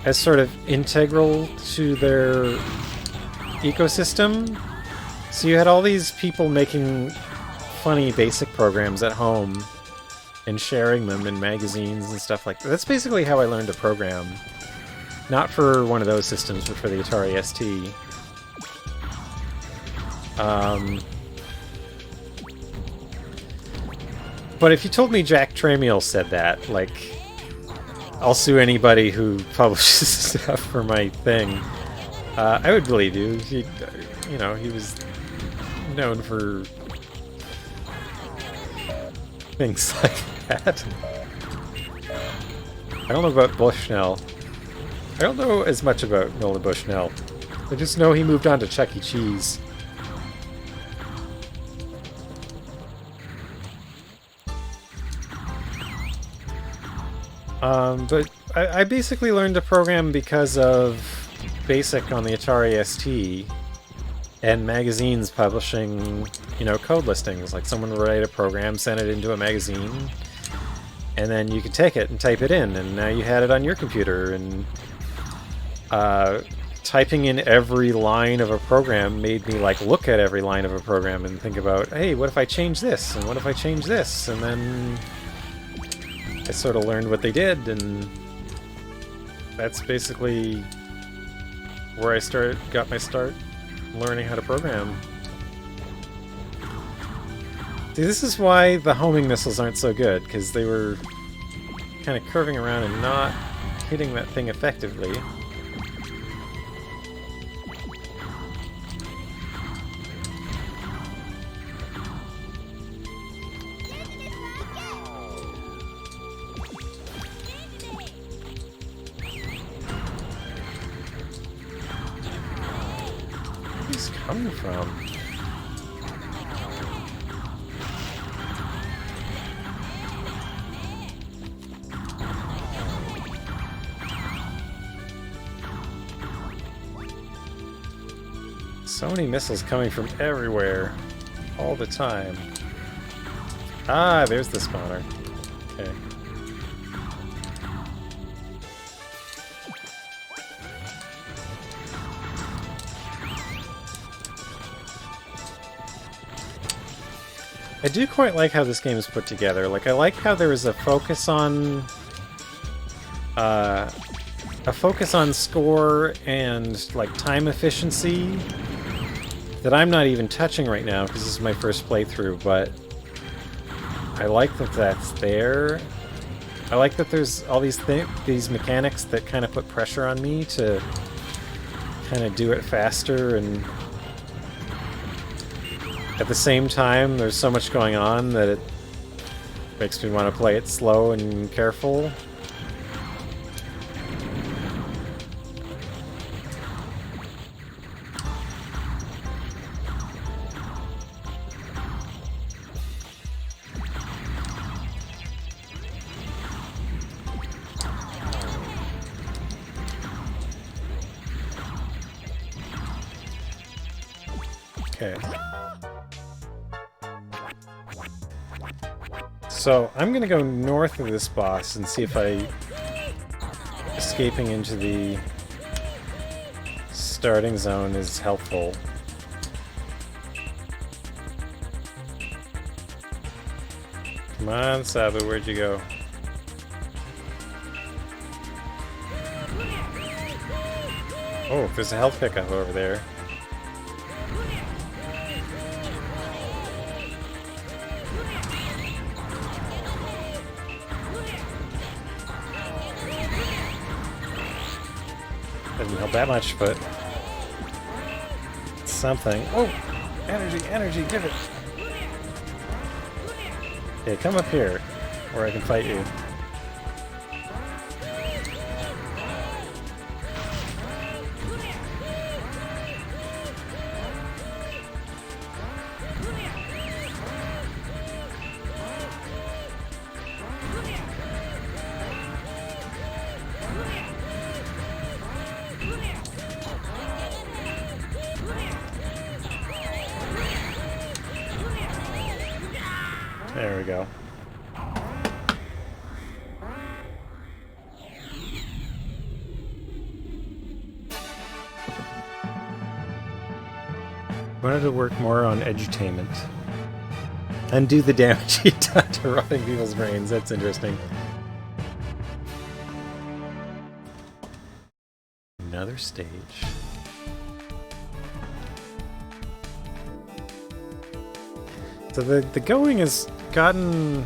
as sort of integral to their ecosystem. So you had all these people making funny BASIC programs at home and sharing them in magazines and stuff like that. That's basically how I learned to program. Not for one of those systems, but for the Atari ST. But if you told me Jack Tramiel said that, like, I'll sue anybody who publishes stuff for my thing, I would believe you. He, you know, he was known for things like that. I don't know about Bushnell. I don't know as much about Nolan Bushnell. I just know he moved on to Chuck E. Cheese. But I basically learned to program because of BASIC on the Atari ST and magazines publishing, you know, code listings. Like someone would write a program, send it into a magazine, and then you could take it and type it in, and now you had it on your computer. And typing in every line of a program made me like look at every line of a program and think about, hey, what if I change this, and what if I change this, and then I sort of learned what they did, and that's basically where I got my start learning how to program. See, this is why the homing missiles aren't so good, because they were kind of curving around and not hitting that thing effectively. Coming from? So many missiles coming from everywhere, all the time. Ah, there's the spawner. Okay. I do quite like how this game is put together. Like, I like how there is a focus on score and like time efficiency that I'm not even touching right now because this is my first playthrough. But I like that that's there. I like that there's all these mechanics that kind of put pressure on me to kind of do it faster, and at the same time, there's so much going on that it makes me want to play it slow and careful. Okay. So, I'm gonna go north of this boss and see if escaping into the starting zone is helpful. Come on, Sabu, where'd you go? Oh, there's a health pickup over there. Doesn't help that much, but it's something. Oh! Energy, energy, give it! Okay, come up here, where I can fight you. There we go. Wanted to work more on edutainment. Undo the damage he done to rotting people's brains. That's interesting. Another stage. So the going has gotten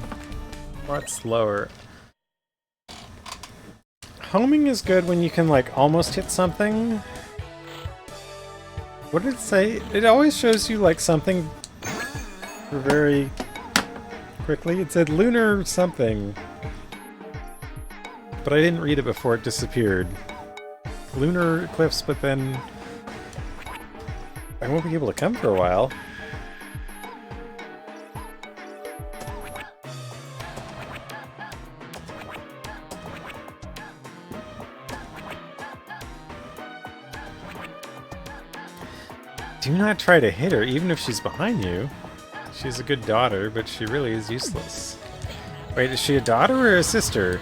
a lot slower. Homing is good when you can, like, almost hit something. What did it say? It always shows you, like, something very quickly. It said lunar something. But I didn't read it before it disappeared. Lunar eclipse, but then I won't be able to come for a while. Do not try to hit her, even if she's behind you. She's a good daughter, but she really is useless. Wait, is she a daughter or a sister?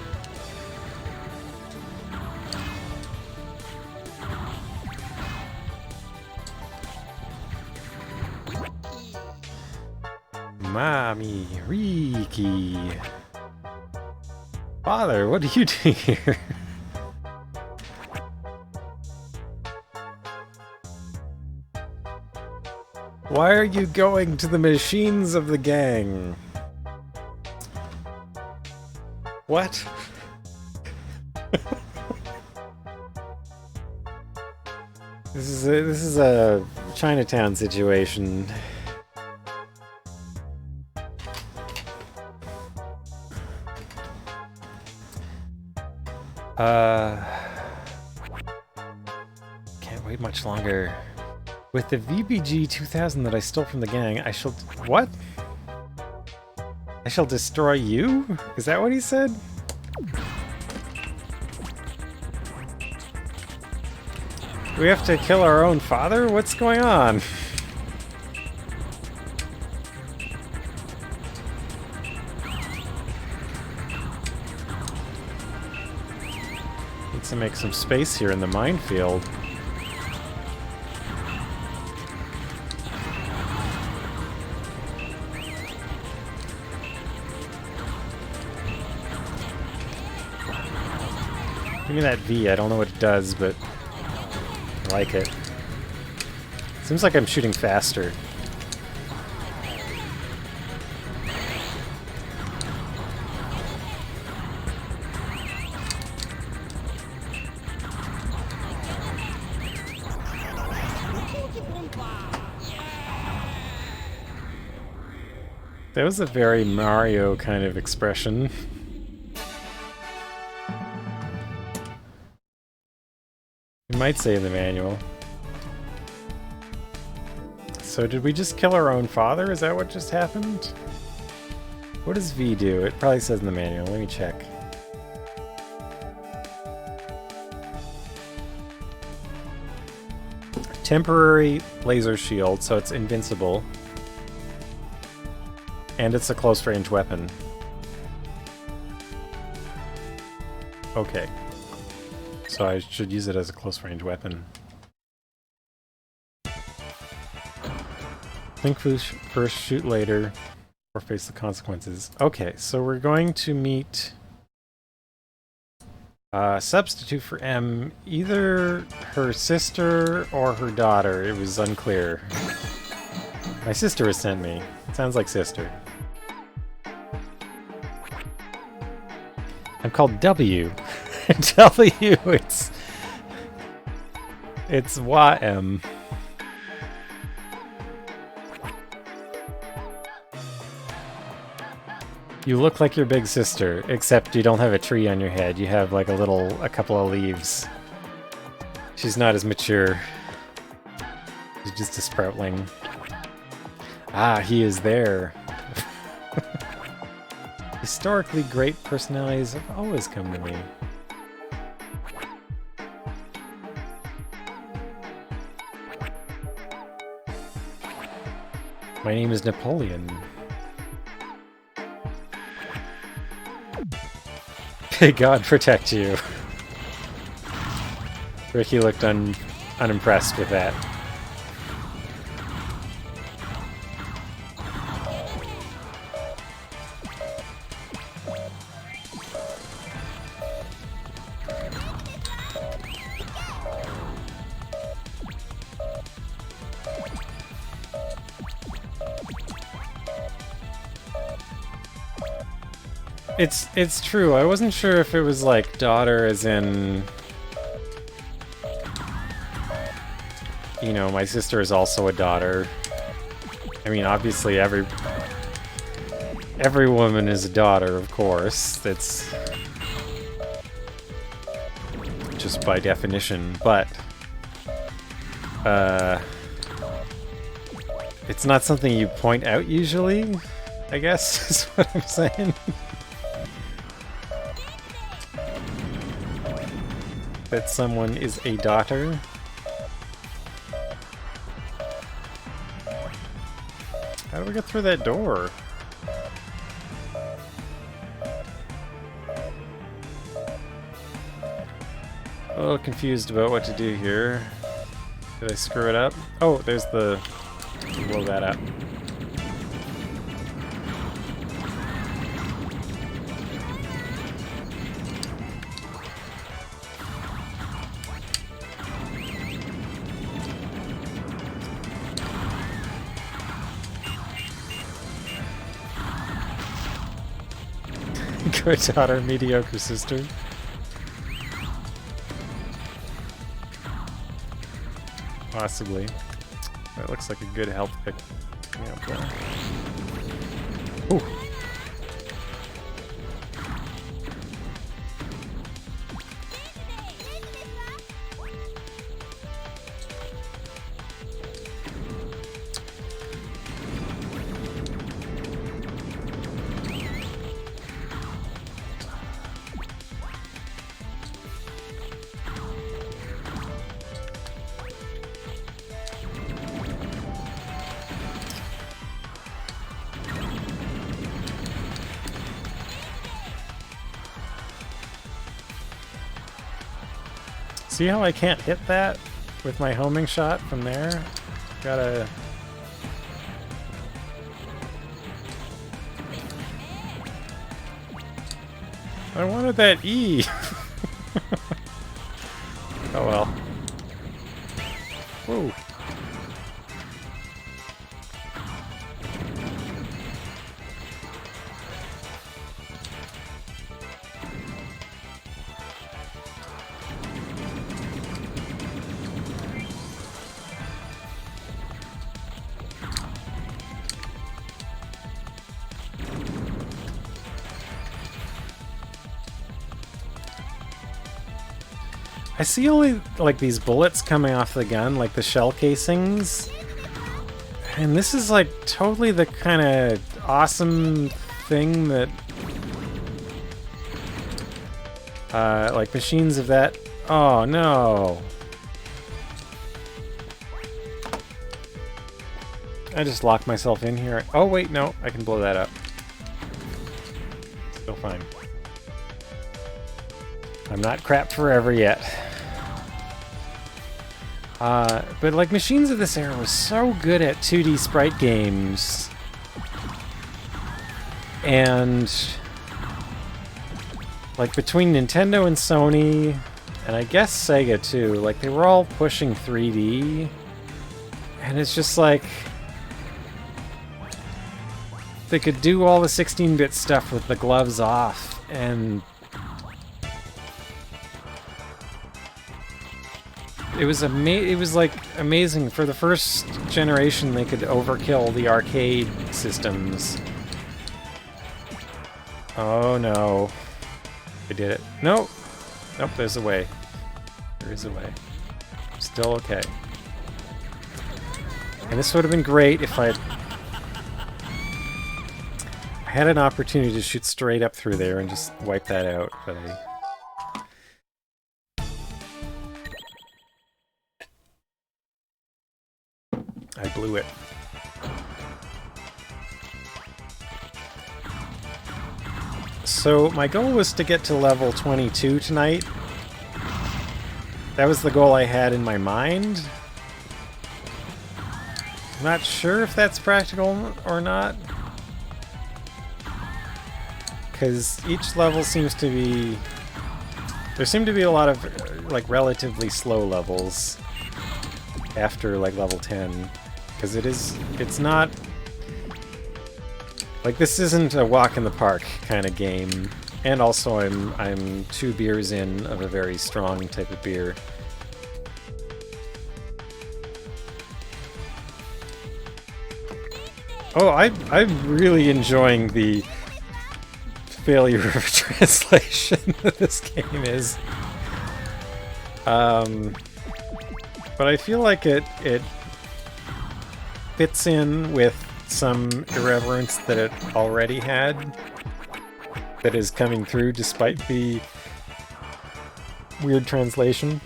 Mommy, Riki. Father, what are you doing here? Why are you going to the machines of the gang? What? This is a Chinatown situation. Can't wait much longer. With the VBG 2000 that I stole from the gang, I shall... What? I shall destroy you? Is that what he said? Do we have to kill our own father? What's going on? Need to make some space here in the minefield. Give me that V. I don't know what it does, but I like it. Seems like I'm shooting faster. That was a very Mario kind of expression. You might say in the manual. So did we just kill our own father? Is that what just happened? What does V do? It probably says in the manual. Let me check. Temporary laser shield, so it's invincible. And it's a close range weapon. Okay. So I should use it as a close range weapon. Think first, shoot later, or face the consequences. Okay, so we're going to meet substitute for M, either her sister or her daughter. It was unclear. My sister has sent me. It sounds like sister. I'm called W. W, it's YM. You look like your big sister, except you don't have a tree on your head. You have like a couple of leaves. She's not as mature. She's just a sproutling. Ah, he is there. Historically great personalities have always come to me. My name is Napoleon. May God protect you. Ricky looked unimpressed with that. It's true. I wasn't sure if it was like daughter as in, you know, my sister is also a daughter. I mean, obviously every woman is a daughter, of course. That's just by definition, but it's not something you point out usually, I guess, is what I'm saying. That someone is a daughter. How do we get through that door? A little confused about what to do here. Did I screw it up? Oh, there's the... blow that up. Good daughter, mediocre sister. Possibly. That looks like a good health pick. Yeah, ooh. See how I can't hit that with my homing shot from there? Gotta... I wanted that E! Oh well. Whoa. I see only, like, these bullets coming off the gun, like the shell casings. And this is, like, totally the kind of awesome thing that... like, machines of that... Oh, no! I just locked myself in here. Oh, wait, no. I can blow that up. Still fine. I'm not crap forever yet. But like machines of this era was so good at 2D sprite games. And like between Nintendo and Sony, and I guess Sega too, like they were all pushing 3D. And it's just like they could do all the 16-bit stuff with the gloves off, and it was like amazing. For the first generation, they could overkill the arcade systems. Oh no. I did it. Nope. Nope, there's a way. There is a way. Still okay. And this would have been great if I had an opportunity to shoot straight up through there and just wipe that out, but I blew it. So my goal was to get to level 22 tonight. That was the goal I had in my mind. I'm not sure if that's practical or not, because each level seems to be... There seem to be a lot of like relatively slow levels after like level 10. Because it's not... Like, this isn't a walk in the park kind of game. And also, I'm 2 beers in of a very strong type of beer. Oh, I'm really enjoying the failure of translation that this game is. But I feel like it fits in with some irreverence that it already had that is coming through despite the weird translation.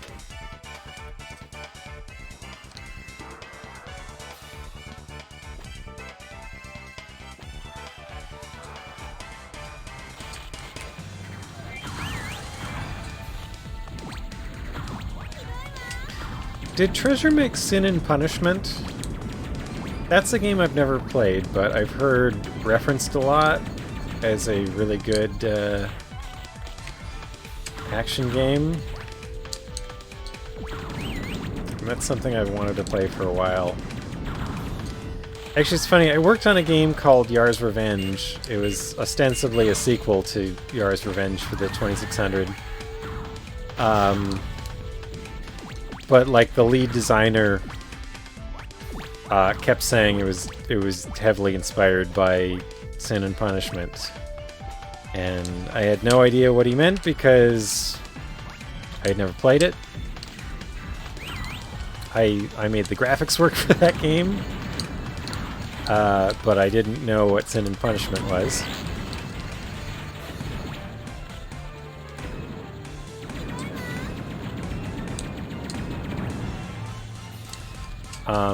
Did Treasure make Sin and Punishment? That's a game I've never played, but I've heard referenced a lot as a really good action game. And that's something I've wanted to play for a while. Actually, it's funny, I worked on a game called Yar's Revenge. It was ostensibly a sequel to Yar's Revenge for the 2600. But like the lead designer kept saying it was heavily inspired by Sin and Punishment, and I had no idea what he meant because I had never played it. I made the graphics work for that game, but I didn't know what Sin and Punishment was.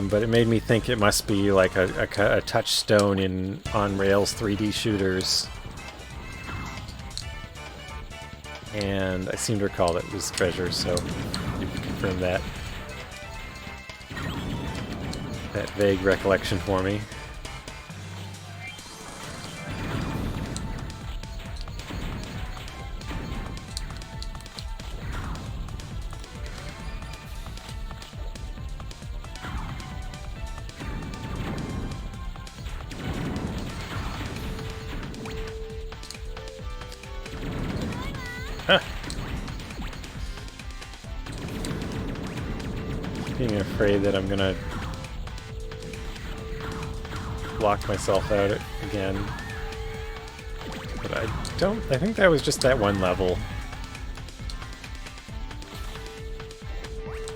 But it made me think it must be like a touchstone in on-rails 3D shooters. And I seem to recall that it was Treasure, so you can confirm that. That vague recollection for me. Being afraid that I'm gonna lock myself out again. But I think that was just that one level.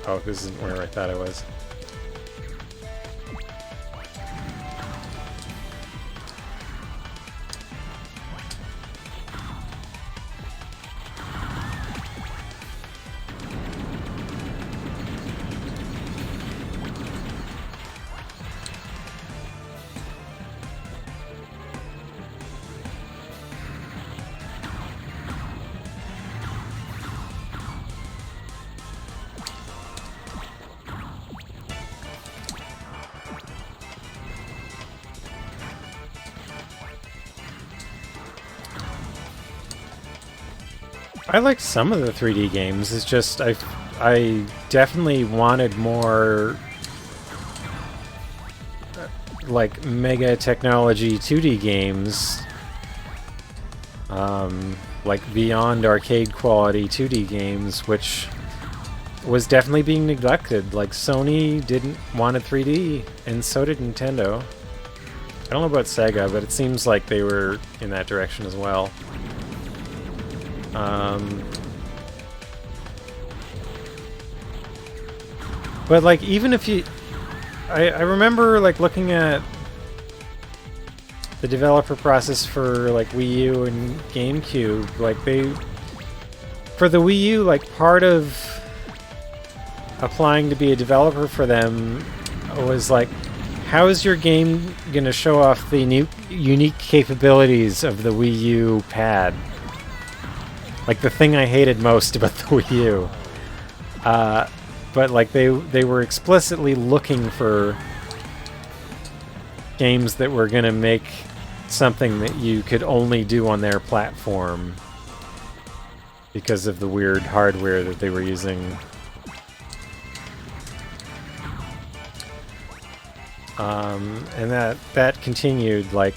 Oh, this isn't where I thought I was. I liked some of the 3D games. It's just I definitely wanted more like mega technology 2D games, like beyond arcade quality 2D games, which was definitely being neglected. Like Sony didn't want a 3D, and so did Nintendo. I don't know about Sega, but it seems like they were in that direction as well. But like, even if you... I remember like looking at the developer process for like Wii U and GameCube. Like for the Wii U, like part of applying to be a developer for them was like, how is your game gonna show off the unique capabilities of the Wii U pad? Like the thing I hated most about the Wii U. But like they were explicitly looking for games that were gonna make something that you could only do on their platform because of the weird hardware that they were using. And that continued. Like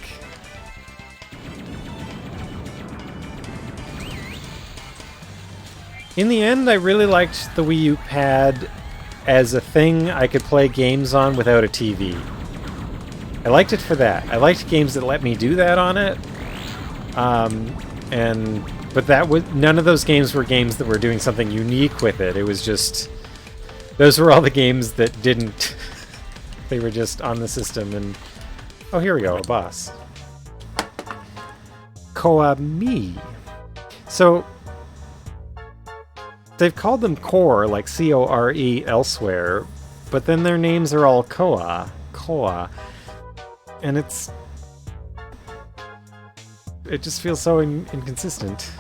In the end, I really liked the Wii U pad as a thing I could play games on without a TV. I liked it for that. I liked games that let me do that on it. But that was none of those games were games that were doing something unique with it. It was just those were all the games that didn't. They were just on the system and oh, here we go, a boss. Koa-Mi. So they've called them Core, like C-O-R-E elsewhere, but then their names are all Koa, and it just feels so inconsistent.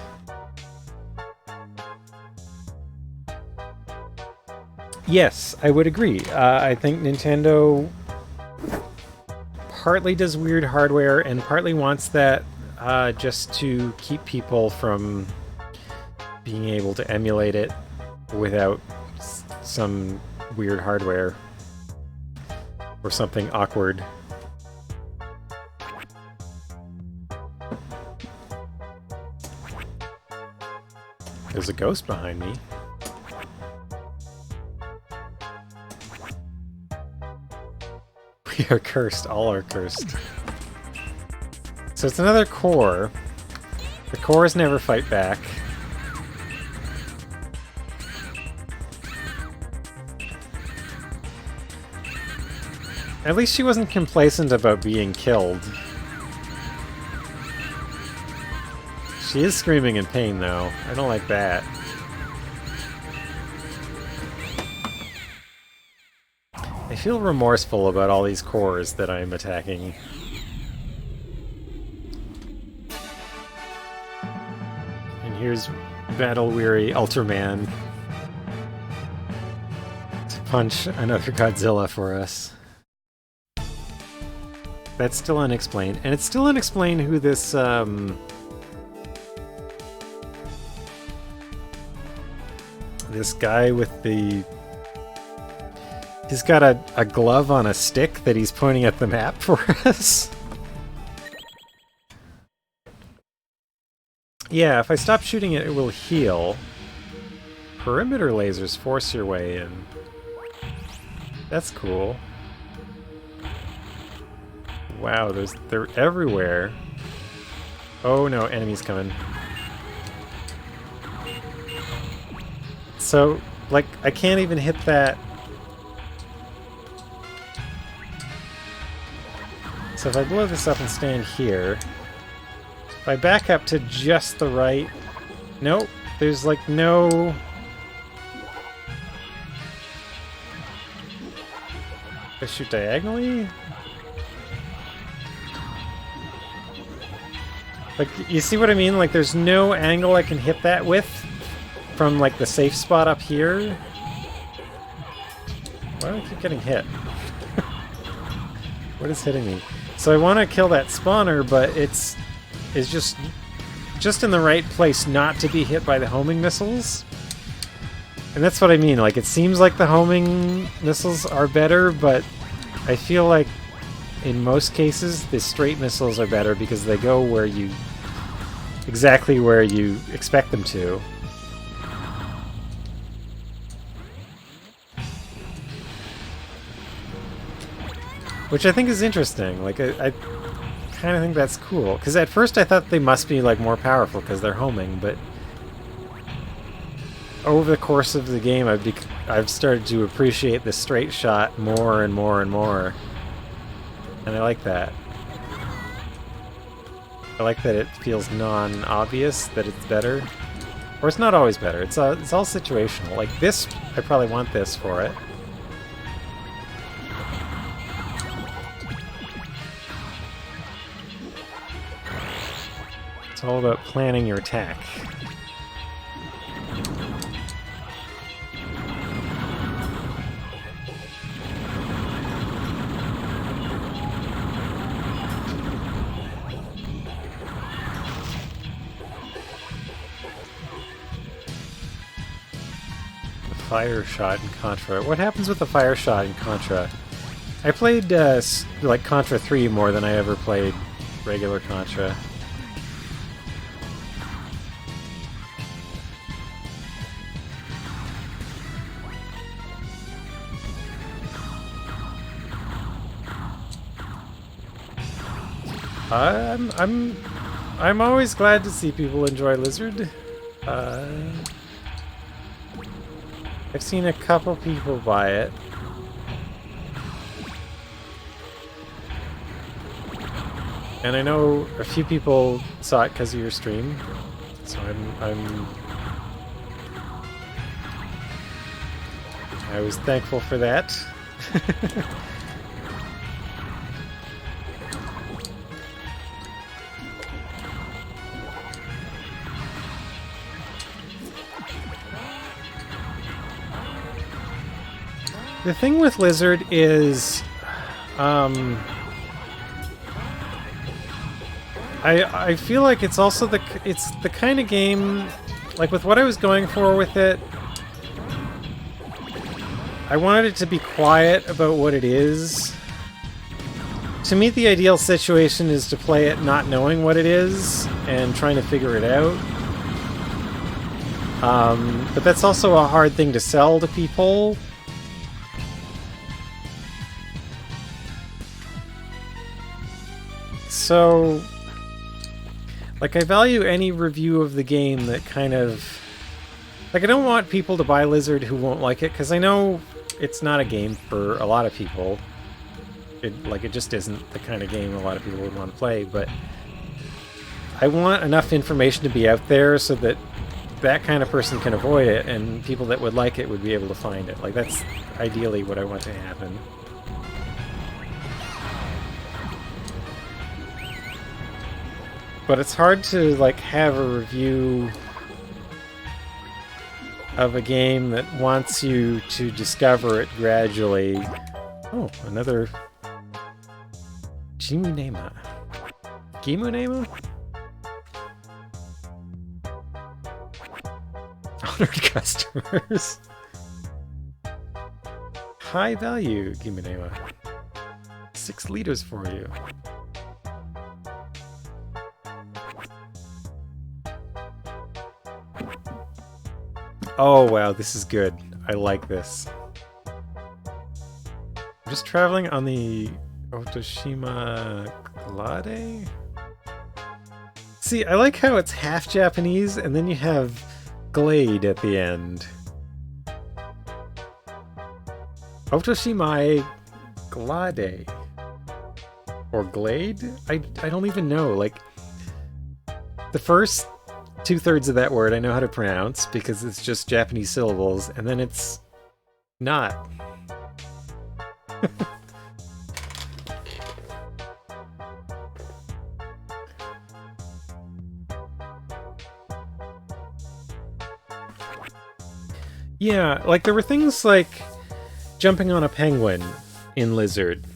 Yes, I would agree. I think Nintendo partly does weird hardware and partly wants that just to keep people from being able to emulate it without some weird hardware or something awkward. There's a ghost behind me. We are cursed. All are cursed. So it's another core. The cores never fight back. At least she wasn't complacent about being killed. She is screaming in pain, though. I don't like that. I feel remorseful about all these cores that I'm attacking. And here's battle-weary Ultraman to punch another Godzilla for us. That's still unexplained. And it's still unexplained who this, this guy with the... He's got a glove on a stick that he's pointing at the map for us. Yeah, if I stop shooting it, it will heal. Perimeter lasers force your way in. That's cool. Wow, they're everywhere. Oh no, enemies coming. So, like, I can't even hit that. So if I blow this up and stand here, if I back up to just the right... Nope, there's like no... I shoot diagonally? Like, you see what I mean? Like, there's no angle I can hit that with from, like, the safe spot up here. Why do I keep getting hit? What is hitting me? So I want to kill that spawner, but it's just in the right place not to be hit by the homing missiles. And that's what I mean. Like, it seems like the homing missiles are better, but I feel like in most cases the straight missiles are better because they go where you... exactly where you expect them to. Which I think is interesting. Like, I kind of think that's cool. Because at first I thought they must be, like, more powerful because they're homing, but over the course of the game I've started to appreciate the straight shot more and more and more. And I like that. I like that it feels non-obvious that it's better. Or it's not always better. It's all situational. Like this, I probably want this for it. It's all about planning your attack. Fire shot in Contra. What happens with the fire shot in Contra? I played like Contra 3 more than I ever played regular Contra. I'm always glad to see people enjoy Lizard. I've seen a couple people buy it. And I know a few people saw it because of your stream. So I was thankful for that. The thing with Lizard is, I feel like it's also the kind of game, like with what I was going for with it, I wanted it to be quiet about what it is. To me, the ideal situation is to play it not knowing what it is and trying to figure it out. But that's also a hard thing to sell to people. So, like, I value any review of the game that kind of... Like, I don't want people to buy Lizard who won't like it, because I know it's not a game for a lot of people. It just isn't the kind of game a lot of people would want to play, but I want enough information to be out there so that that kind of person can avoid it, and people that would like it would be able to find it. Like, that's ideally what I want to happen. But it's hard to, like, have a review of a game that wants you to discover it gradually. Oh, another... Gimunema. Gimunema? Honored customers. High value, Gimunema. 6 liters for you. Oh wow, this is good. I like this. I'm just traveling on the Otoshima Glade? See, I like how it's half Japanese and then you have Glade at the end. Otoshima Glade. Or Glade? I don't even know. Like, the first 2/3 of that word I know how to pronounce because it's just Japanese syllables, and then it's not. Yeah, like there were things like jumping on a penguin in Lizard.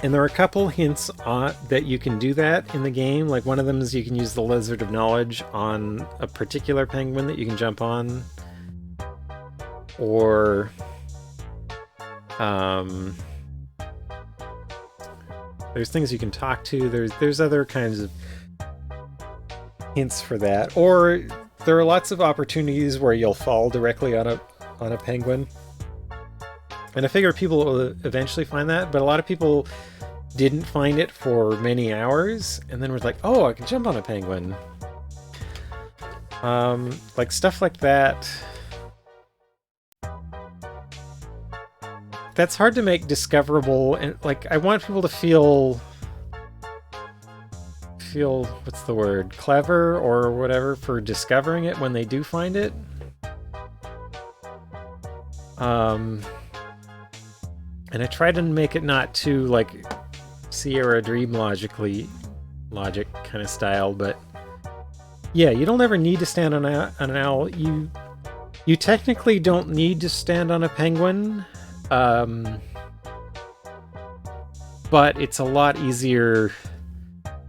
And there are a couple hints on that you can do that in the game. Like one of them is you can use the Lizard of Knowledge on a particular penguin that you can jump on. Or there's things you can talk to. There's other kinds of hints for that. Or there are lots of opportunities where you'll fall directly on a penguin. And I figure people will eventually find that, but a lot of people didn't find it for many hours, and then was like, oh, I can jump on a penguin. Like stuff like that. That's hard to make discoverable, and like I want people to feel what's the word, clever or whatever for discovering it when they do find it. And I try to make it not too like Sierra Dream logic kind of style, but yeah, you don't ever need to stand on an owl. You technically don't need to stand on a penguin, but it's a lot easier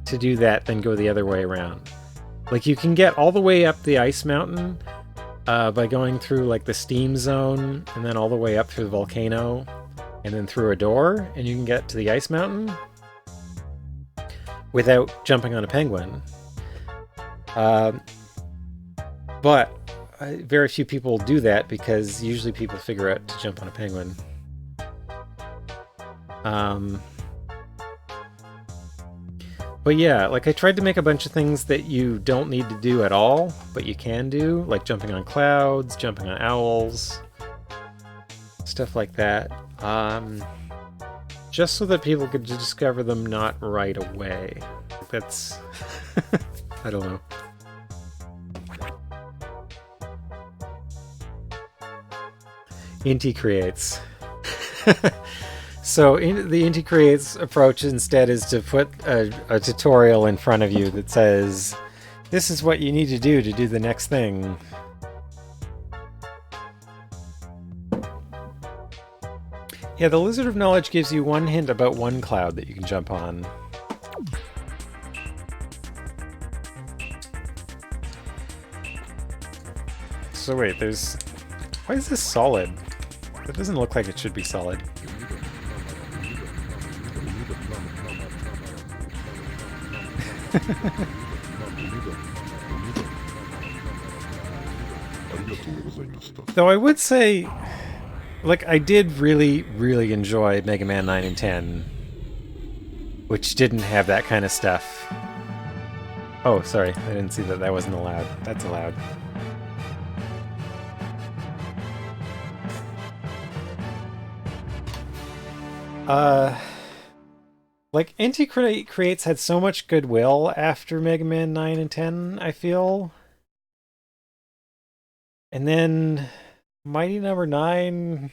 to do that than go the other way around. Like you can get all the way up the ice mountain by going through like the steam zone and then all the way up through the volcano and then through a door, and you can get to the ice mountain without jumping on a penguin. But very few people do that because usually people figure out to jump on a penguin. But yeah, like I tried to make a bunch of things that you don't need to do at all, but you can do, like jumping on clouds, jumping on owls, stuff like that. Just so that people could discover them not right away. That's... I don't know. Inti creates. So the Inti creates approach instead is to put a tutorial in front of you that says, this is what you need to do the next thing. Yeah, the Lizard of Knowledge gives you one hint about one cloud that you can jump on. So wait, there's... Why is this solid? That doesn't look like it should be solid. Though I would say, like, I did really, really enjoy Mega Man 9 and 10, which didn't have that kind of stuff. Oh, sorry, I didn't see that. That wasn't allowed. That's allowed. Like, Inti Creates had so much goodwill after Mega Man 9 and 10, I feel. And then Mighty Number 9...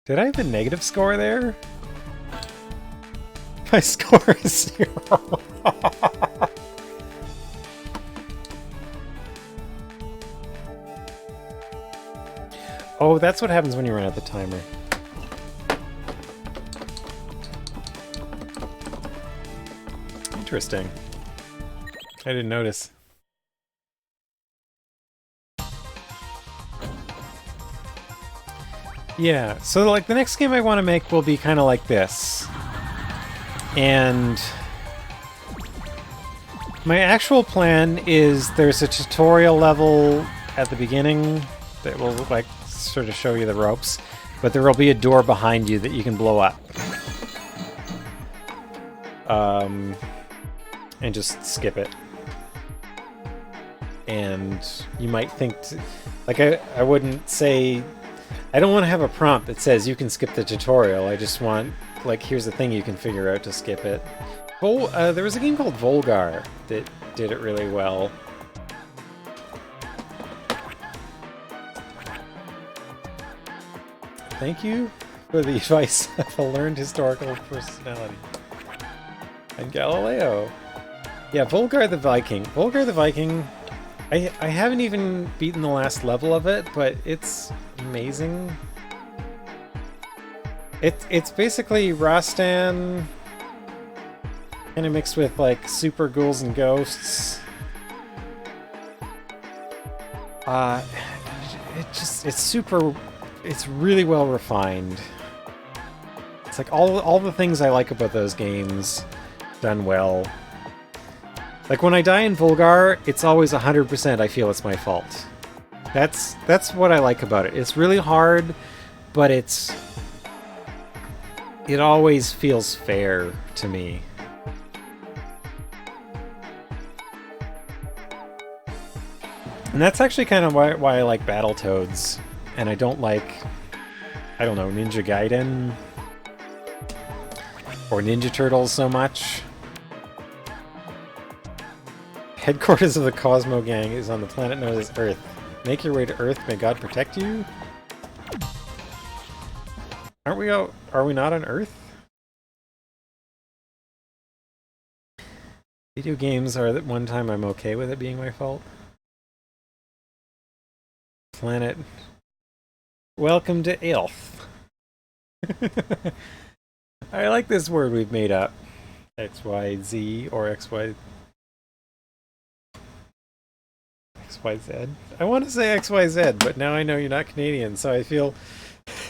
Did I have a negative score there? My score is 0. Oh, that's what happens when you run out the timer. Interesting. I didn't notice. Yeah, so like the next game I want to make will be kind of like this. And my actual plan is there's a tutorial level at the beginning that will like sort of show you the ropes, but there will be a door behind you that you can blow up. And just skip it. And you might think, like I wouldn't say, I don't want to have a prompt that says you can skip the tutorial. I just want, like, here's the thing you can figure out to skip it. There was a game called Volgar that did it really well. Thank you for the advice of a learned historical personality. And Galileo. Yeah, Volgar the Viking. Volgar the Viking, I haven't even beaten the last level of it, but it's amazing. It's basically Rastan kind of mixed with like super ghouls and ghosts. It's really well refined. It's like all the things I like about those games done well. Like when I die in Volgar, it's always 100% I feel it's my fault. That's what I like about it. It's really hard, but it always feels fair to me. And that's actually kind of why I like Battletoads, and I don't like, I don't know, Ninja Gaiden or Ninja Turtles so much. Headquarters of the Cosmo Gang is on the planet known as Earth. Make your way to Earth, may God protect you? Are we not on Earth? Video games are at one time I'm okay with it being my fault. Planet. Welcome to Ilth. I like this word we've made up. XYZ or XYZ. I want to say XYZ, but now I know you're not Canadian, so I feel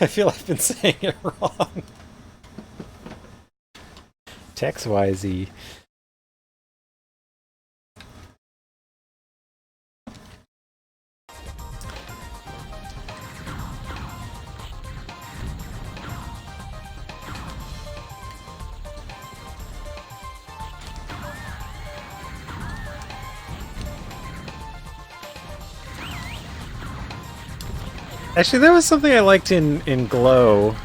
I've been saying it wrong. XYZ. Actually, that was something I liked in Glow.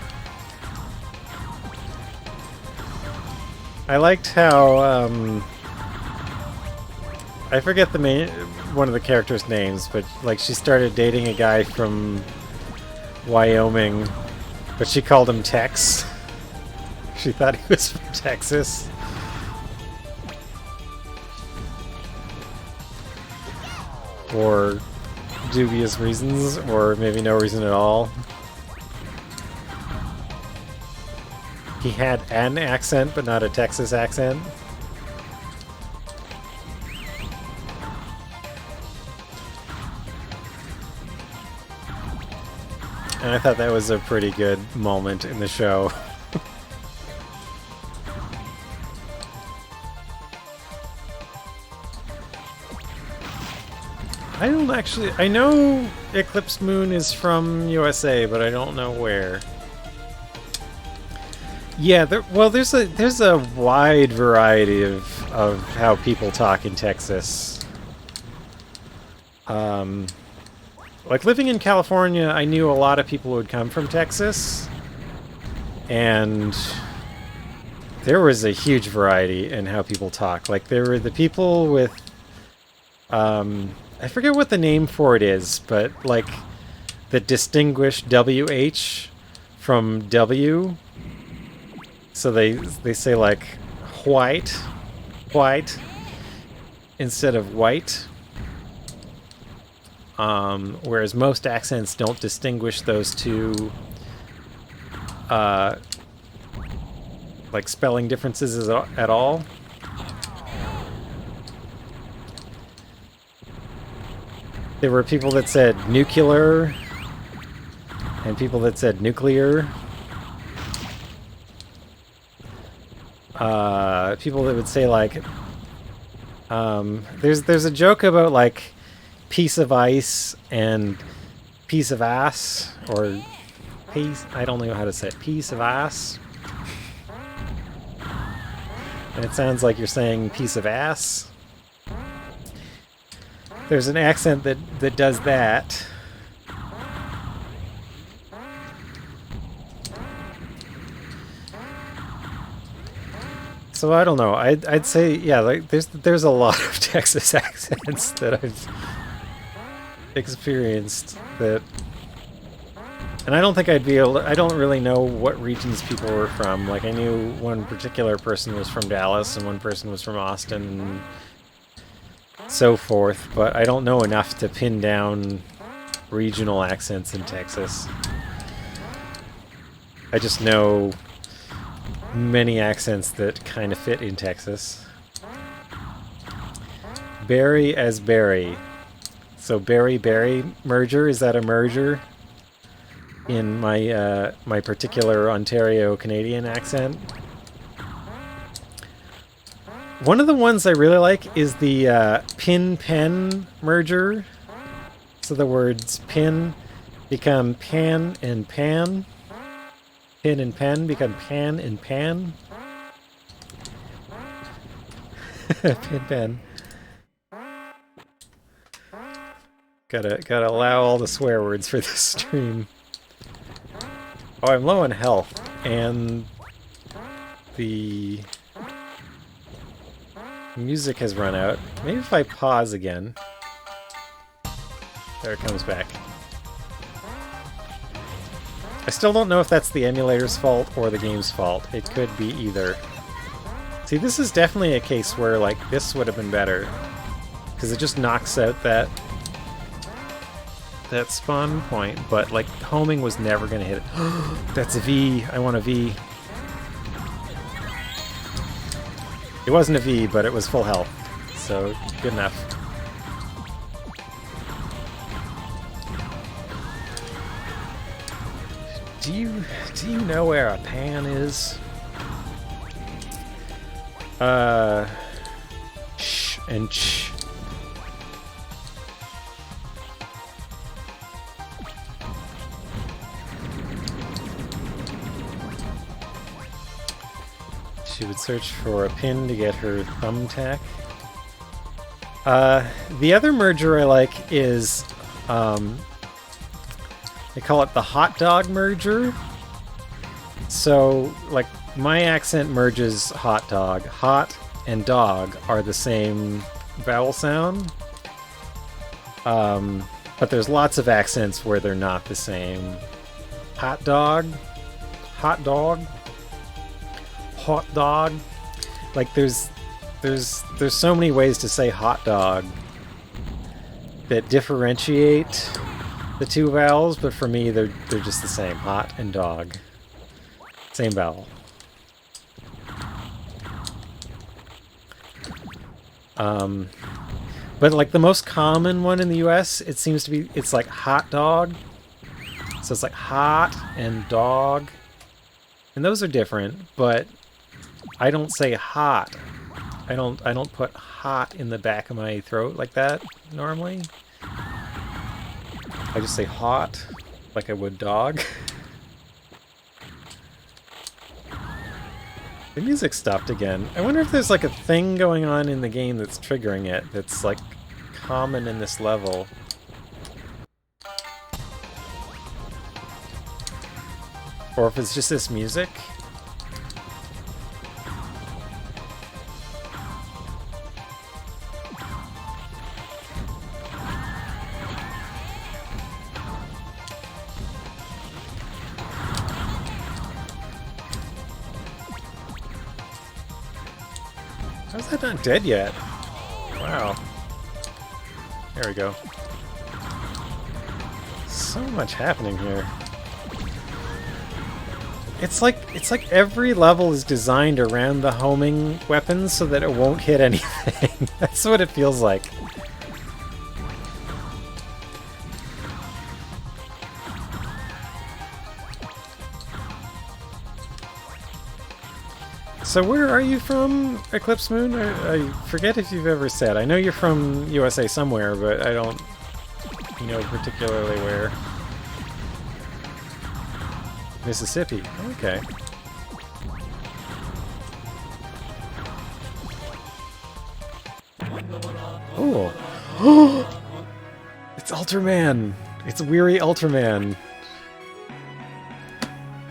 I liked how, I forget one of the characters' names, but like she started dating a guy from Wyoming, but she called him Tex. She thought he was from Texas. For dubious reasons, or maybe no reason at all. He had an accent, but not a Texas accent. And I thought that was a pretty good moment in the show. I don't actually... I know Eclipse Moon is from USA, but I don't know where. Yeah, there's a wide variety of how people talk in Texas. Like living in California, I knew a lot of people who would come from Texas, and there was a huge variety in how people talk. Like there were the people with, I forget what the name for it is, but like the distinguished WH from W. So they say like white instead of white. Whereas most accents don't distinguish those two like spelling differences at all. There were people that said nuclear and people that said nuclear. People that would say like there's a joke about like piece of ice and piece of ass, or piece, I don't know how to say it, piece of ass. And it sounds like you're saying piece of ass. There's an accent that does that. So I don't know. I'd say, yeah, like there's a lot of Texas accents that I've experienced that, and I don't think I'd be able to, I don't really know what regions people were from. Like I knew one particular person was from Dallas and one person was from Austin and so forth, but I don't know enough to pin down regional accents in Texas. I just know many accents that kind of fit in Texas. Barry as Barry. So Berry merger, is that a merger in my my particular Ontario Canadian accent? One of the ones I really like is the pin-pen merger. So the words pin become pan and pan. Pin and pen become pan and pan. Pin-pen. Gotta allow all the swear words for this stream. Oh, I'm low on health, and the music has run out. Maybe if I pause again. There it comes back. I still don't know if that's the emulator's fault or the game's fault. It could be either. See, this is definitely a case where, like, this would have been better. Because it just knocks out that spawn point, but like homing was never gonna hit it. That's a V. I want a V. It wasn't a V, but it was full health, so good enough. Do you know where a pan is? Sh and ch. She would search for a pin to get her thumbtack. The other merger I like is They call it the hot dog merger. So, like, my accent merges hot dog. Hot and dog are the same vowel sound. But there's lots of accents where they're not the same. Hot dog. Hot dog. Hot dog. Like, there's so many ways to say hot dog that differentiate the two vowels, but for me they're just the same. Hot and dog. Same vowel. But like the most common one in the US, it seems to be, it's like hot dog. So it's like hot and dog. And those are different, but I don't say hot. I don't put hot in the back of my throat like that normally. I just say hot like I would dog. The music stopped again. I wonder if there's like a thing going on in the game that's triggering it that's like common in this level. Or if it's just this music. How's that not dead yet? Wow. There we go. So much happening here. It's like every level is designed around the homing weapons so that it won't hit anything. That's what it feels like. So where are you from, Eclipse Moon? I forget if you've ever said. I know you're from USA somewhere, but I don't know particularly where. Mississippi. Okay. Oh. It's Ultraman. It's Weary Ultraman.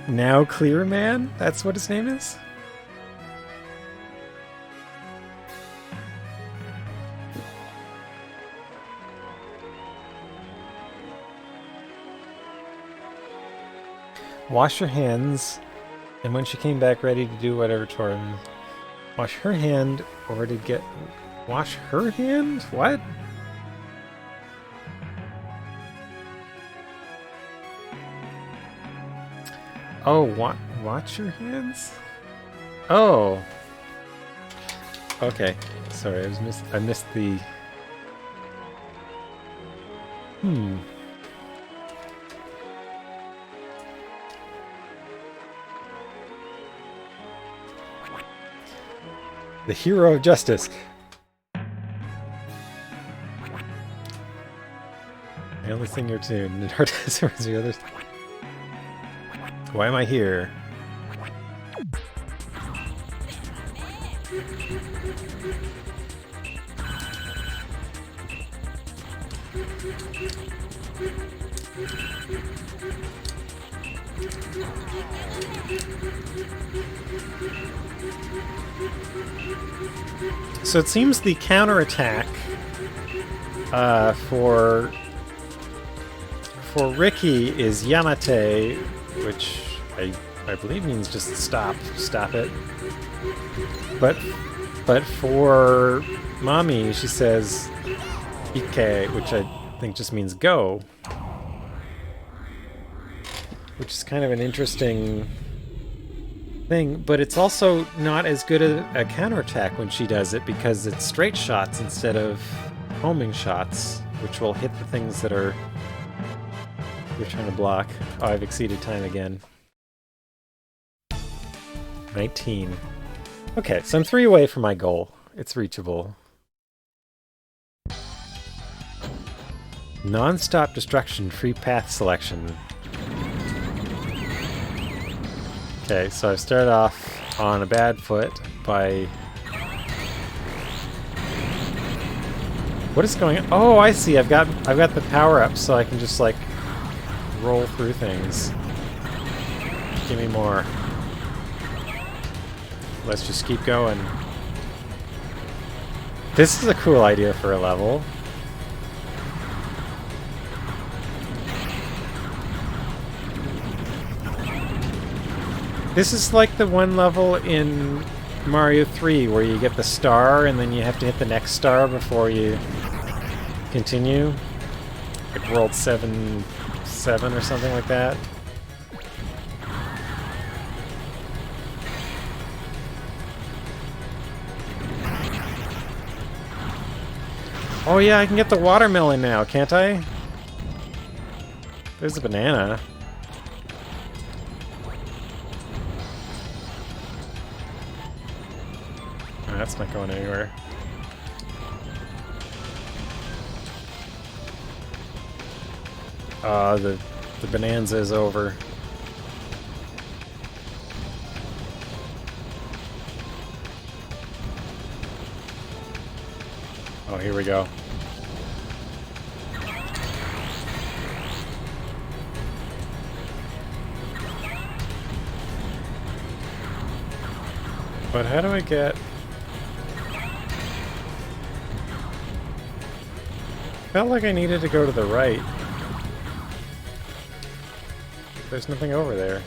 Now Clear Man? That's what his name is? Wash your hands, and when she came back ready to do whatever chore. Wash her hand, or to get... Wash her hand? What? Oh, watch your hands? Oh! Okay. Sorry, I missed the... The hero of justice. I only sing your tune. The other. Why am I here? So it seems the counterattack for Ricky is Yamate, which I believe means just stop it. But for Mommy, she says Ike, which I think just means go. Which is kind of an interesting thing, but it's also not as good a counterattack when she does it because it's straight shots instead of homing shots, which will hit the things that are you're trying to block. Oh, I've exceeded time again. 19. Okay, so I'm 3 away from my goal. It's reachable. Non-stop destruction, free path selection. Okay, so I've started off on a bad foot by... What is going on? Oh, I see. I've got the power up, so I can just like roll through things. Give me more. Let's just keep going. This is a cool idea for a level. This is like the one level in Mario 3 where you get the star and then you have to hit the next star before you continue. Like World 7 or something like that. Oh yeah, I can get the watermelon now, can't I? There's a banana. Oh, that's not going anywhere. The bonanza is over. Oh, here we go. But how do I get... Felt like I needed to go to the right. There's nothing over there.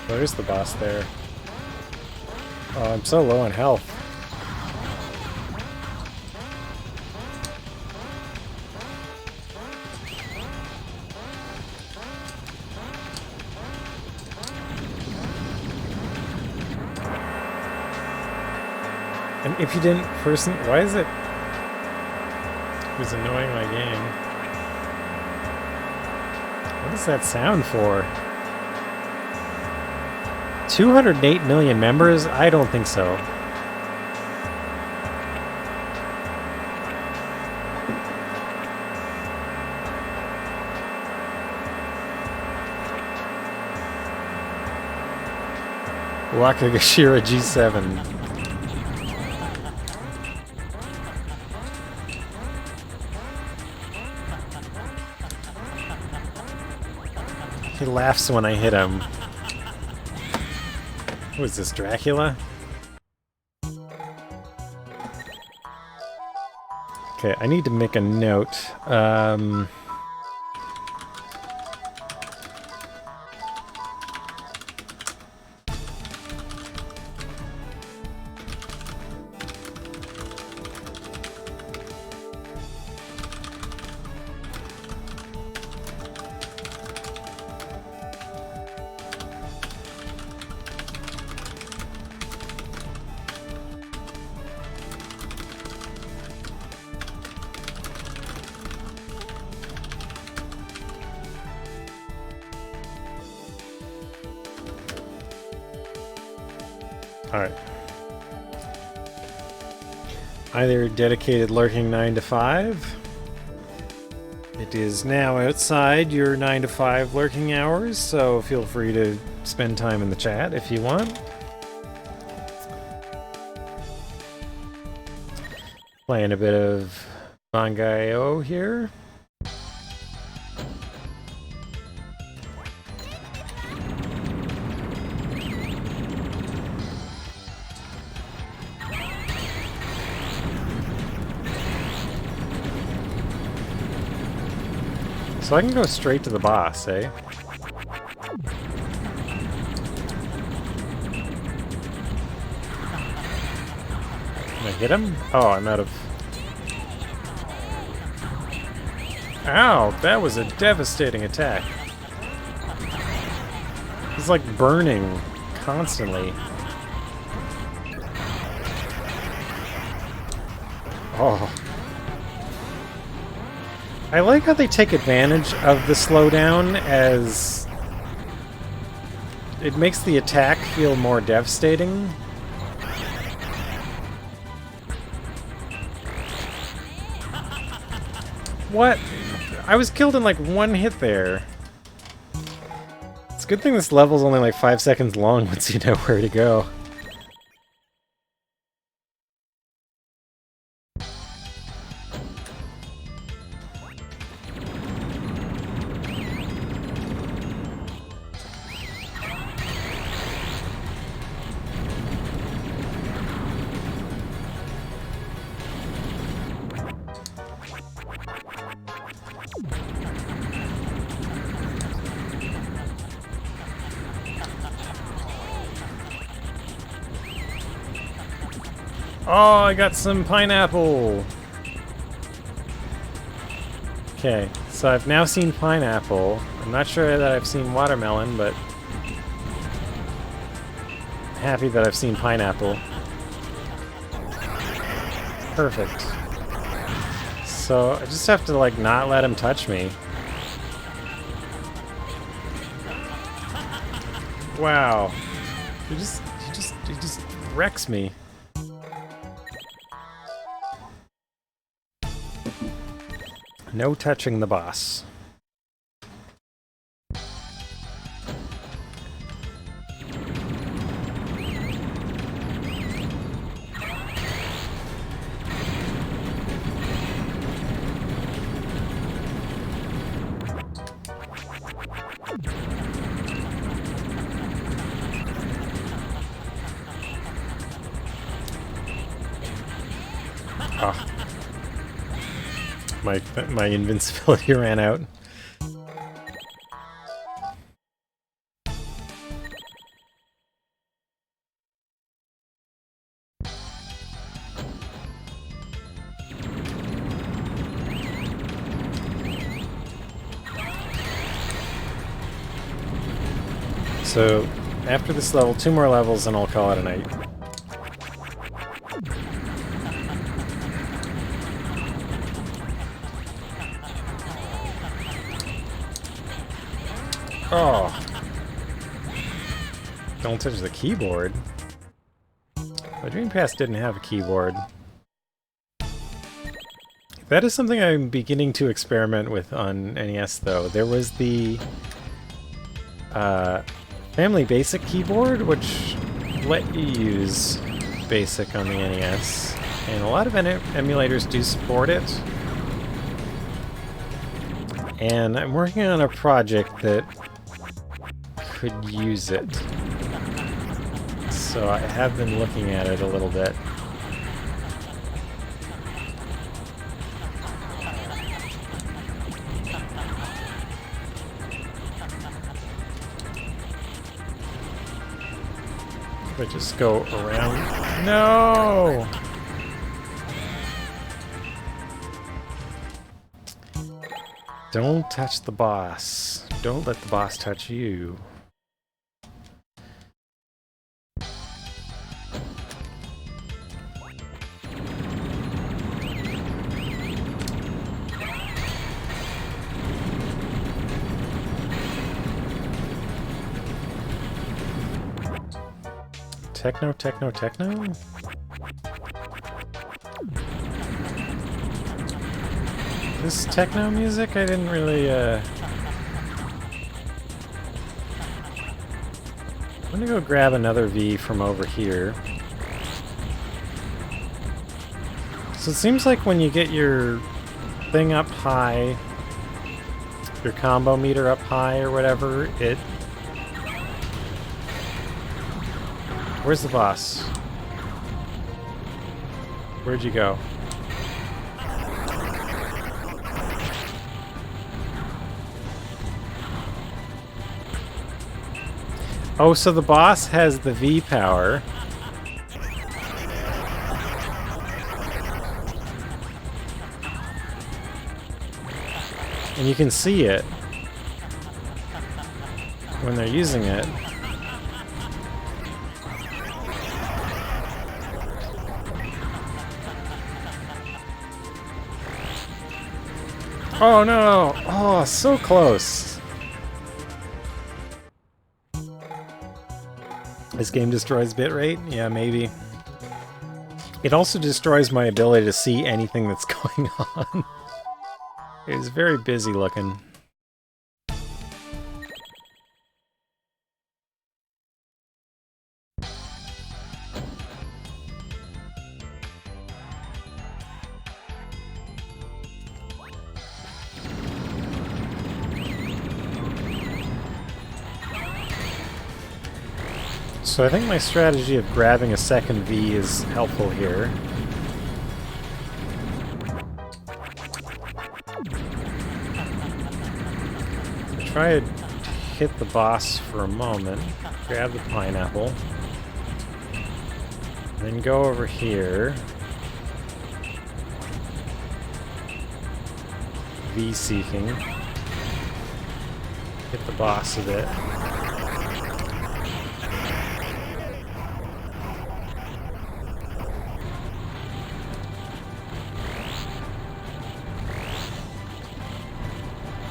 There's the boss there. Oh, I'm so low on health. And if you didn't why is it? It was annoying my game. What is that sound for? 208 million members? I don't think so. Wakagashira G7. He laughs when I hit him. Who is this, Dracula? Okay, I need to make a note. Alright. Either dedicated lurking 9 to 5. It is now outside your 9 to 5 lurking hours, so feel free to spend time in the chat if you want. Playing a bit of Bangai-O here. So I can go straight to the boss, eh? Can I hit him? Oh, I'm out of... Ow! That was a devastating attack. He's like burning constantly. Oh. I like how they take advantage of the slowdown as it makes the attack feel more devastating. What? I was killed in like one hit there. It's a good thing this level's only like 5 seconds long once you know where to go. Oh, I got some pineapple! Okay, so I've now seen pineapple. I'm not sure that I've seen watermelon, but I'm happy that I've seen pineapple. Perfect. So I just have to like not let him touch me. Wow. He just wrecks me. No touching the boss. Ah. My invincibility ran out. So, after this level, 2 more levels and I'll call it a night. Oh. Don't touch the keyboard. My Dreamcast didn't have a keyboard. That is something I'm beginning to experiment with on NES, though. There was the Family Basic keyboard, which let you use BASIC on the NES, and a lot of emulators do support it. And I'm working on a project that could use it. So I have been looking at it a little bit. But just go around. No! Don't touch the boss. Don't let the boss touch you. Techno, techno, techno? This techno music, I didn't really, I'm gonna go grab another V from over here. So it seems like when you get your thing up high, your combo meter up high or whatever, it... Where's the boss? Where'd you go? Oh, so the boss has the V power. And you can see it when they're using it. Oh no! Oh, so close! This game destroys bitrate? Yeah, maybe. It also destroys my ability to see anything that's going on. It's very busy looking. So I think my strategy of grabbing a second V is helpful here. Try to hit the boss for a moment, grab the pineapple, then go over here, V-seeking, hit the boss a bit.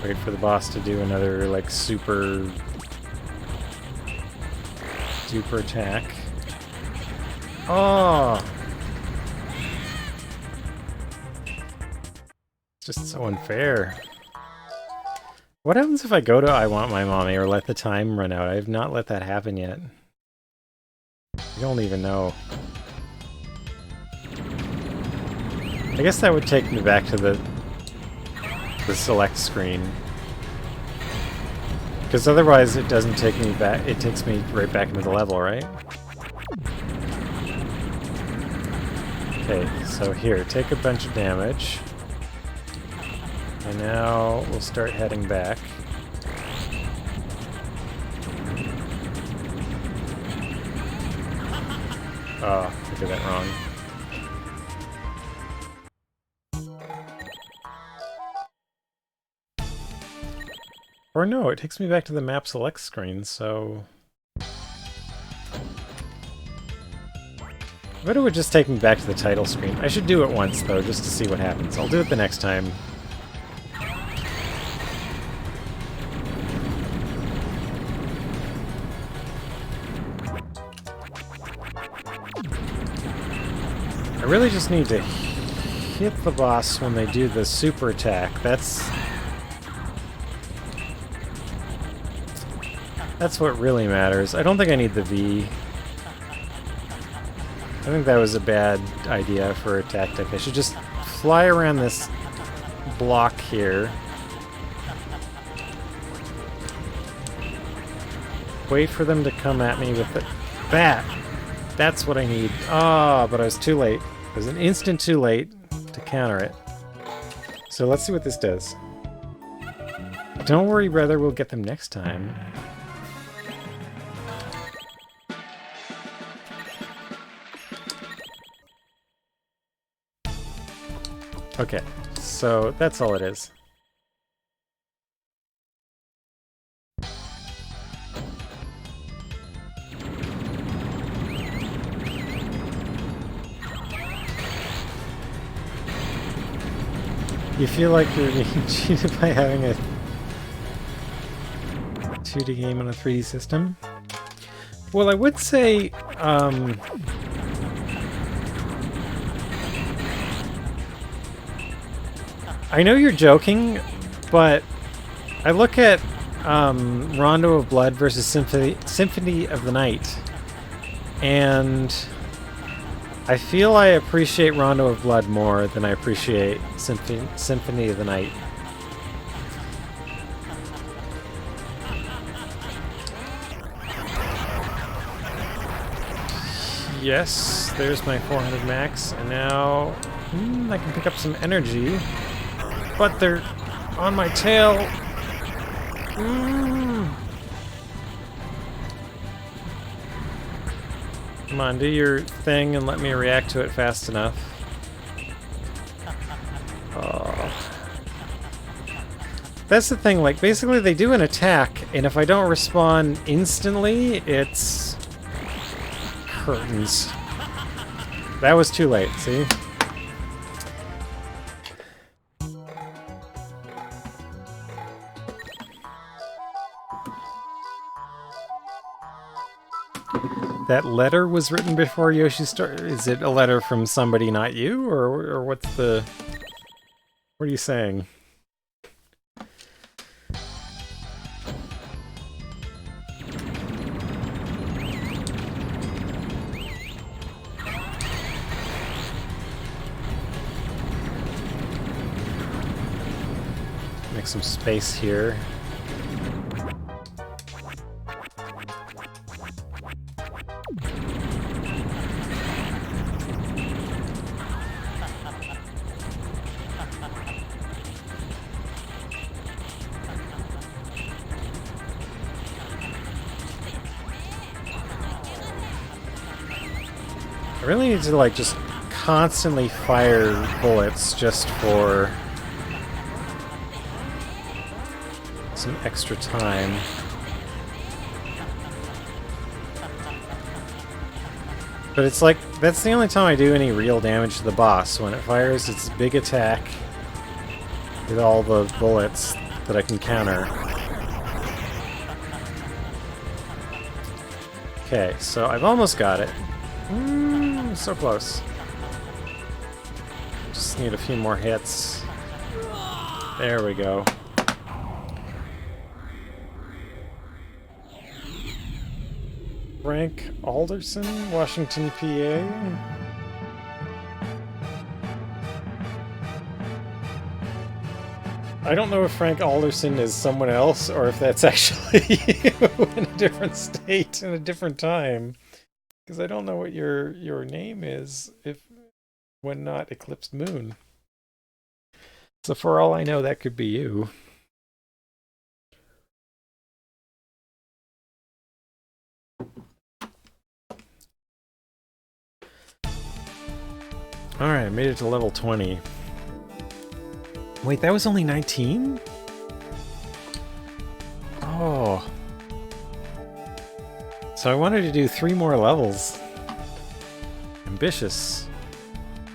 Wait for the boss to do another, like, super attack. Oh! It's just so unfair. What happens if I go to I Want My Mommy or let the time run out? I have not let that happen yet. I don't even know. I guess that would take me back to the select screen. Because otherwise it doesn't take me back, it takes me right back into the level, right? Okay, so here, take a bunch of damage. And now we'll start heading back. Oh, I did that wrong. Or no, it takes me back to the map select screen, so... I bet it would just take me back to the title screen. I should do it once, though, just to see what happens. I'll do it the next time. I really just need to hit the boss when they do the super attack. That's what really matters. I don't think I need the V. I think that was a bad idea for a tactic. I should just fly around this block here. Wait for them to come at me with that. That's what I need. Ah, but I was too late. I was an instant too late to counter it. So let's see what this does. Don't worry, brother, we'll get them next time. Okay, so that's all it is. You feel like you're being cheated by having a 2D game on a 3D system? Well, I would say, I know you're joking, but I look at Rondo of Blood versus Symphony of the Night, and I feel I appreciate Rondo of Blood more than I appreciate Symphony of the Night. Yes, there's my 400 max, and now I can pick up some energy. But they're on my tail. Come on, do your thing and let me react to it fast enough. Oh. That's the thing, like, basically they do an attack, and if I don't respond instantly, it's curtains. That was too late, see? That letter was written before Yoshi started. Is it a letter from somebody, not you, or what's the? What are you saying? Make some space here. I really need to like just constantly fire bullets just for some extra time. But it's like, that's the only time I do any real damage to the boss. When it fires its big attack with all the bullets that I can counter. Okay, so I've almost got it. So close. Just need a few more hits. There we go. Frank Alderson, Washington, PA. I don't know if Frank Alderson is someone else or if that's actually you in a different state in a different time. Because I don't know what your name is if when not Eclipsed Moon. So for all I know, that could be you. Alright, I made it to level 20. Wait, that was only 19? Oh. So I wanted to do 3 more levels. Ambitious.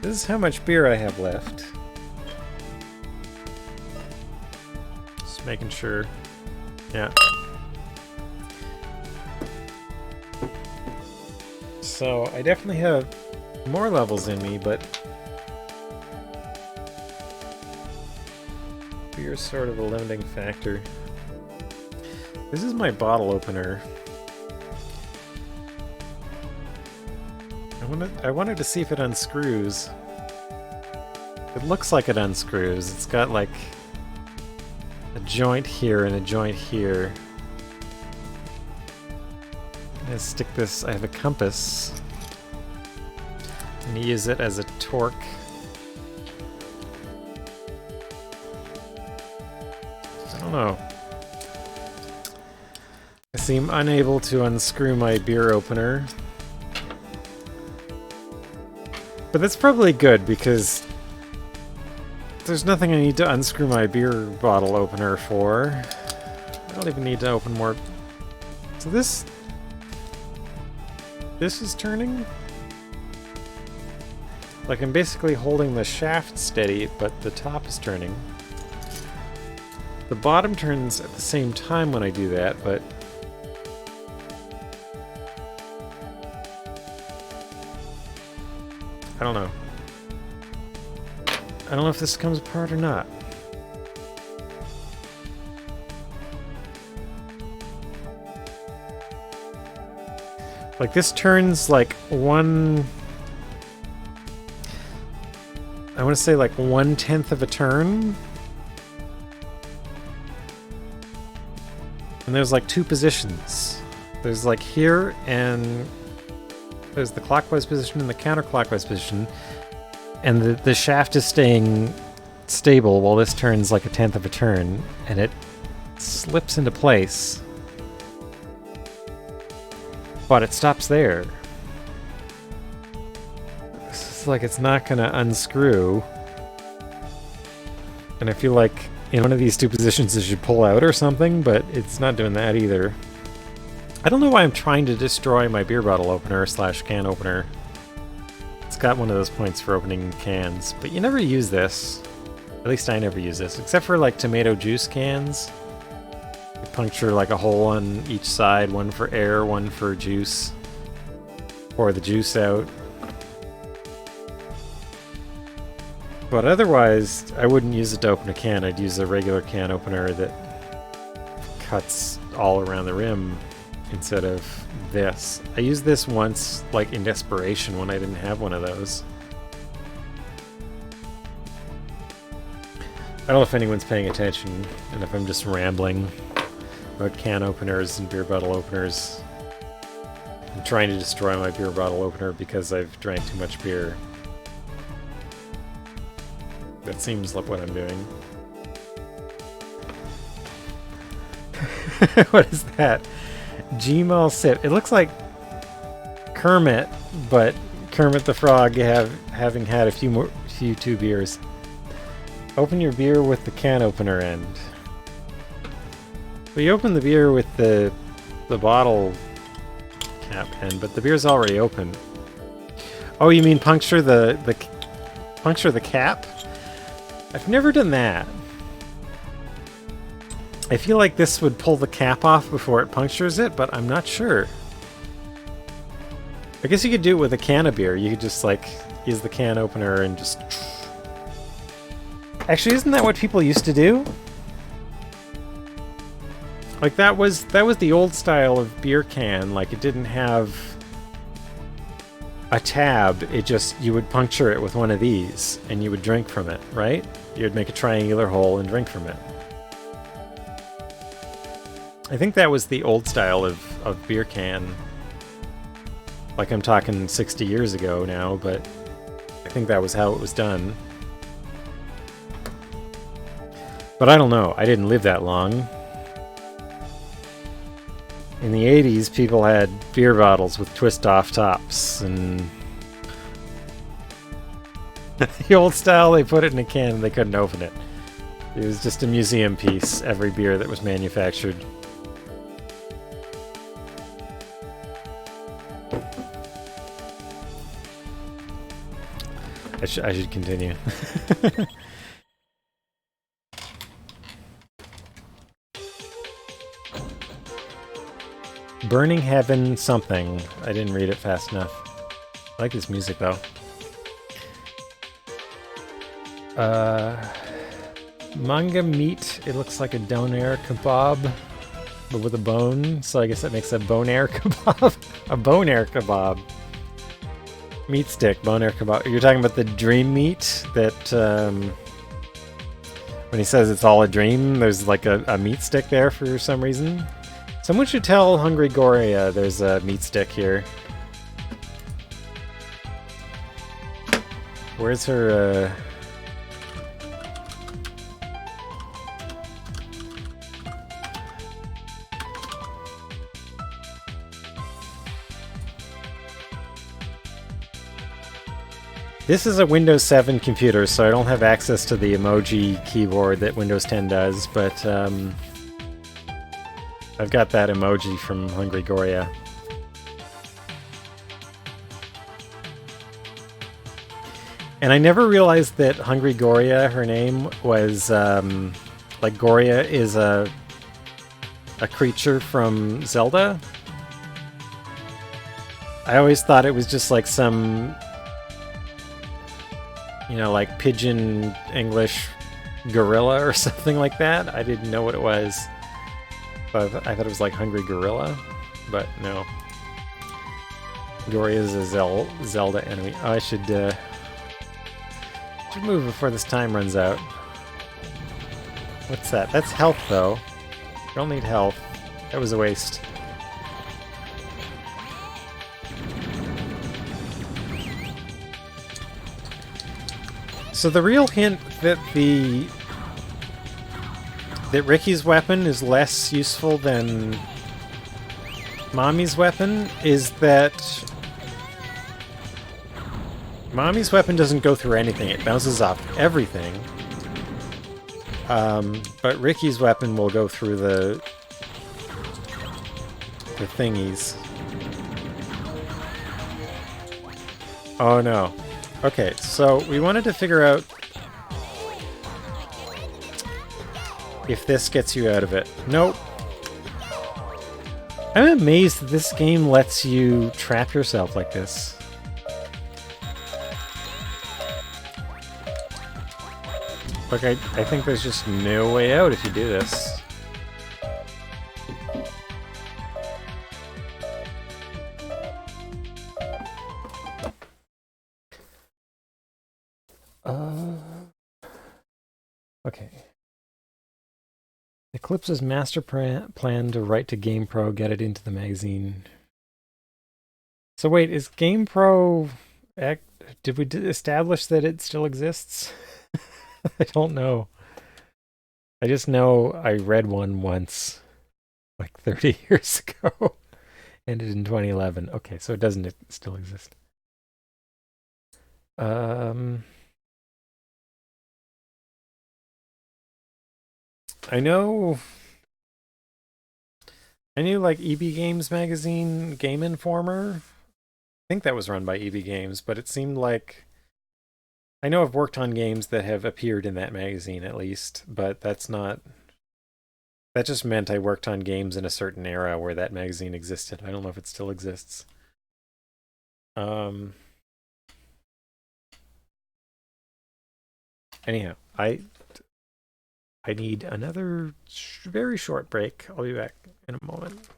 This is how much beer I have left. Just making sure. Yeah. So I definitely have more levels in me, but beer's sort of a limiting factor. This is my bottle opener. I wanted to see if it unscrews. It looks like it unscrews. It's got like a joint here and a joint here. I'm gonna stick this, I have a compass. I'm gonna use it as a torque. I don't know. I seem unable to unscrew my beer opener. But that's probably good, because there's nothing I need to unscrew my beer bottle opener for. I don't even need to open more. So this is turning? Like I'm basically holding the shaft steady, but the top is turning. The bottom turns at the same time when I do that, but I don't know. I don't know if this comes apart or not. Like this turns like one... I want to say like 1/10 of a turn. And there's like 2 positions. There's like here and there's the clockwise position and the counterclockwise position. And the shaft is staying stable while this turns like 1/10 of a turn. And it slips into place. But it stops there. It's like it's not gonna unscrew. And I feel like in one of these 2 positions it should pull out or something, but it's not doing that either. I don't know why I'm trying to destroy my beer bottle opener / can opener. It's got one of those points for opening cans, but you never use this. At least I never use this, except for like tomato juice cans. You puncture like a hole on each side, one for air, one for juice. Pour the juice out. But otherwise, I wouldn't use it to open a can. I'd use a regular can opener that cuts all around the rim instead of this. I used this once, like in desperation, when I didn't have one of those. don't know if anyone's paying attention, and if I'm just rambling about can openers and beer bottle openers. I'm trying to destroy my beer bottle opener because I've drank too much beer. That seems like what I'm doing. What is that? Gmail sip. It looks like Kermit, but Kermit the Frog having had a few two beers. Open your beer with the can opener end. Well, you open the beer with the bottle cap end, but the beer's already open. Oh, you mean puncture the cap? I've never done that. I feel like this would pull the cap off before it punctures it, but I'm not sure. I guess you could do it with a can of beer. You could just, like, use the can opener and just... Actually, isn't that what people used to do? Like, that was the old style of beer can. Like, it didn't have a tab. It just... You would puncture it with one of these, and you would drink from it, right? You would make a triangular hole and drink from it. I think that was the old style of beer can. Like, I'm talking 60 years ago now, but I think that was how it was done. But I don't know. I didn't live that long. In the 80s, people had beer bottles with twist-off tops, and... the old style, they put it in a can and they couldn't open it. It was just a museum piece, every beer that was manufactured. I should continue. Burning Heaven something. I didn't read it fast enough. I like this music though. Manga meat. It looks like a donair kebab, but with a bone. So I guess that makes a bonair kebab. A bonair kebab. Meat stick, bonair kebab. You're talking about the dream meat that, when he says it's all a dream, there's like a meat stick there for some reason. Someone should tell Hungry Goria there's a meat stick here. Where's her, This is a Windows 7 computer, so I don't have access to the emoji keyboard that Windows 10 does, but I've got that emoji from Hungry Goria. And I never realized that Hungry Goria, her name, was, like Goria is a creature from Zelda. I always thought it was just like some... you know, like Pigeon English gorilla or something like that. I didn't know what it was. But I thought it was like Hungry Gorilla, but no. Goria is a Zelda enemy. Oh, I should move before this time runs out. What's that? That's health, though. You don't need health. That was a waste. So the real hint that Ricky's weapon is less useful than Mommy's weapon is that Mommy's weapon doesn't go through anything. It bounces off everything. But Ricky's weapon will go through the thingies. Oh no. Okay, so we wanted to figure out if this gets you out of it. Nope. I'm amazed that this game lets you trap yourself like this. Like, I think there's just no way out if you do this. Okay. Eclipse's master plan to write to GamePro, get it into the magazine. So wait, is GamePro... Did we establish that it still exists? I don't know. I just know I read one once, like 30 years ago. Ended in 2011. Okay, so it doesn't still exist. I knew like EB Games magazine, Game Informer. I think that was run by EB Games, but it seemed like I know I've worked on games that have appeared in that magazine at least, but that's not. That just meant I worked on games in a certain era where that magazine existed. I don't know if it still exists. Anyhow, I need another very short break. I'll be back in a moment.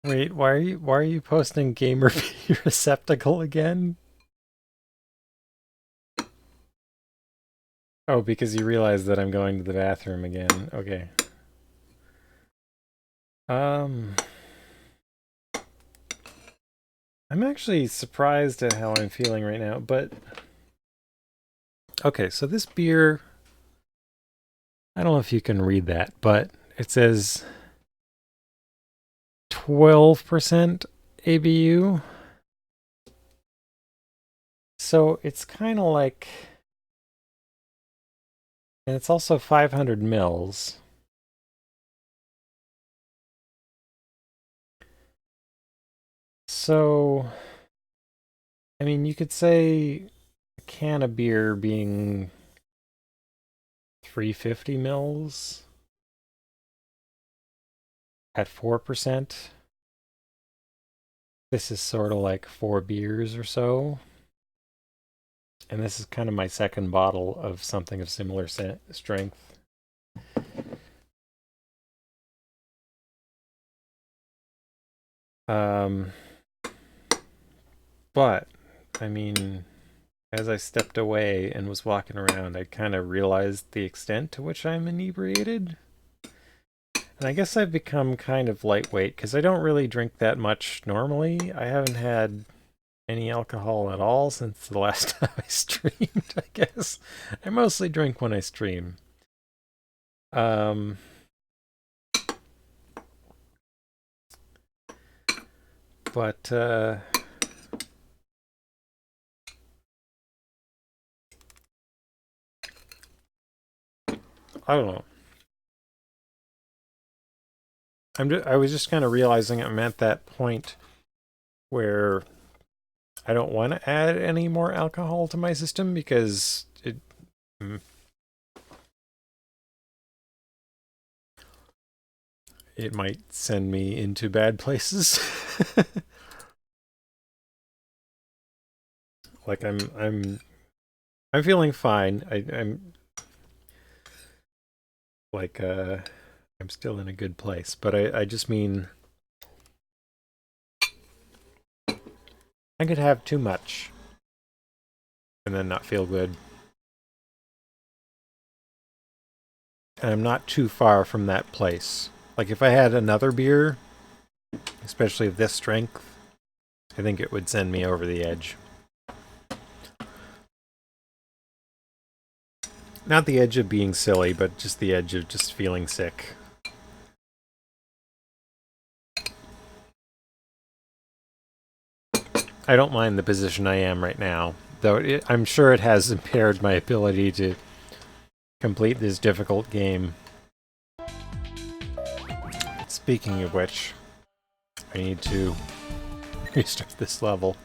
Wait, why are you posting Gamer Receptacle again? Oh, because you realize that I'm going to the bathroom again. Okay. I'm actually surprised at how I'm feeling right now, but okay, so this beer, I don't know if you can read that, but it says 12% ABU. So it's kind of like, and it's also 500 mils. So, I mean, you could say a can of beer being 350 mils at 4%. This is sort of like 4 beers or so. And this is kind of my second bottle of something of similar strength. But, I mean, as I stepped away and was walking around, I kind of realized the extent to which I'm inebriated. And I guess I've become kind of lightweight because I don't really drink that much normally. I haven't had any alcohol at all since the last time I streamed, I guess. I mostly drink when I stream. But I don't know. I was just kind of realizing I'm at that point where I don't want to add any more alcohol to my system because it might send me into bad places. Like I'm feeling fine. I'm like I'm still in a good place, but I just mean I could have too much and then not feel good. And I'm not too far from that place. Like if I had another beer, especially of this strength, I think it would send me over the edge. Not the edge of being silly, but just the edge of just feeling sick. I don't mind the position I am right now, though I'm sure it has impaired my ability to complete this difficult game. Speaking of which, I need to restart this level.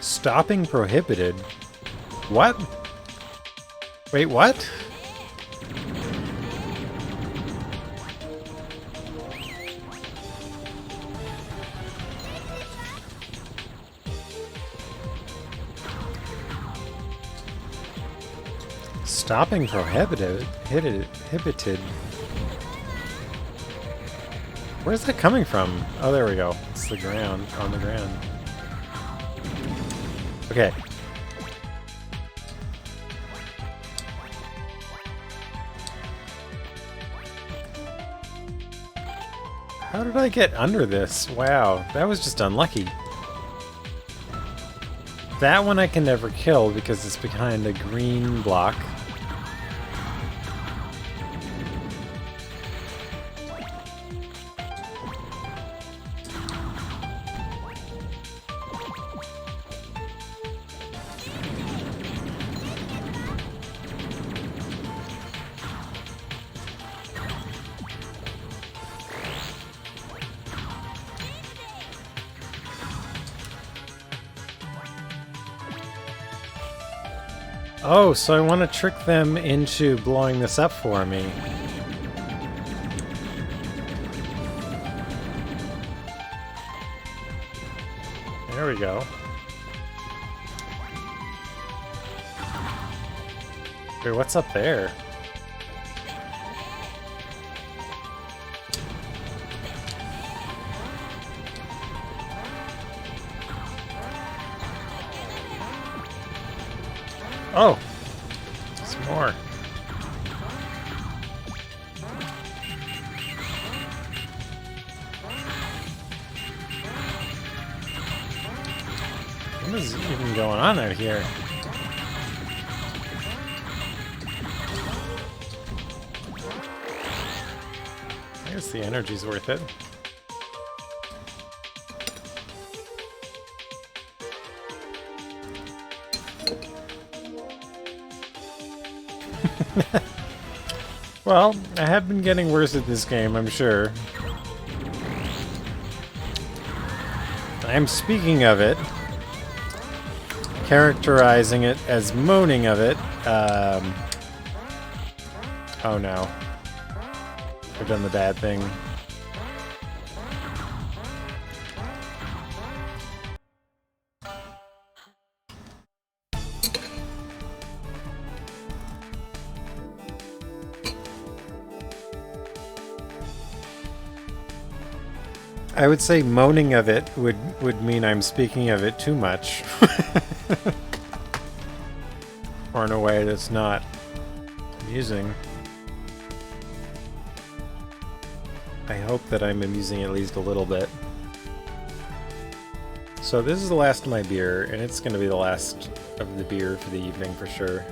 Stopping prohibited? What? Wait, what? Stopping prohibited. Prohibited. Where's that coming from? Oh, there we go. It's the ground. On the ground. Okay. How did I get under this? Wow, that was just unlucky. That one I can never kill because it's behind a green block. Oh, so I want to trick them into blowing this up for me. There we go. Wait, what's up there? Oh! Some more. What is even going on out here? I guess the energy's worth it. Well, I have been getting worse at this game, I'm sure. I'm speaking of it, characterizing it as moaning of it. Oh no. I've done the bad thing. I would say moaning of it would mean I'm speaking of it too much. Or in a way that's not amusing. I hope that I'm amusing at least a little bit. So this is the last of my beer, and it's going to be the last of the beer for the evening for sure.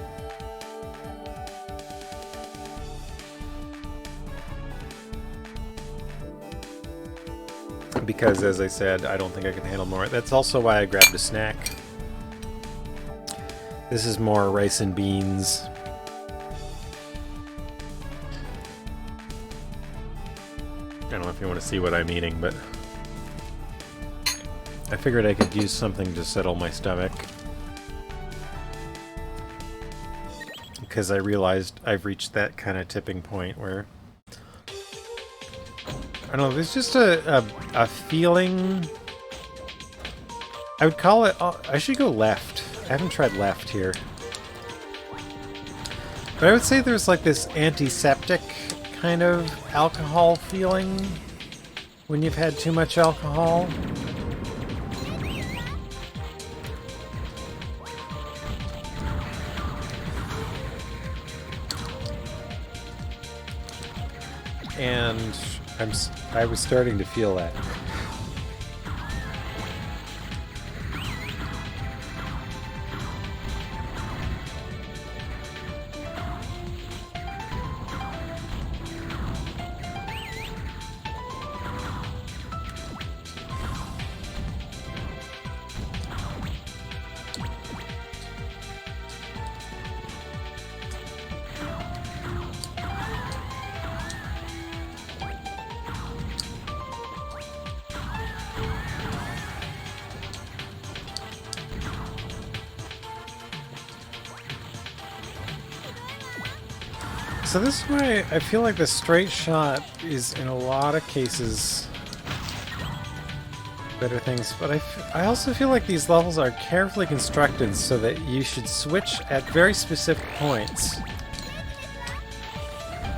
Because, as I said, I don't think I can handle more. That's also why I grabbed a snack. This is more rice and beans. I don't know if you want to see what I'm eating, but I figured I could use something to settle my stomach. Because I realized I've reached that kind of tipping point where I don't know, there's just a feeling. I would call it. Oh, I should go left. I haven't tried left here. But I would say there's like this antiseptic kind of alcohol feeling when you've had too much alcohol. And I was starting to feel that. So this is why I feel like the straight shot is, in a lot of cases, better things, but I also feel like these levels are carefully constructed so that you should switch at very specific points,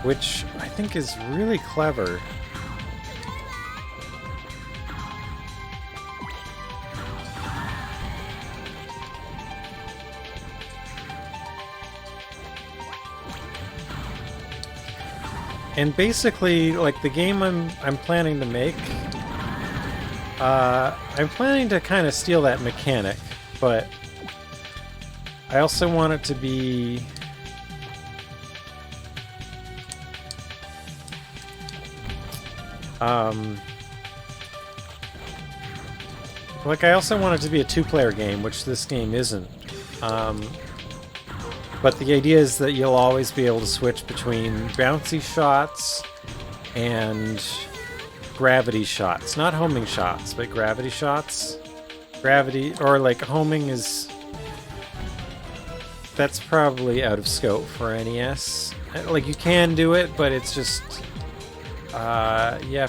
which I think is really clever. And basically, like the game I'm planning to make, I'm planning to kind of steal that mechanic, but I also want it to be like I also want it to be a two-player game, which this game isn't. But the idea is that you'll always be able to switch between bouncy shots and gravity shots. Not homing shots, but gravity shots. Gravity, or like homing is... That's probably out of scope for NES. Like, you can do it, but it's just... yeah,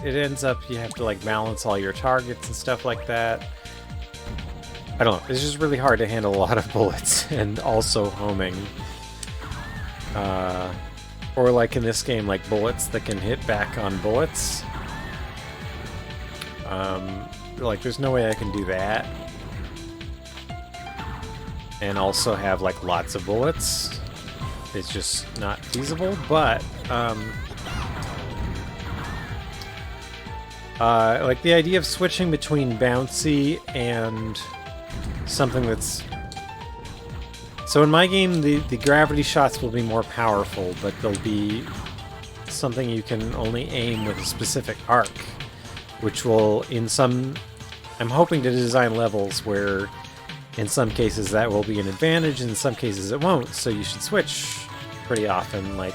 it ends up you have to like balance all your targets and stuff like that. I don't know, it's just really hard to handle a lot of bullets and also homing. Or like in this game, like bullets that can hit back on bullets. Like there's no way I can do that. And also have like lots of bullets. It's just not feasible, but like the idea of switching between bouncy and something that's... So in my game, the gravity shots will be more powerful, but they'll be something you can only aim with a specific arc, which will, in some... I'm hoping to design levels where, in some cases, that will be an advantage, in some cases it won't, so you should switch pretty often, like...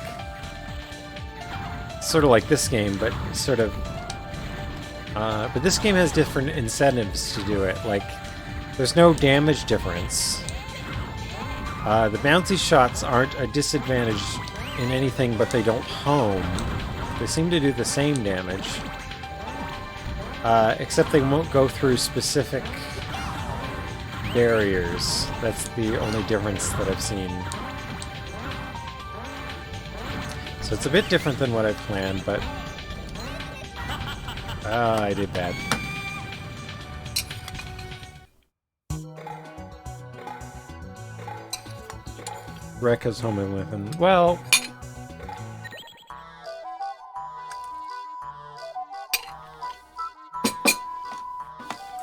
Sort of like this game, but sort of... but this game has different incentives to do it, like... There's no damage difference. The bouncy shots aren't a disadvantage in anything, but they don't home. They seem to do the same damage. Except they won't go through specific barriers. That's the only difference that I've seen. So it's a bit different than what I've planned, but... I did bad. Rekka's homing with him. Well...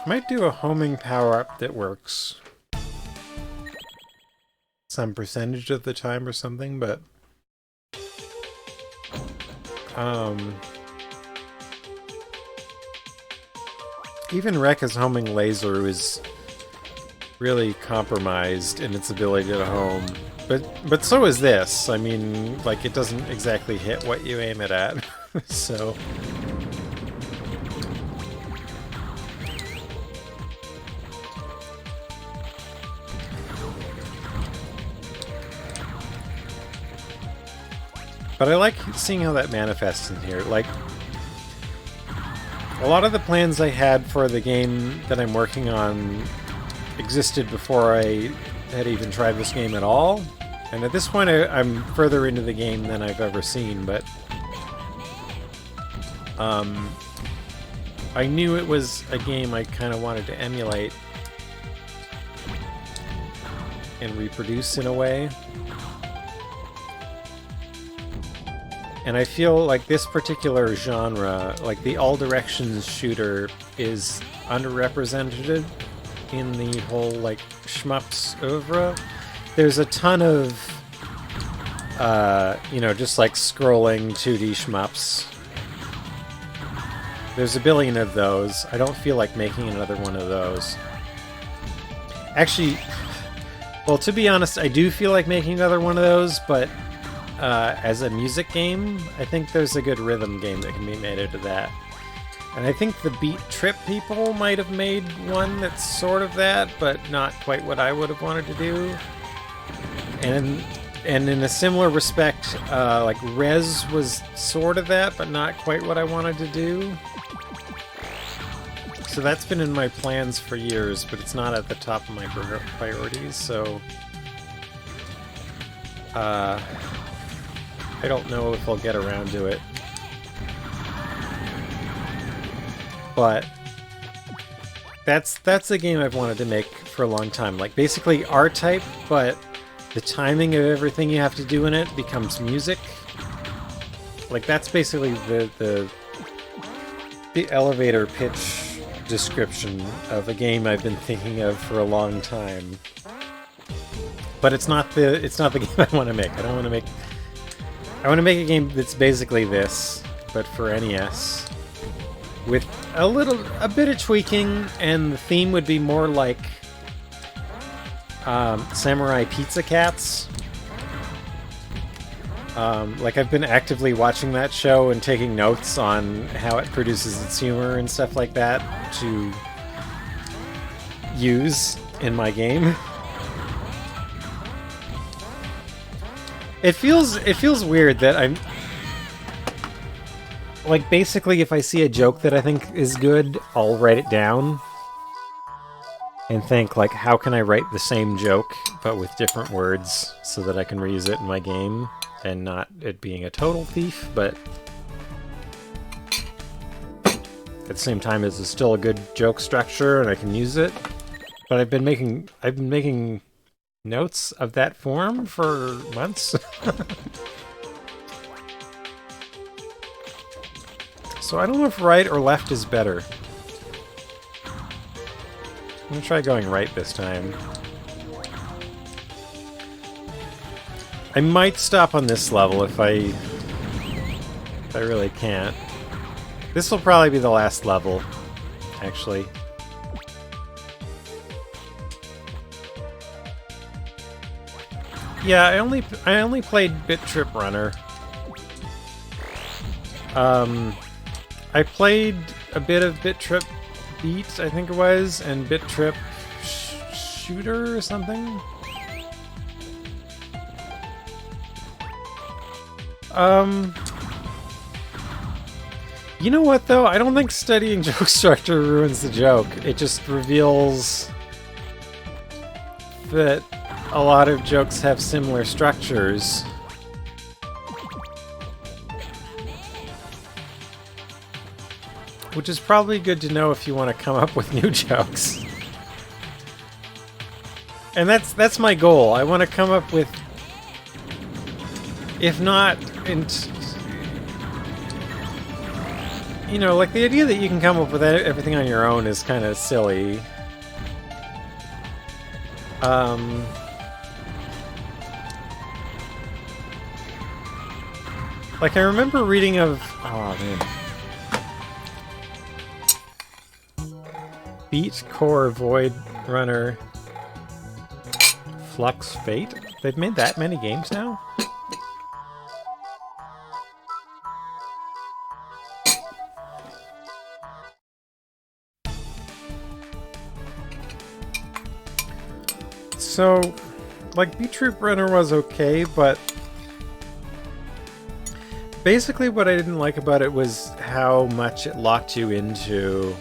Might do a homing power-up that works some percentage of the time or something, but... Even Rekka's homing laser is really compromised in its ability to home. But so is this. I mean, like, it doesn't exactly hit what you aim it at, so... But I like seeing how that manifests in here. Like, a lot of the plans I had for the game that I'm working on existed before I had even tried this game at all. And at this point, I'm further into the game than I've ever seen, but... I knew it was a game I kind of wanted to emulate and reproduce in a way. And I feel like this particular genre, like the all-directions shooter, is underrepresented in the whole, like, shmups oeuvre. There's a ton of, you know, just like scrolling 2D shmups. There's a billion of those. I don't feel like making another one of those. Actually, well, to be honest, I do feel like making another one of those, but as a music game, I think there's a good rhythm game that can be made out of that. And I think the Beat Trip people might have made one that's sort of that, but not quite what I would have wanted to do. And in a similar respect, like Rez was sort of that, but not quite what I wanted to do. So that's been in my plans for years, but it's not at the top of my priorities, so... I don't know if I'll get around to it. But... That's a game I've wanted to make for a long time. Like, basically R-type, but the timing of everything you have to do in it becomes music. Like, that's basically the elevator pitch description of a game I've been thinking of for a long time. But it's not the game I want to make. I want to make a game that's basically this, but for NES. With a bit of tweaking, and the theme would be more like Samurai Pizza Cats. Like, I've been actively watching that show and taking notes on how it produces its humor and stuff like that to use in my game. It feels weird that I'm... Like, basically, if I see a joke that I think is good, I'll write it down. And think, like, how can I write the same joke, but with different words, so that I can reuse it in my game, and not it being a total thief, but... At the same time, it's still a good joke structure, and I can use it. But I've been making notes of that form for months. So I don't know if right or left is better. I'm gonna try going right this time. I might stop on this level if I really can't. This will probably be the last level, actually. Yeah, I only played Bit Trip Runner. I played a bit of Bit Trip Beat, I think it was, and Bit Trip Shooter or something. You know what, though? I don't think studying joke structure ruins the joke. It just reveals that a lot of jokes have similar structures. Which is probably good to know if you want to come up with new jokes. And that's my goal. I want to come up with... If not... You know, like, the idea that you can come up with everything on your own is kind of silly. Like, I remember reading of... Oh, man. Beat Core Void Runner Flux Fate? They've made that many games now? So, like, Beat Troop Runner was okay, but basically what I didn't like about it was how much it locked you into...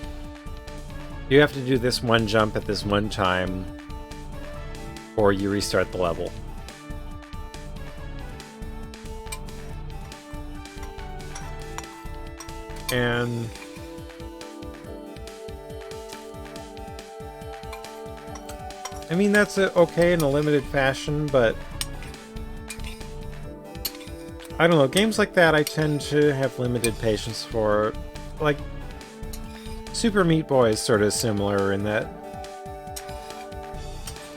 You have to do this one jump at this one time, or you restart the level. And... I mean, that's okay in a limited fashion, but... I don't know, games like that I tend to have limited patience for. Like, Super Meat Boy is sort of similar in that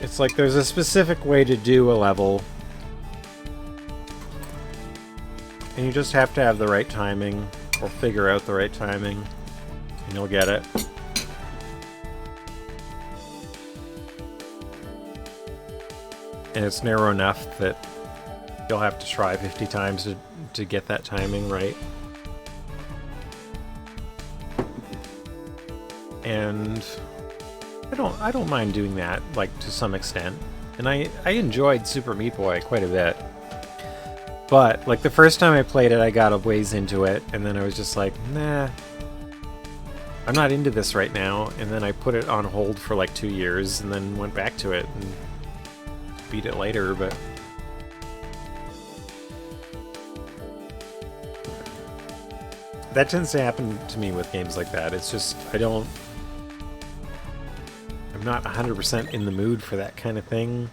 it's like there's a specific way to do a level, and you just have to have the right timing, or figure out the right timing, and you'll get it. And it's narrow enough that you'll have to try 50 times to get that timing right. And I don't mind doing that, like, to some extent. And I enjoyed Super Meat Boy quite a bit. But, like, the first time I played it, I got a ways into it, and then I was just like, nah. I'm not into this right now, and then I put it on hold for like 2 years, and then went back to it and beat it later, but... That tends to happen to me with games like that. It's just, I'm not 100% in the mood for that kind of thing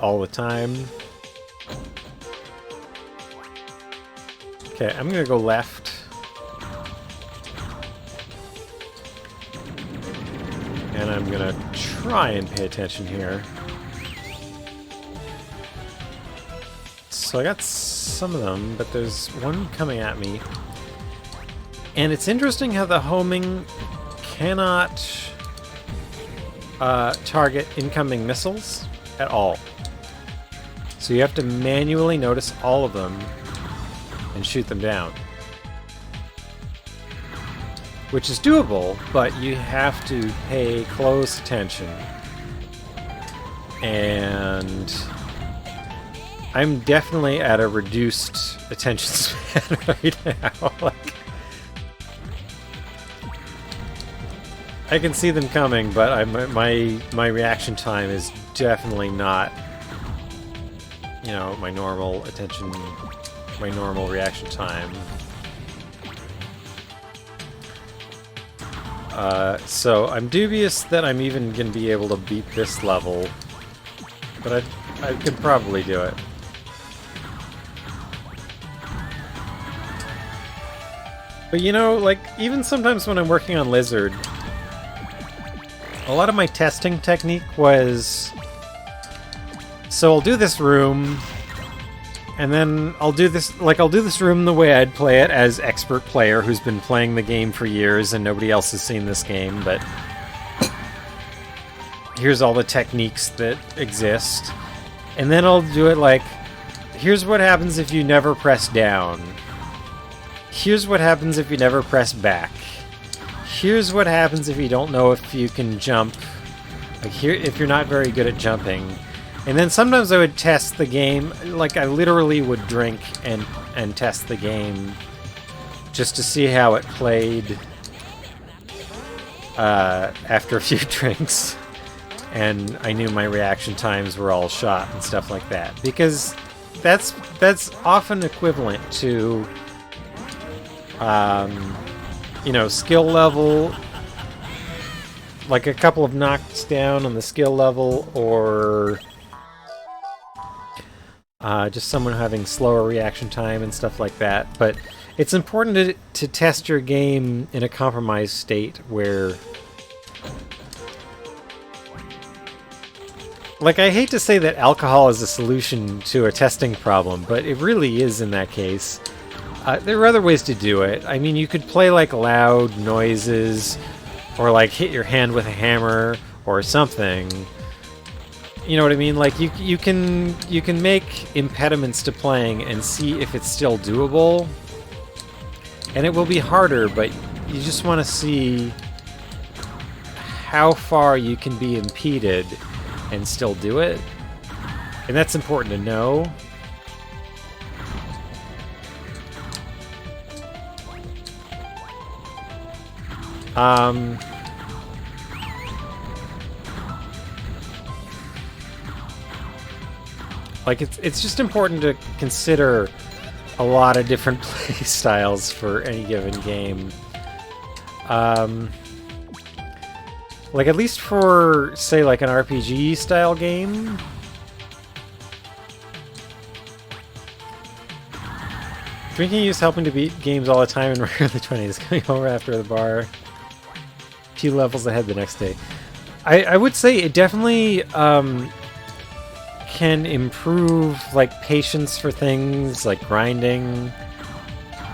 all the time. Okay, I'm gonna go left. And I'm gonna try and pay attention here. So I got some of them, but there's one coming at me. And it's interesting how the homing cannot target incoming missiles at all. So you have to manually notice all of them and shoot them down. Which is doable, but you have to pay close attention. And I'm definitely at a reduced attention span right now. Like, I can see them coming, but my reaction time is definitely not, you know, my normal reaction time. So I'm dubious that I'm even going to be able to beat this level, but I could probably do it. But you know, like, even sometimes when I'm working on Lizard, a lot of my testing technique was... So I'll do this room, and then I'll do this room the way I'd play it as expert player who's been playing the game for years and nobody else has seen this game, but here's all the techniques that exist. And then I'll do it like, here's what happens if you never press down. Here's what happens if you never press back. Here's what happens if you don't know if you can jump. Like here, if you're not very good at jumping. And then sometimes I would test the game, like I literally would drink and test the game just to see how it played after a few drinks. And I knew my reaction times were all shot and stuff like that. Because that's often equivalent to, you know, skill level, like a couple of knocks down on the skill level, or just someone having slower reaction time and stuff like that. But it's important to test your game in a compromised state where... Like, I hate to say that alcohol is a solution to a testing problem, but it really is in that case. There are other ways to do it. I mean, you could play, like, loud noises, or, like, hit your hand with a hammer, or something. You know what I mean? Like, you can make impediments to playing and see if it's still doable. And it will be harder, but you just want to see how far you can be impeded and still do it. And that's important to know. Like, it's just important to consider a lot of different play styles for any given game. Like, at least for, say, like an RPG style game, drinking is helping to beat games all the time in early 20s, coming over after the bar, few levels ahead the next day. I would say it definitely can improve, like, patience for things like grinding,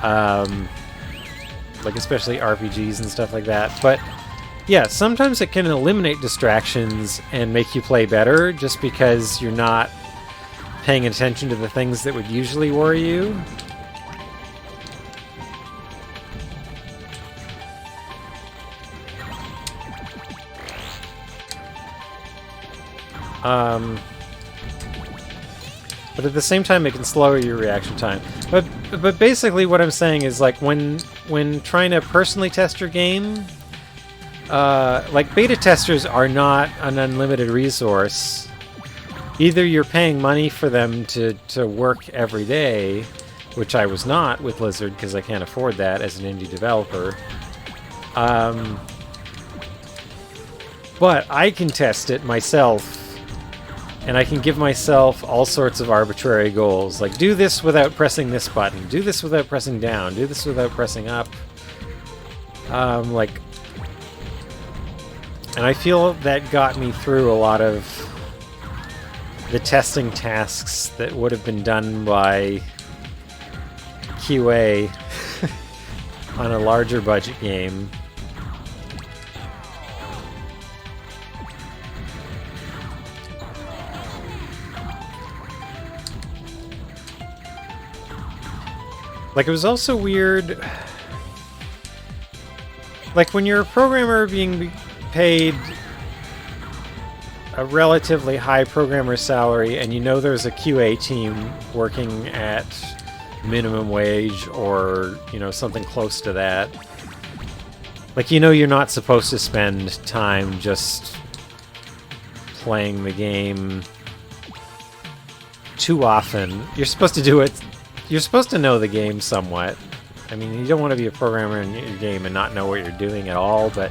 like especially RPGs and stuff like that. But yeah, sometimes it can eliminate distractions and make you play better just because you're not paying attention to the things that would usually worry you. But at the same time, it can slow your reaction time. But basically what I'm saying is, like, when when trying to personally test your game, like beta testers are not an unlimited resource. Either you're paying money for them to work every day, which I was not with Blizzard because I can't afford that as an indie developer. But I can test it myself, and I can give myself all sorts of arbitrary goals, like do this without pressing this button, do this without pressing down, do this without pressing up. And I feel that got me through a lot of the testing tasks that would have been done by QA on a larger budget game. Like, it was also weird, like when you're a programmer being paid a relatively high programmer salary and you know there's a QA team working at minimum wage or, you know, something close to that. Like, you know, you're not supposed to spend time just playing the game too often. You're supposed to do it. You're supposed to know the game somewhat. I mean, you don't want to be a programmer in your game and not know what you're doing at all, but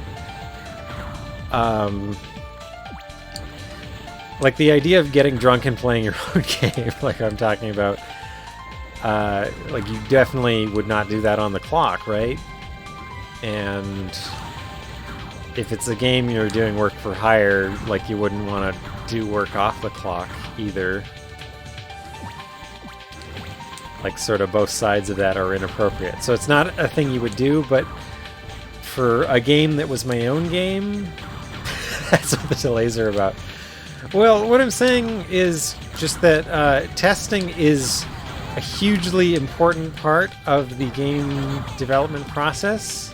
like the idea of getting drunk and playing your own game, like I'm talking about, like you definitely would not do that on the clock, right? And if it's a game you're doing work for hire, like you wouldn't want to do work off the clock either. Like, sort of both sides of that are inappropriate. So it's not a thing you would do, but for a game that was my own game, that's what the delays are about. Well, what I'm saying is just that testing is a hugely important part of the game development process.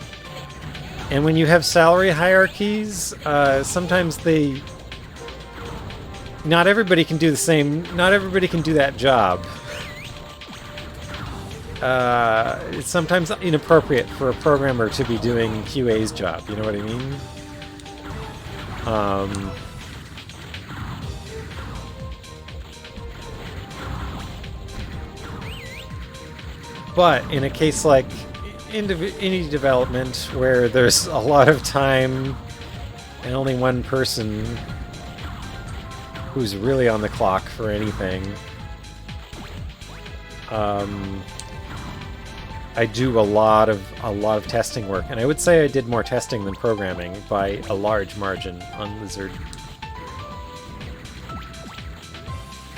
And when you have salary hierarchies, sometimes not everybody can do the same, not everybody can do that job. It's sometimes inappropriate for a programmer to be doing QA's job, you know what I mean? But in a case like indie development, where there's a lot of time and only one person who's really on the clock for anything, I do a lot of testing work, and I would say I did more testing than programming by a large margin on Lizard.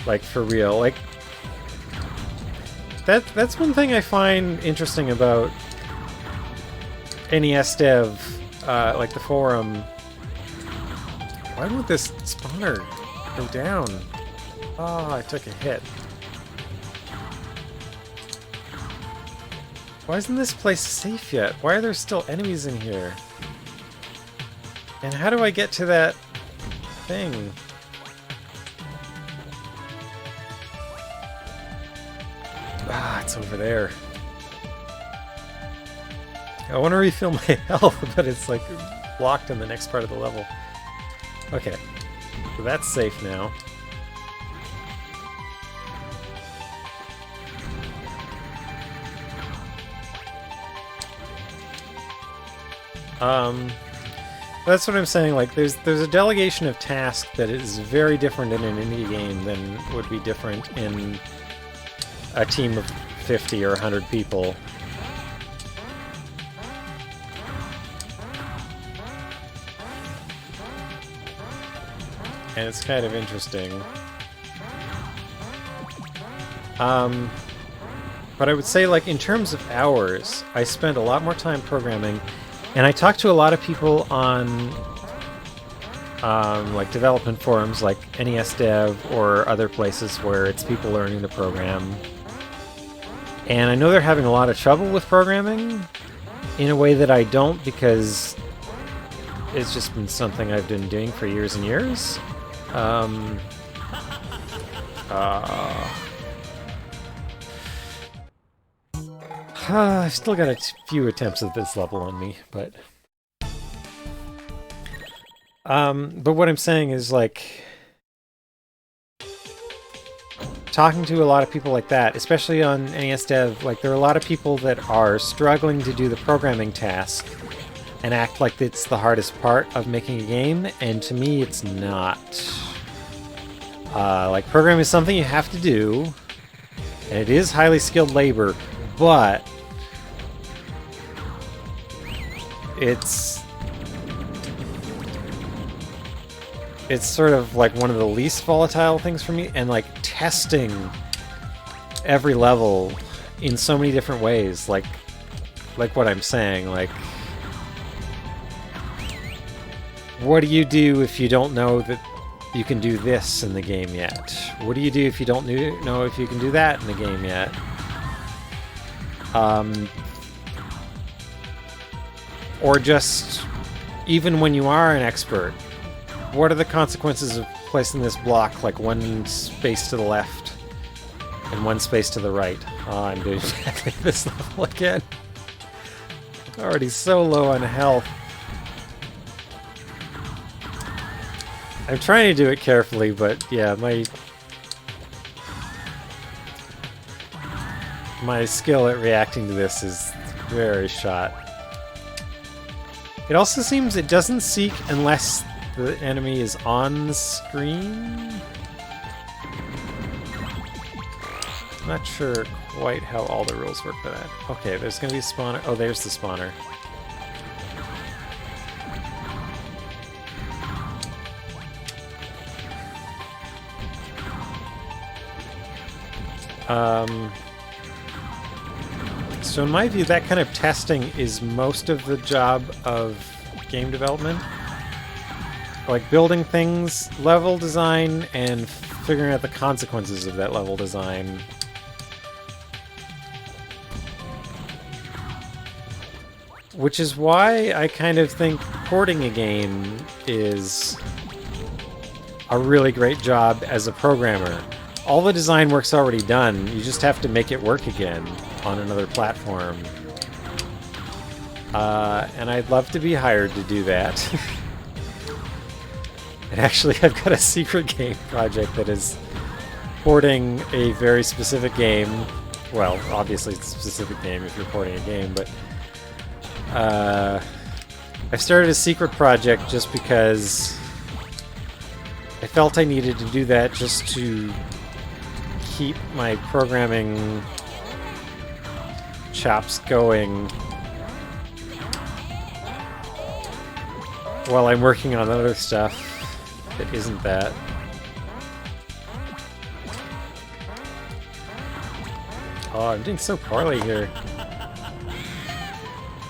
Like, for real. Like, that's one thing I find interesting about NES Dev, like the forum. Why would this spawner go down? Oh, I took a hit. Why isn't this place safe yet? Why are there still enemies in here? And how do I get to that thing? Ah, it's over there. I want to refill my health, but it's like blocked in the next part of the level. Okay, so that's safe now. That's what I'm saying, like, there's a delegation of tasks that is very different in an indie game than would be different in a team of 50 or 100 people. And it's kind of interesting. But I would say, like, in terms of hours, I spend a lot more time programming. And I talk to a lot of people on like development forums like NES Dev or other places where it's people learning the program. And I know they're having a lot of trouble with programming in a way that I don't, because it's just been something I've been doing for years and years. I've still got a few attempts at this level on me, but what I'm saying is, like, talking to a lot of people like that, especially on NES Dev, like, there are a lot of people that are struggling to do the programming task and act like it's the hardest part of making a game, and to me, it's not. Like, programming is something you have to do, and it is highly skilled labor, but it's sort of like one of the least volatile things for me, and like testing every level in so many different ways, like what I'm saying, like, what do you do if you don't know that you can do this in the game yet? What do you do if you don't know if you can do that in the game yet? Or just, even when you are an expert, what are the consequences of placing this block like one space to the left and one space to the right? Oh, I'm doing exactly this level again. Already so low on health. I'm trying to do it carefully, but yeah, my skill at reacting to this is very shot. It also seems it doesn't seek unless the enemy is on the screen. I'm not sure quite how all the rules work for that. Okay, there's gonna be a spawner. Oh, there's the spawner. So in my view, that kind of testing is most of the job of game development. Like building things, level design, and figuring out the consequences of that level design. Which is why I kind of think porting a game is a really great job as a programmer. All the design work's already done, you just have to make it work again on another platform. And I'd love to be hired to do that. And actually, I've got a secret game project that is porting a very specific game. Well, obviously it's a specific game if you're porting a game, but I started a secret project just because I felt I needed to do that just to keep my programming chops going while I'm working on other stuff that isn't that. Oh, I'm doing so poorly here.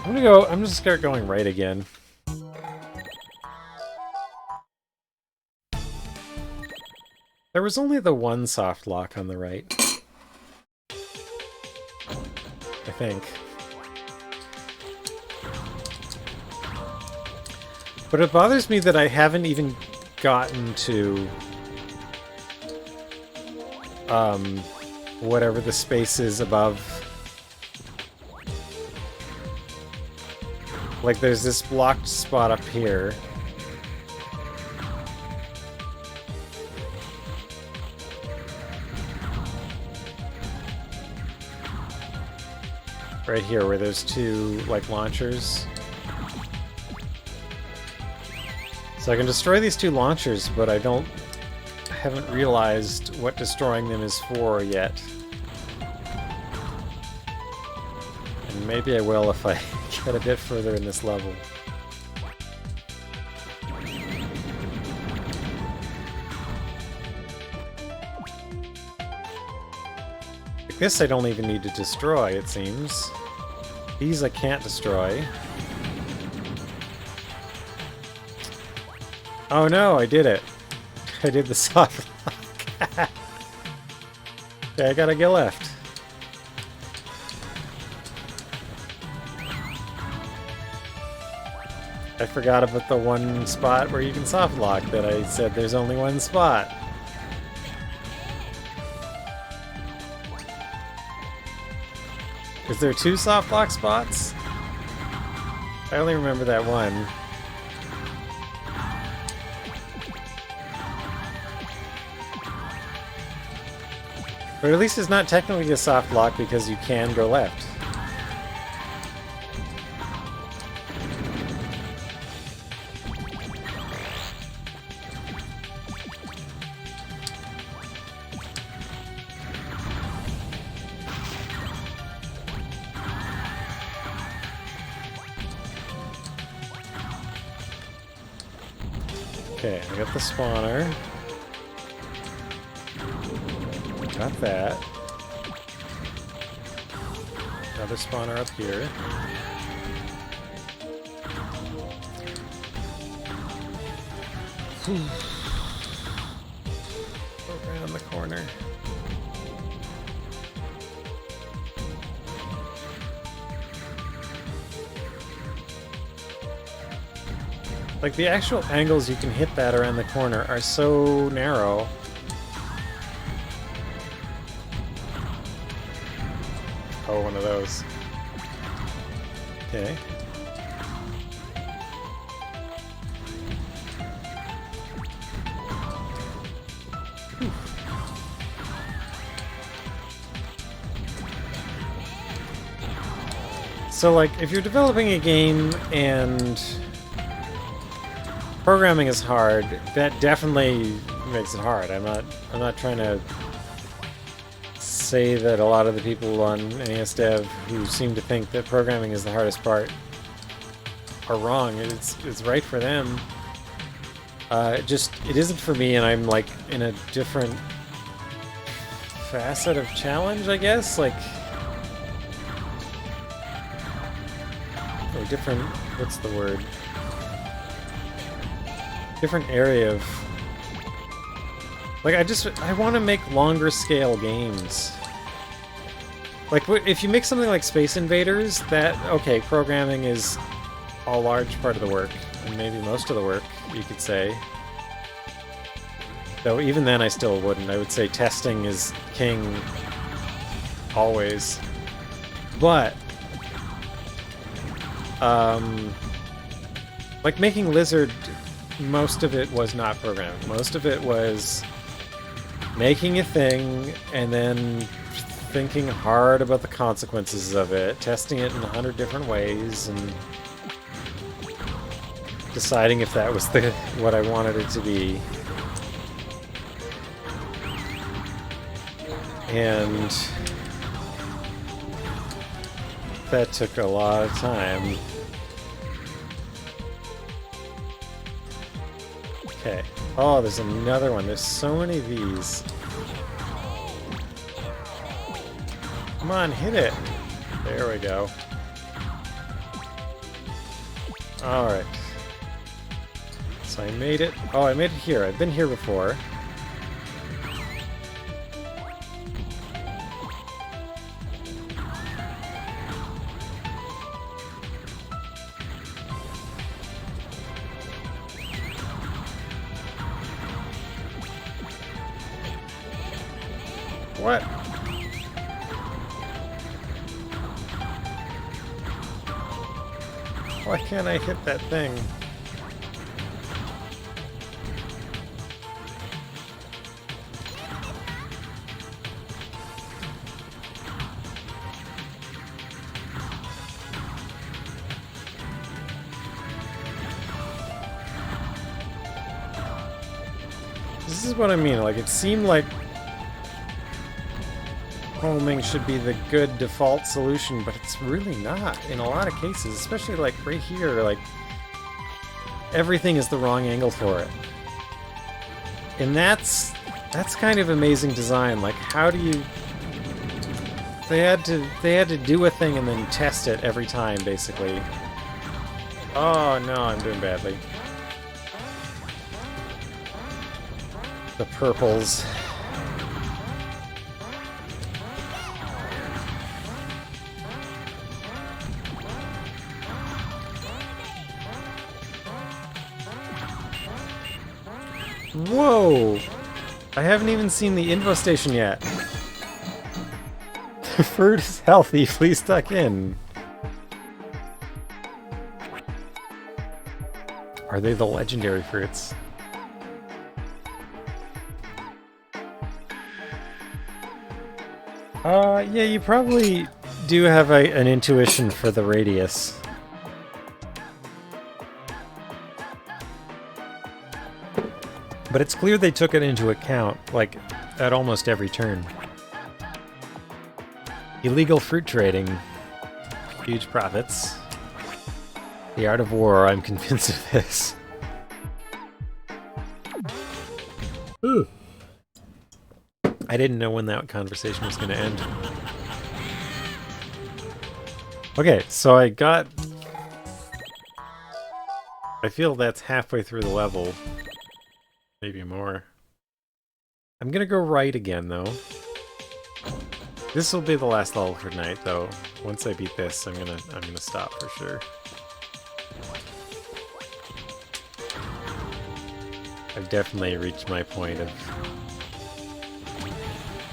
I'm gonna start going right again. There was only the one soft lock on the right. I think. But it bothers me that I haven't even gotten to whatever the space is above. Like there's this blocked spot up here. Right here, where there's two, like, launchers. So I can destroy these two launchers, but I haven't realized what destroying them is for yet. And maybe I will if I get a bit further in this level. This I don't even need to destroy, it seems. These I can't destroy. Oh no, I did it. I did the soft lock. Okay, I got a get left. I forgot about the one spot where you can soft lock that I said there's only one spot. Is there 2 soft lock spots? I only remember that one. But at least it's not technically a soft lock because you can go left. Okay, I got the spawner. Got that. Another spawner up here. Around the corner. Like, the actual angles you can hit that around the corner are so narrow. Oh, one of those. Okay. So, like, if you're developing a game and programming is hard, that definitely makes it hard. I'm not trying to say that a lot of the people on NES Dev who seem to think that programming is the hardest part are wrong. It's right for them. It isn't for me, and I'm like in a different facet of challenge, I guess. Like, or different. What's the word? Different area of, like, I want to make longer scale games. Like, if you make something like Space Invaders, that, okay, programming is a large part of the work, and maybe most of the work, you could say. Though even then I still wouldn't. I would say testing is king always. But like making Lizard, most of it was not programming. Most of it was making a thing and then thinking hard about the consequences of it, testing it in 100 different ways, and deciding if that was what I wanted it to be. And that took a lot of time. Okay. Oh, there's another one. There's so many of these. Come on, hit it. There we go. Alright. So I made it. Oh, I made it here. I've been here before. What? Why can't I hit that thing? This is what I mean, like, it seemed like homing should be the good default solution, but it's really not in a lot of cases, especially like right here, like everything is the wrong angle for it. And that's kind of amazing design. Like, how do you, they had to do a thing and then test it every time, basically. Oh no, I'm doing badly. The purples. Whoa! I haven't even seen the info station yet. Fruit is healthy, please tuck in. Are they the legendary fruits? Yeah, you probably do have an intuition for the radius. But it's clear they took it into account, like, at almost every turn. Illegal fruit trading. Huge profits. The art of war, I'm convinced of this. Ooh. I didn't know when that conversation was going to end. Okay, so I feel that's halfway through the level. Maybe more. I'm gonna go right again, though. This will be the last level for tonight, though. Once I beat this, I'm gonna stop for sure. I've definitely reached my point of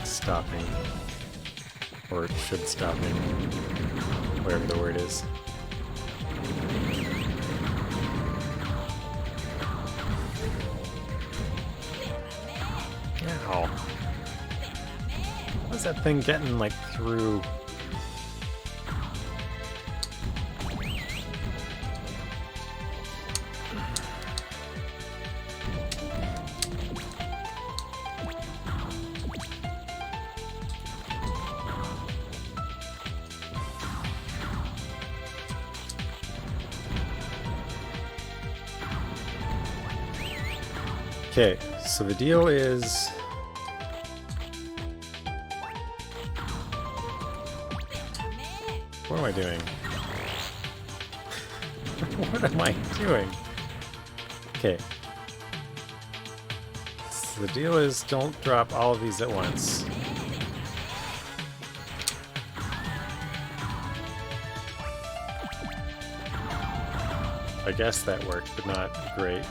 stopping, or should stopping, whatever the word is. Ow. How's that thing getting, like, through? Okay, so the deal is... What am I doing? What am I doing? Okay. So the deal is don't drop all of these at once. I guess that worked, but not great.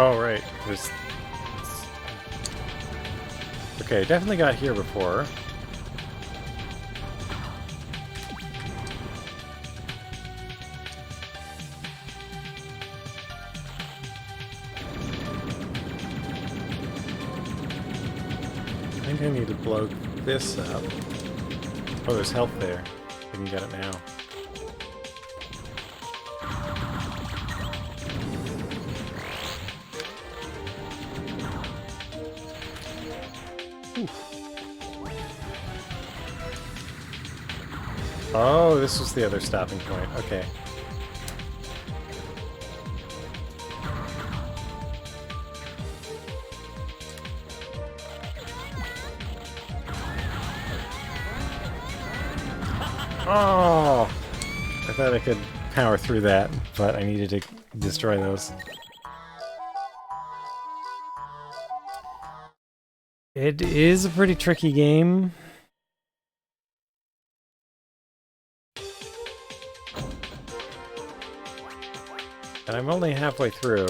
Oh, right. There's... Okay, definitely got here before. I think I need to blow this up. Oh, there's health there. I can get it now. Oh, this was the other stopping point. Okay. Oh! I thought I could power through that, but I needed to destroy those. It is a pretty tricky game. And I'm only halfway through.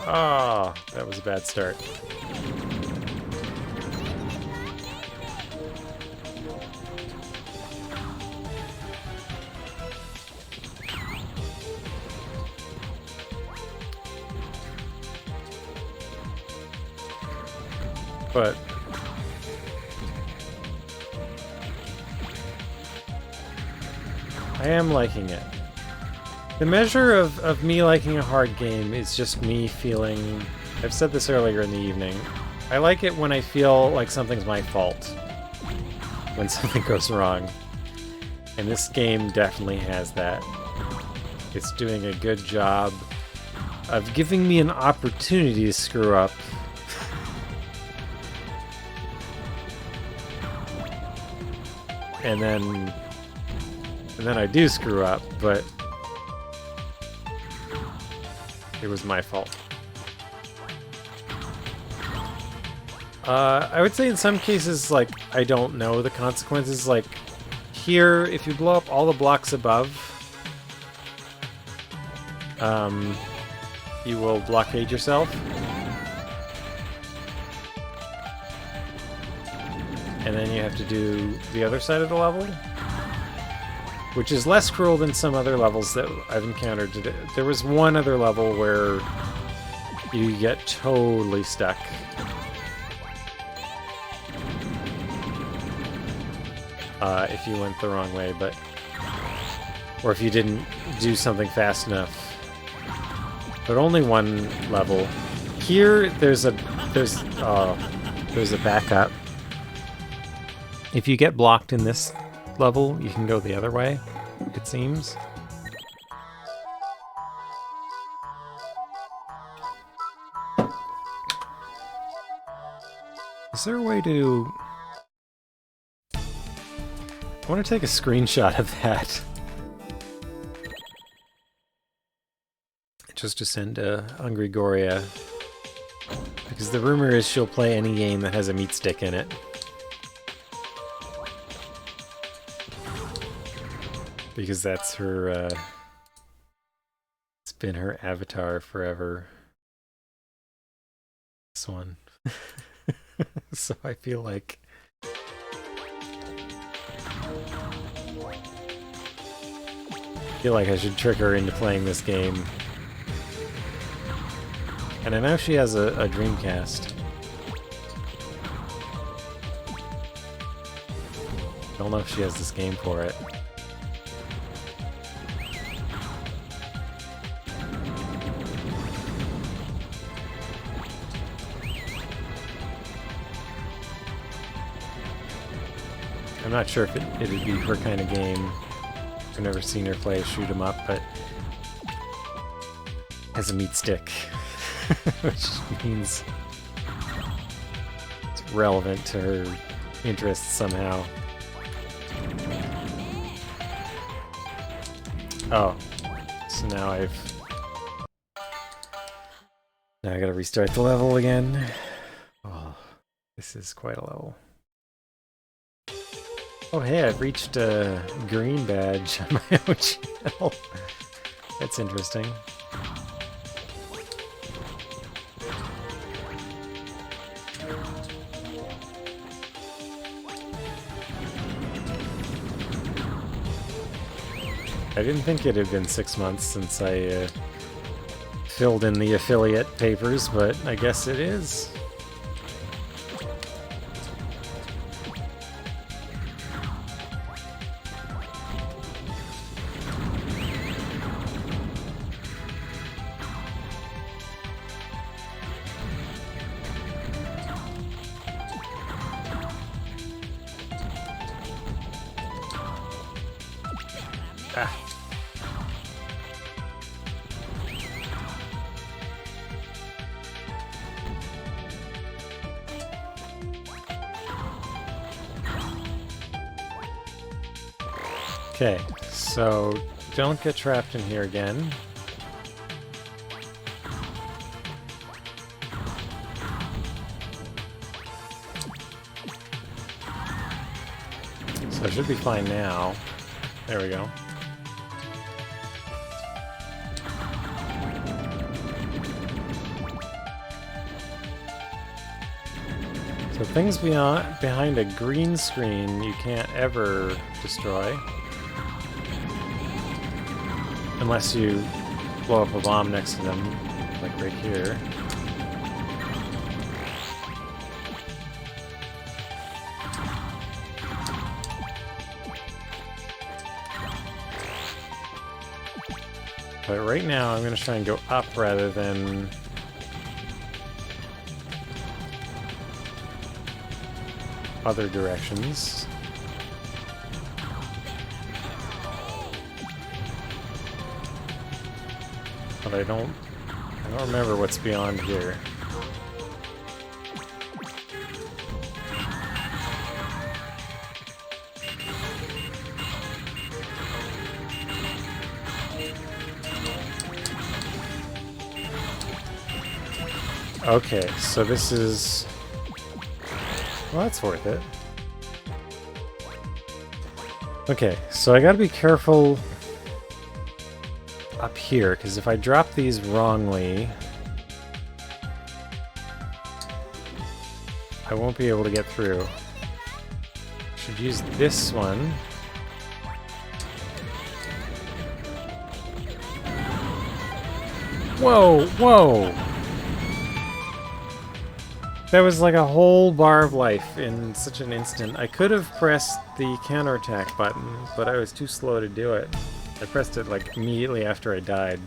Ah, oh, that was a bad start. But I am liking it. The measure of me liking a hard game is just me feeling... I've said this earlier in the evening. I like it when I feel like something's my fault. When something goes wrong. And this game definitely has that. It's doing a good job of giving me an opportunity to screw up. And then I do screw up, but It was my fault. I would say in some cases, like, I don't know the consequences. Like, here, if you blow up all the blocks above, you will blockade yourself. And then you have to do the other side of the level, which is less cruel than some other levels that I've encountered today. There was one other level where you get totally stuck. If you went the wrong way, or if you didn't do something fast enough. But only one level. Here, there's a backup. If you get blocked in this level, you can go the other way, it seems. Is there a way to... I want to take a screenshot of that. Just to send to Hungry Goria. Because the rumor is she'll play any game that has a meat stick in it. Because that's her, it's been her avatar forever. This one. So I feel like... I should trick her into playing this game. And I know she has a Dreamcast. I don't know if she has this game for it. I'm not sure if it'd be her kind of game. I've never seen her play a shoot 'em up, but has a meat stick, which means it's relevant to her interests somehow. Oh, so now I gotta restart the level again. Oh, this is quite a level. Oh hey, I've reached a green badge on my own channel. That's interesting. I didn't think it had been 6 months since I filled in the affiliate papers, but I guess it is. Okay, so don't get trapped in here again. So I should be fine now. There we go. So things behind a green screen you can't ever destroy. Unless you blow up a bomb next to them, like right here. But right now I'm going to try and go up rather than other directions. But I don't remember what's beyond here. Okay, so this is... Well, that's worth it. Okay, so I gotta be careful up here, because if I drop these wrongly, I won't be able to get through. Should use this one. Whoa, whoa! That was like a whole bar of life in such an instant. I could have pressed the counterattack button, but I was too slow to do it. I pressed it like immediately after I died.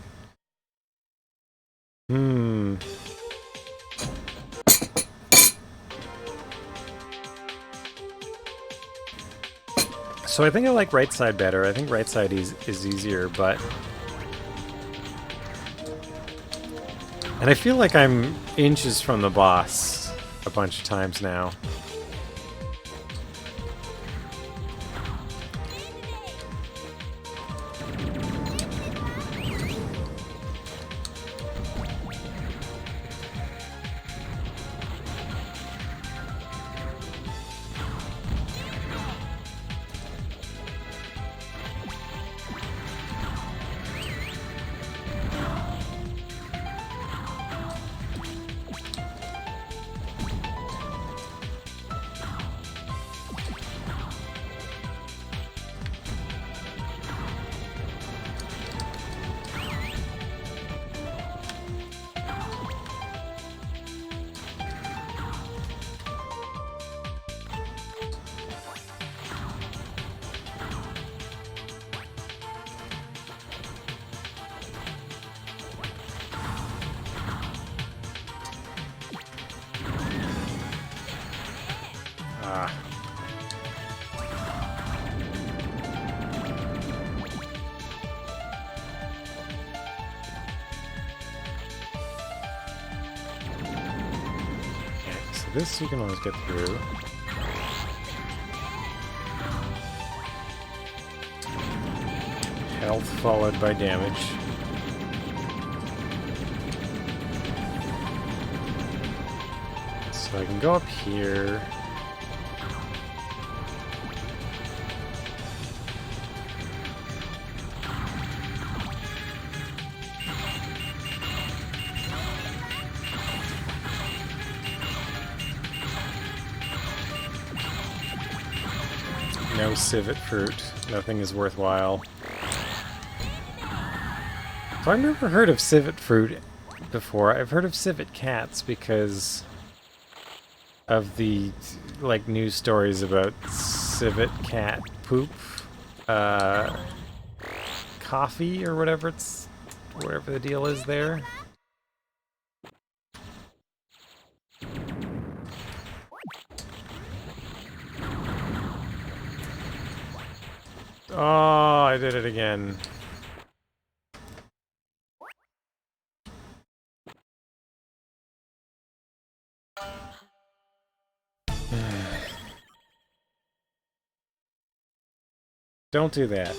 So I think I like right side better. I think right side is easier, but... And I feel like I'm inches from the boss a bunch of times now. This you can always get through. Health followed by damage. So I can go up here. No civet fruit. Nothing is worthwhile. So I've never heard of civet fruit before. I've heard of civet cats because of the like news stories about civet cat poop, coffee or whatever the deal is there. Oh, I did it again. Don't do that.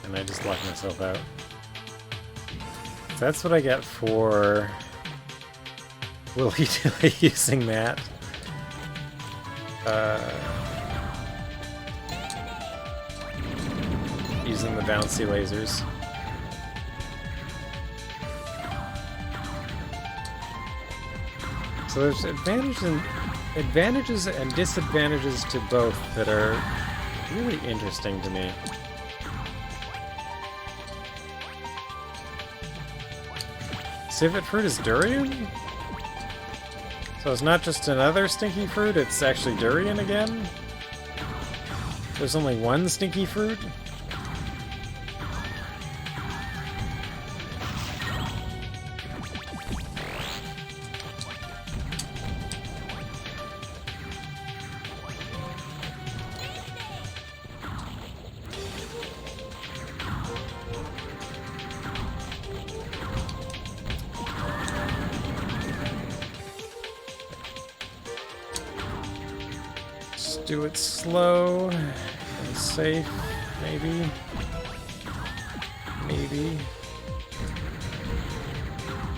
And I just locked myself out. So that's what I get for willy-nilly using that. using the bouncy lasers. So there's advantages and disadvantages to both that are really interesting to me. Civet fruit is durian? So it's not just another stinky fruit, it's actually durian again? There's only one stinky fruit? Do it slow and safe, maybe. Maybe.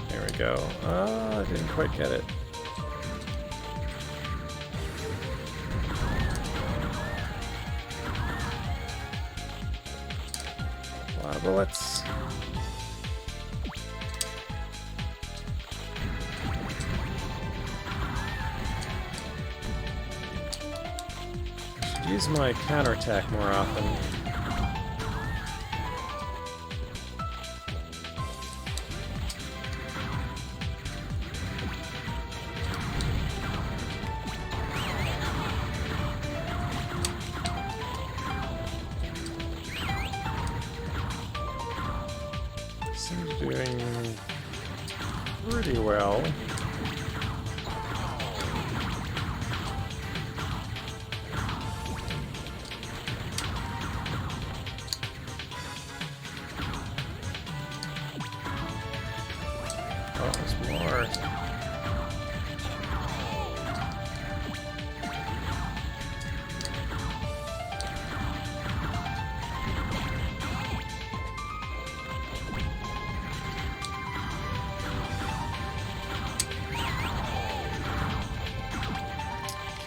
There we go. Oh, I didn't quite get it. Bullets. Use my counterattack more often. Seems to be doing pretty well.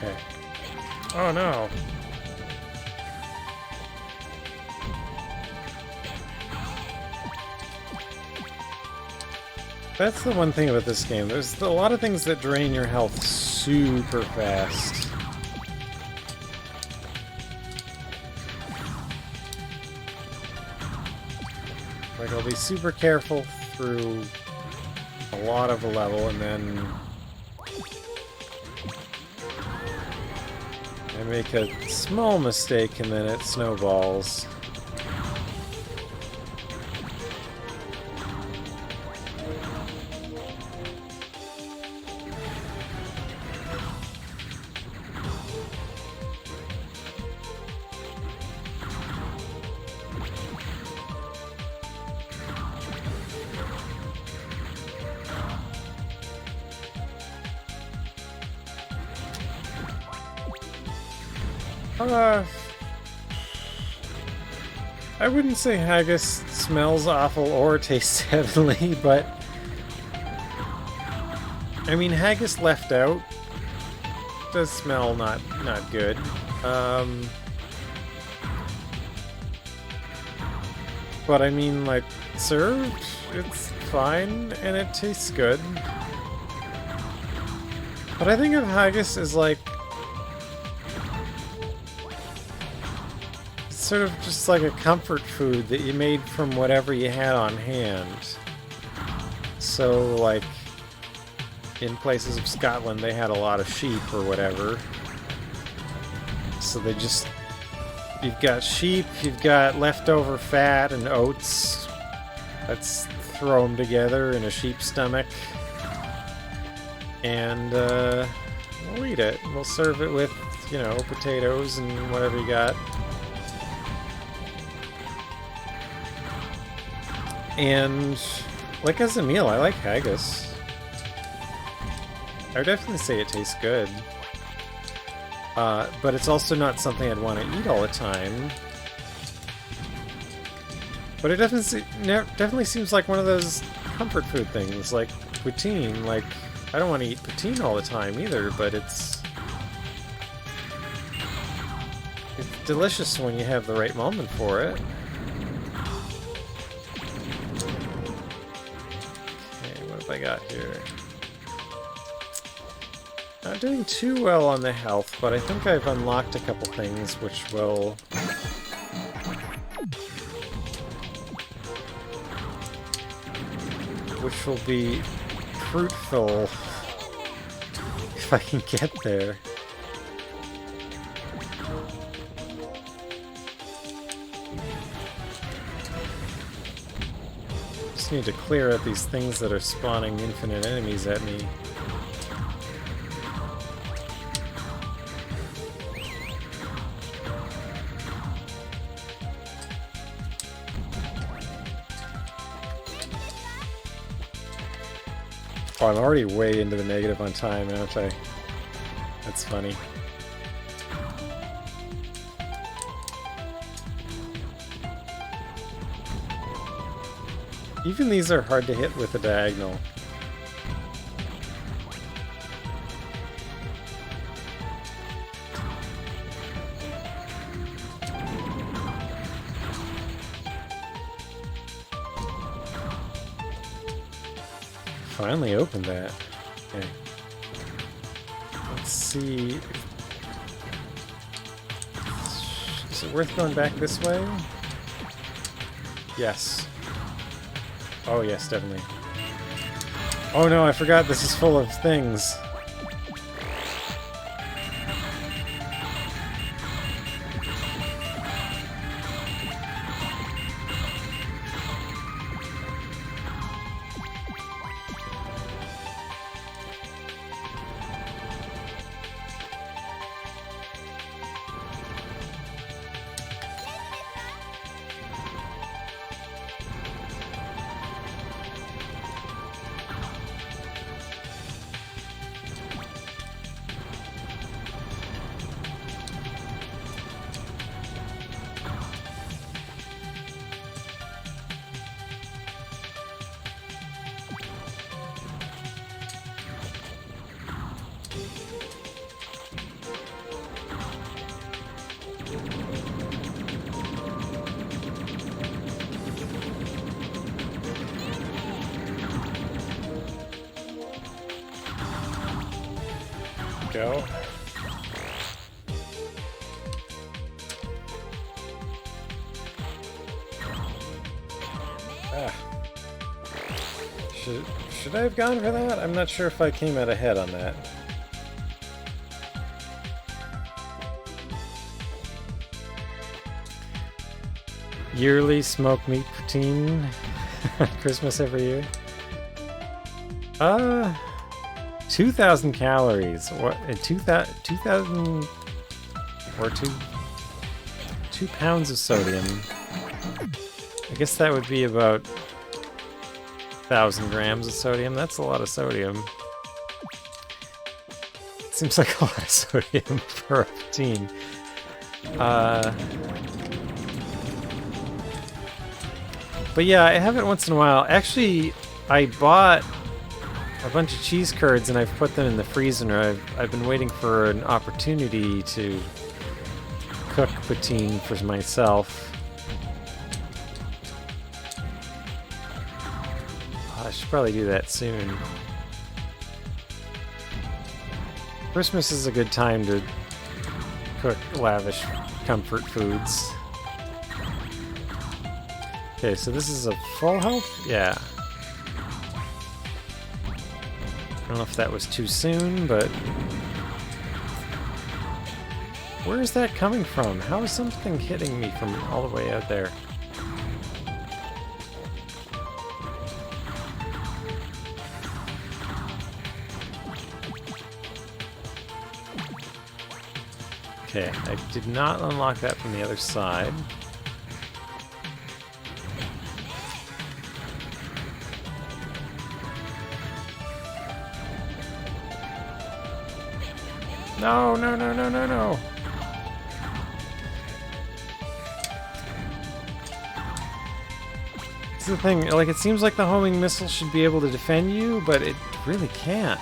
Okay. Oh no! That's the one thing about this game. There's a lot of things that drain your health super fast. Like, I'll be super careful through a lot of a level, and then I make a small mistake, and then it snowballs. I wouldn't say haggis smells awful or tastes heavenly, but I mean, haggis left out does smell not good. But I mean, like, served, it's fine and it tastes good. But I think of haggis as like sort of just like a comfort food that you made from whatever you had on hand. So, like, in places of Scotland, they had a lot of sheep or whatever. So they just... You've got sheep, you've got leftover fat and oats. Let's throw them together in a sheep's stomach. And, we'll eat it. We'll serve it with, you know, potatoes and whatever you got. And, like, as a meal, I like haggis. I would definitely say it tastes good. But it's also not something I'd want to eat all the time. But it definitely seems like one of those comfort food things, like poutine. Like, I don't want to eat poutine all the time either, but it's delicious when you have the right moment for it. got here? Not doing too well on the health, but I think I've unlocked a couple things which will... be fruitful if I can get there. Just need to clear out these things that are spawning infinite enemies at me. Oh, I'm already way into the negative on time, aren't I? That's funny. Even these are hard to hit with a diagonal. Finally opened that. Okay. Let's see. Is it worth going back this way? Yes. Oh yes, definitely. Oh no, I forgot this is full of things. Go. Ah. Should I have gone for that? I'm not sure if I came out ahead on that. Yearly smoked meat poutine. Christmas every year. 2,000 calories. What? 2,000 or 2 pounds of sodium. I guess that would be about 1,000 grams of sodium. That's a lot of sodium. Seems like a lot of sodium for a poutine. But yeah, I have it once in a while. Actually, I bought a bunch of cheese curds and I've put them in the freezer. I've been waiting for an opportunity to cook poutine for myself. I should probably do that soon. Christmas is a good time to cook lavish comfort foods. Okay, so this is a full health? Yeah. I don't know if that was too soon, but... Where is that coming from? How is something hitting me from all the way out there? Okay, I did not unlock that from the other side. No, no, no, no, no, no. This is the thing, like, it seems like the homing missile should be able to defend you, but it really can't.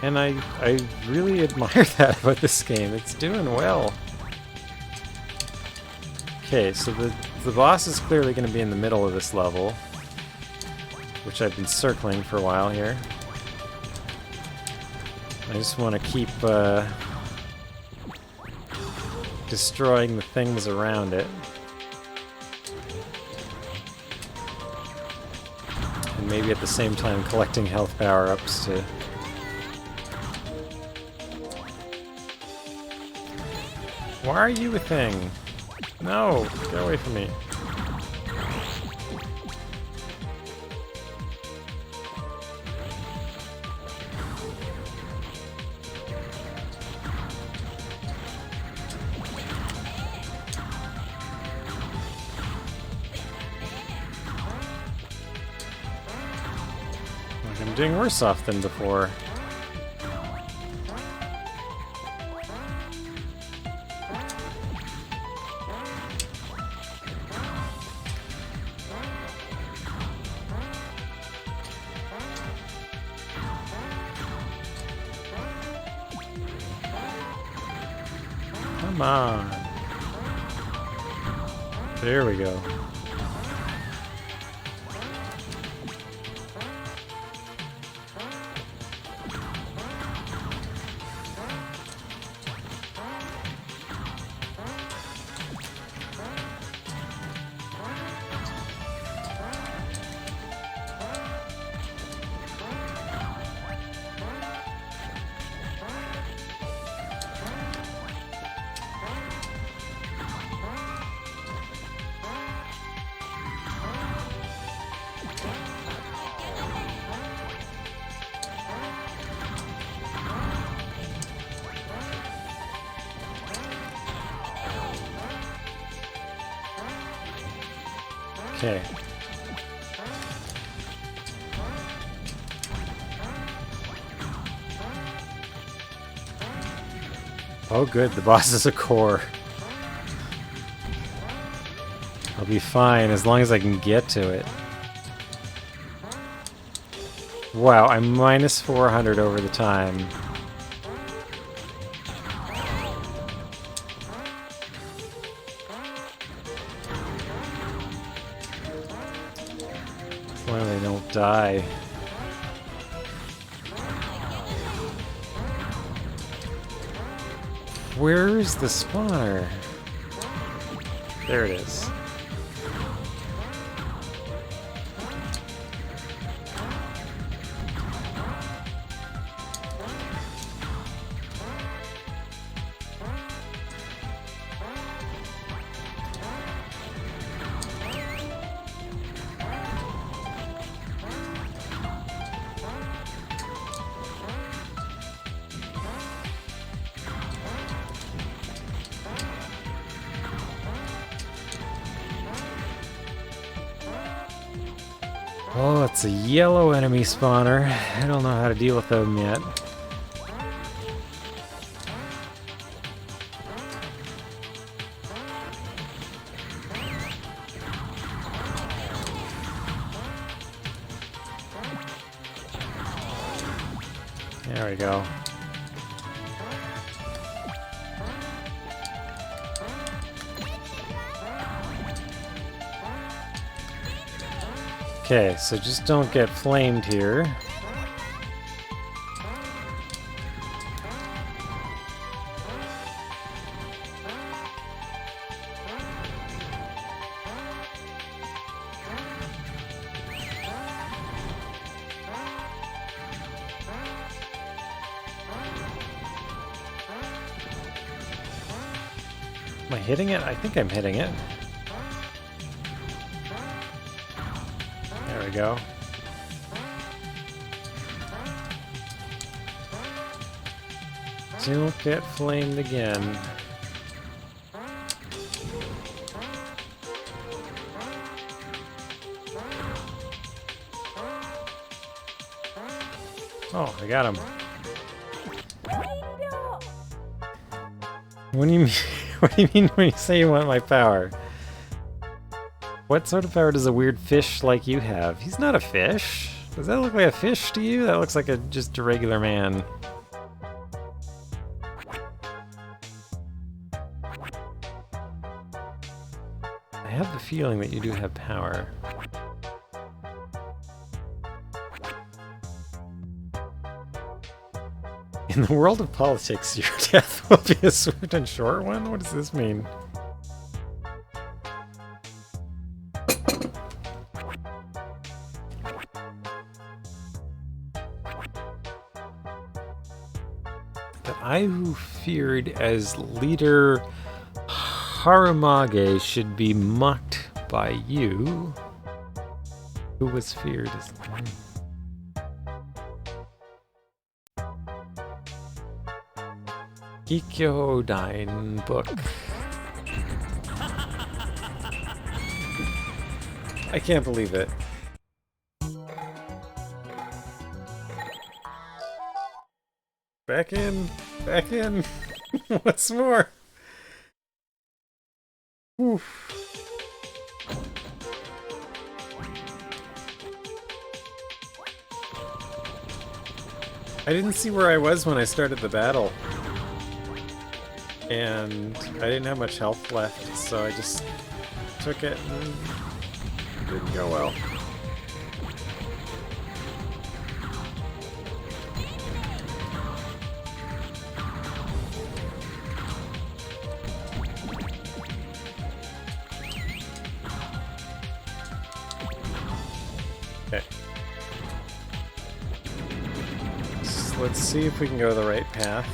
And I really admire that about this game. It's doing well. Okay, so the boss is clearly going to be in the middle of this level, which I've been circling for a while here. I just want to keep destroying the things around it. And maybe at the same time collecting health power-ups to... Why are you a thing? No! Get away from me. I'm doing worse off than before. Come on. There we go. Okay. Oh good, the boss is a core. I'll be fine as long as I can get to it. Wow, I'm minus 400 over the time. Why they don't die? Where is the spawner? There it is. Oh, it's a yellow enemy spawner. I don't know how to deal with them yet. There we go. Okay, so just don't get flamed here. Am I hitting it? I think I'm hitting it. There we go. Don't get flamed again. Oh, I got him. What do you mean? What do you mean when you say you want my power? What sort of power does a weird fish like you have? He's not a fish. Does that look like a fish to you? That looks like just a regular man. have the feeling that you do have power. In the world of politics, your death will be a swift and short one? What does this mean? That I who feared as leader Harumage should be mocked by you. Who was feared as... Kikyo Dine book. I can't believe it. Back in! Back in! What's more? Oof. I didn't see where I was when I started the battle. And I didn't have much health left, so I just took it and it didn't go well. Okay. So let's see if we can go the right path.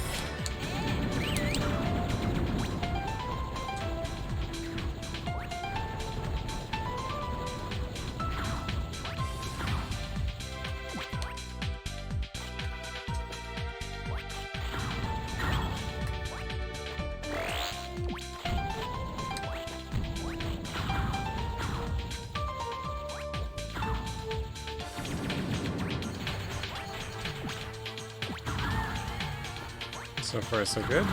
So far, so good.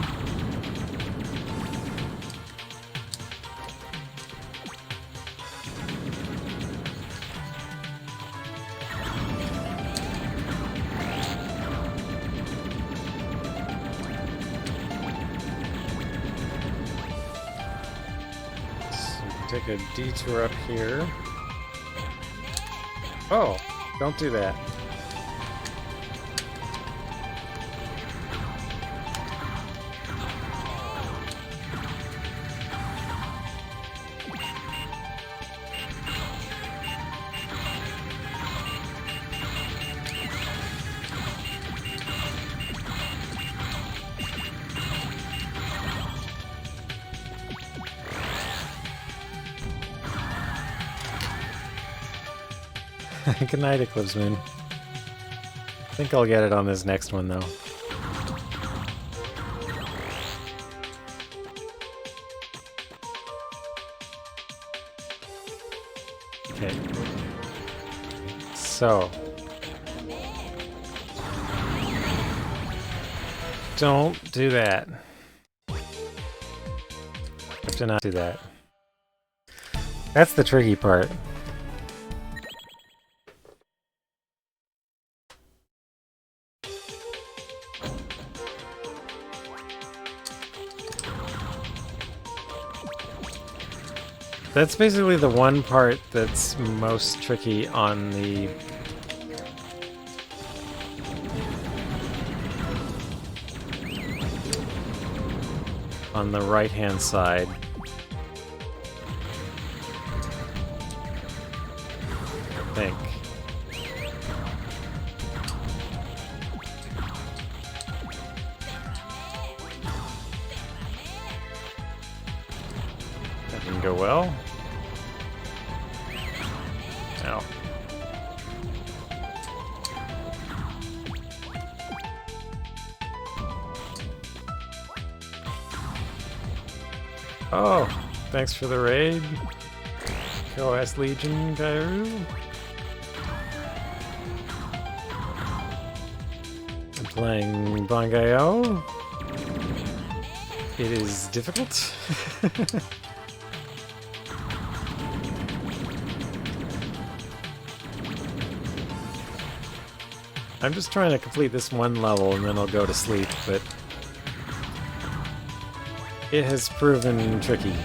So take a detour up here. Oh, don't do that. Good night, Eclipse Moon. I think I'll get it on this next one, though. Okay. So. Don't do that. Do not do that. That's the tricky part. That's basically the one part that's most tricky on the... on the right-hand side. I think. That didn't go well. Ow. Oh, thanks for the raid, KOS Legion Gairu. I'm playing Bangai-O. It is difficult. I'm just trying to complete this one level and then I'll go to sleep, but it has proven tricky.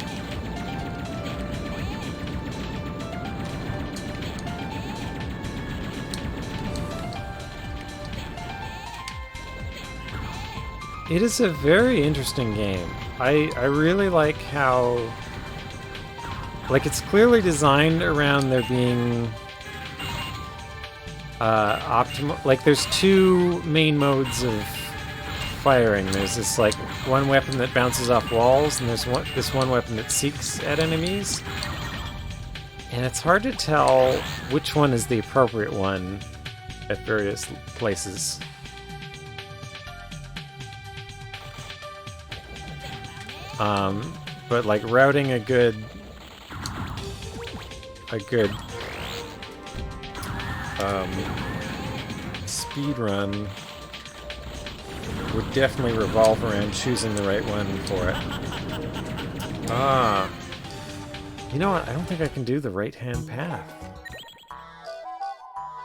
It is a very interesting game. I really like how... Like, it's clearly designed around there being... optimal... Like, there's two main modes of firing. There's this, like, one weapon that bounces off walls, and there's this one weapon that seeks at enemies. And it's hard to tell which one is the appropriate one at various places. But like routing a good speed run would definitely revolve around choosing the right one for it. You know what? I don't think I can do the right-hand path.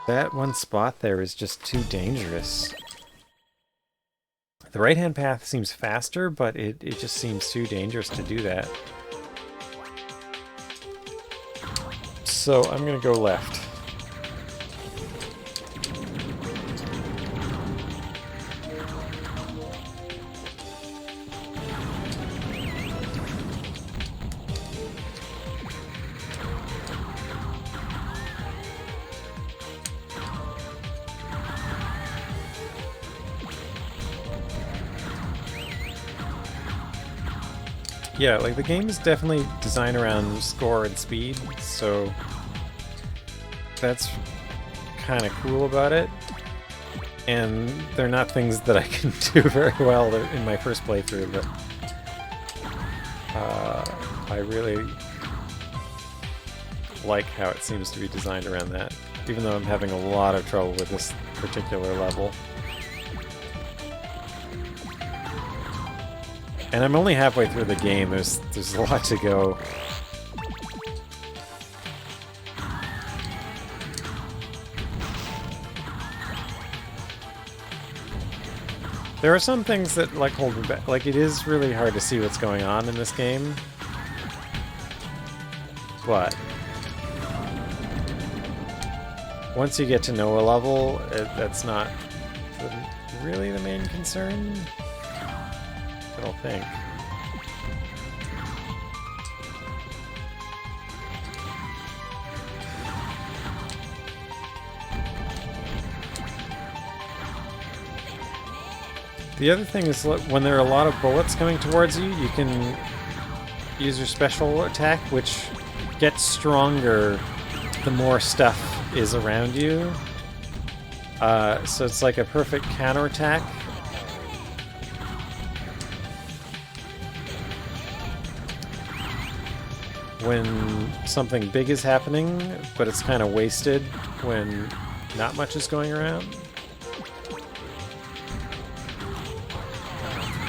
That one spot there is just too dangerous. The right-hand path seems faster, but it just seems too dangerous to do that. So I'm gonna go left. Yeah, like the game is definitely designed around score and speed, so that's kind of cool about it. And they're not things that I can do very well in my first playthrough, but I really like how it seems to be designed around that, even though I'm having a lot of trouble with this particular level. And I'm only halfway through the game. There's a lot to go. There are some things that like hold me back. Like, it is really hard to see what's going on in this game. But once you get to know a level, that's not really the main concern. I don't think. The other thing is, when there are a lot of bullets coming towards you, you can use your special attack, which gets stronger the more stuff is around you. So it's like a perfect counterattack. When something big is happening, but it's kind of wasted when not much is going around.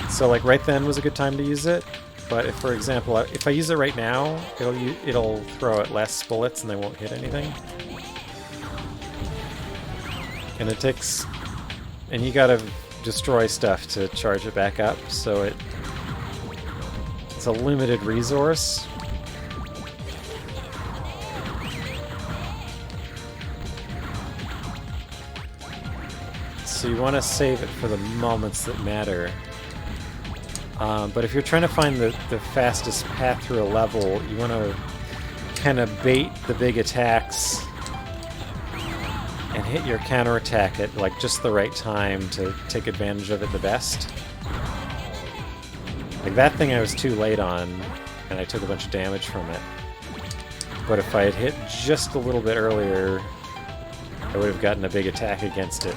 So like right then was a good time to use it, but if, for example, if I use it right now, it'll throw out less bullets and they won't hit anything. And it takes... and you gotta destroy stuff to charge it back up, so it's a limited resource. So you want to save it for the moments that matter. But if you're trying to find the fastest path through a level, you want to kind of bait the big attacks and hit your counterattack at like just the right time to take advantage of it the best. Like that thing I was too late on, and I took a bunch of damage from it. But if I had hit just a little bit earlier, I would have gotten a big attack against it.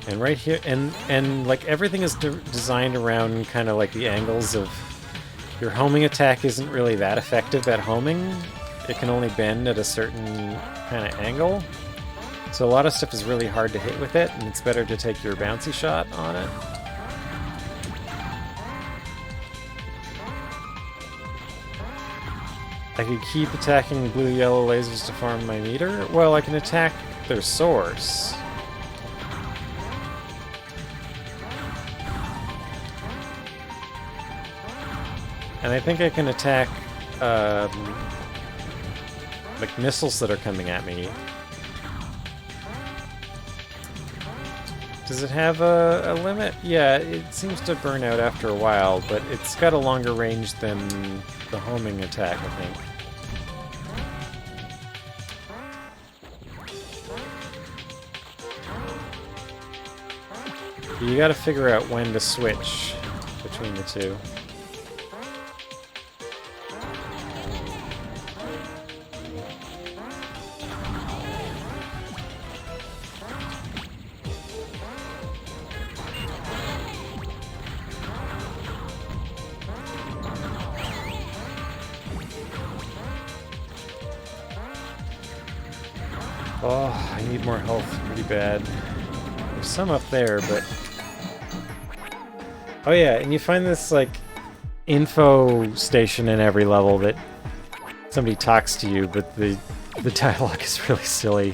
And right here, and like everything is designed around kind of like the angles of... your homing attack isn't really that effective at homing. It can only bend at a certain kind of angle. So a lot of stuff is really hard to hit with it, and it's better to take your bouncy shot on it. I could keep attacking blue-yellow lasers to farm my meter. Well, I can attack their source. And I think I can attack like missiles that are coming at me. Does it have a limit? Yeah, it seems to burn out after a while, but it's got a longer range than the homing attack, I think. You gotta figure out when to switch between the two. Oh, I need more health pretty bad. There's some up there, but... Oh yeah, and you find this, like, info station in every level that somebody talks to you, but the dialogue is really silly.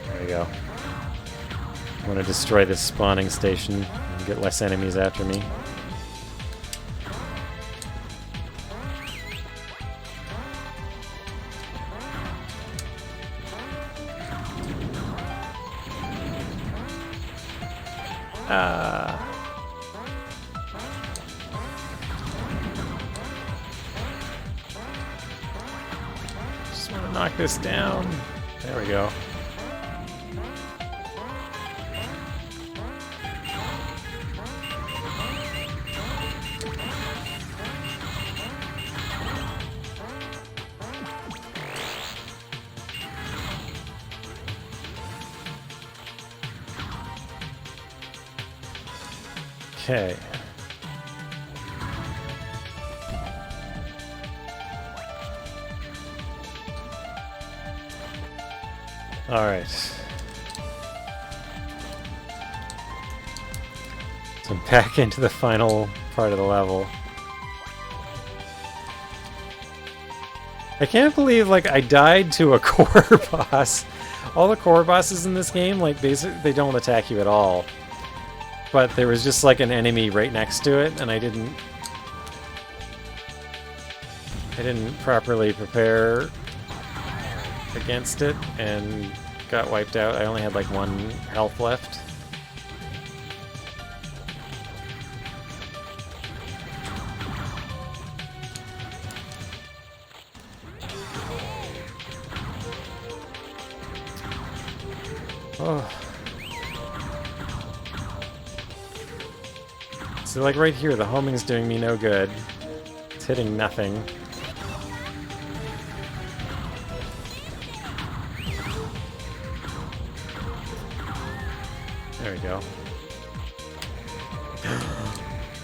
There we go. I want to destroy this spawning station and get less enemies after me. Just want to knock this down. There we go. Okay. All right. So I'm back into the final part of the level. I can't believe, like, I died to a core boss. All the core bosses in this game, like, basically, they don't attack you at all. But there was just, like, an enemy right next to it, and I didn't properly prepare against it, and got wiped out. I only had, like, 1 health left. Oh. So, like, right here, the homing's doing me no good. It's hitting nothing. There we go.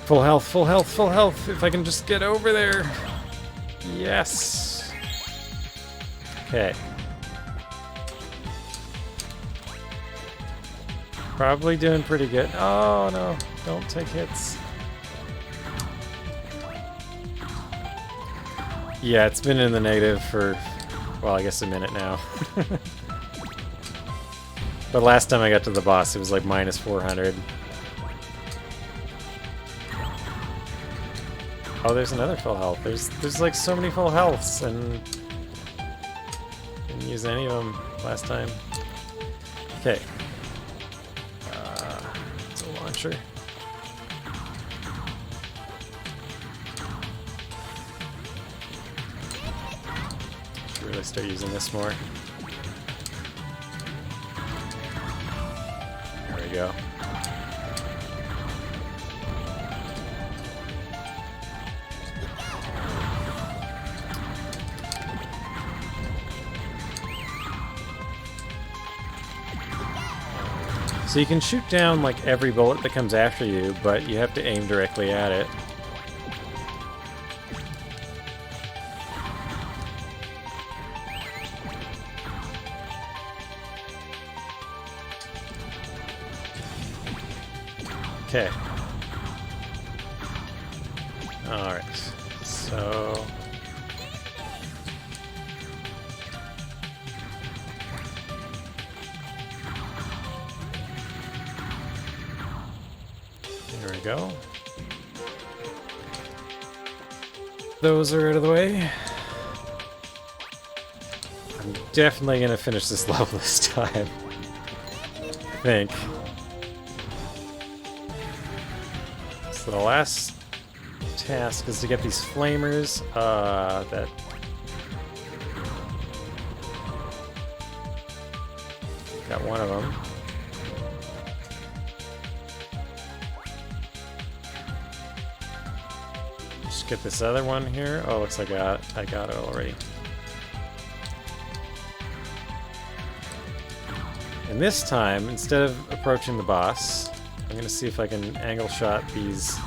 Full health, full health, full health! If I can just get over there! Yes! Okay. Probably doing pretty good. Oh no, don't take hits. Yeah, it's been in the negative for, well, I guess a minute now. But last time I got to the boss, it was like minus 400. Oh, there's another full health. There's like so many full healths, and didn't use any of them last time. Okay. It's a launcher. Should really start using this more. There we go. So you can shoot down like every bullet that comes after you, but you have to aim directly at it. Okay. Alright. So... there we go. Those are out of the way. I'm definitely gonna finish this level this time. I think. So the last task is to get these flamers. That... got one of them. Just get this other one here. Oh, looks like I got it already. And this time, instead of approaching the boss, I'm gonna see if I can angle shot these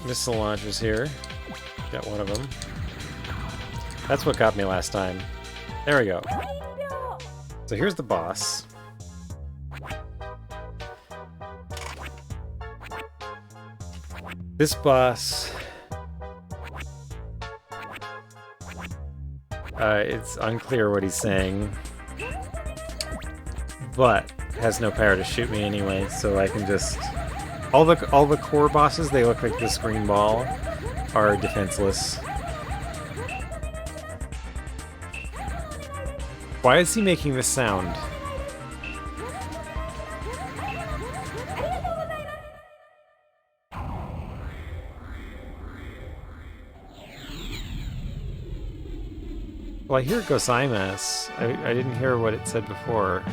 missile launchers here. Got one of them. That's what got me last time. There we go. So here's the boss. This boss... it's unclear what he's saying, but has no power to shoot me anyway, so I can just... all the core bosses, they look like this green ball, are defenseless. Why is he making this sound? Well, I hear Gozaimasu. I didn't hear what it said before.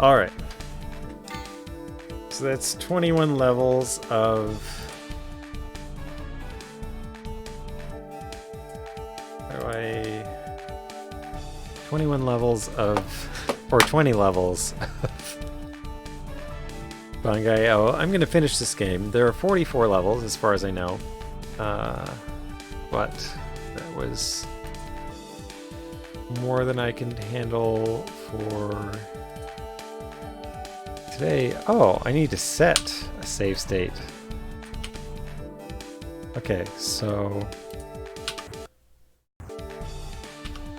Alright. So that's 21 levels of... 21 levels of... or 20 levels of... Bangai-O. I'm going to finish this game. There are 44 levels, as far as I know. But that was more than I can handle for today. Oh, I need to set a save state. Okay, so...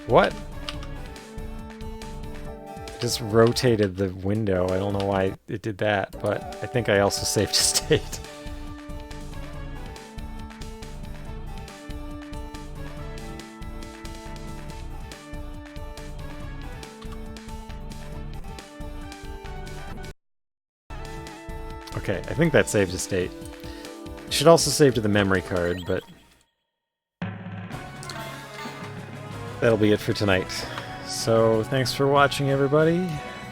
what? Just rotated the window. I don't know why it did that, but I think I also saved a state. Okay, I think that saved a state. It should also save to the memory card, but that'll be it for tonight. So, thanks for watching, everybody,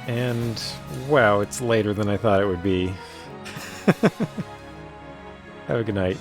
and wow, it's later than I thought it would be. Have a good night.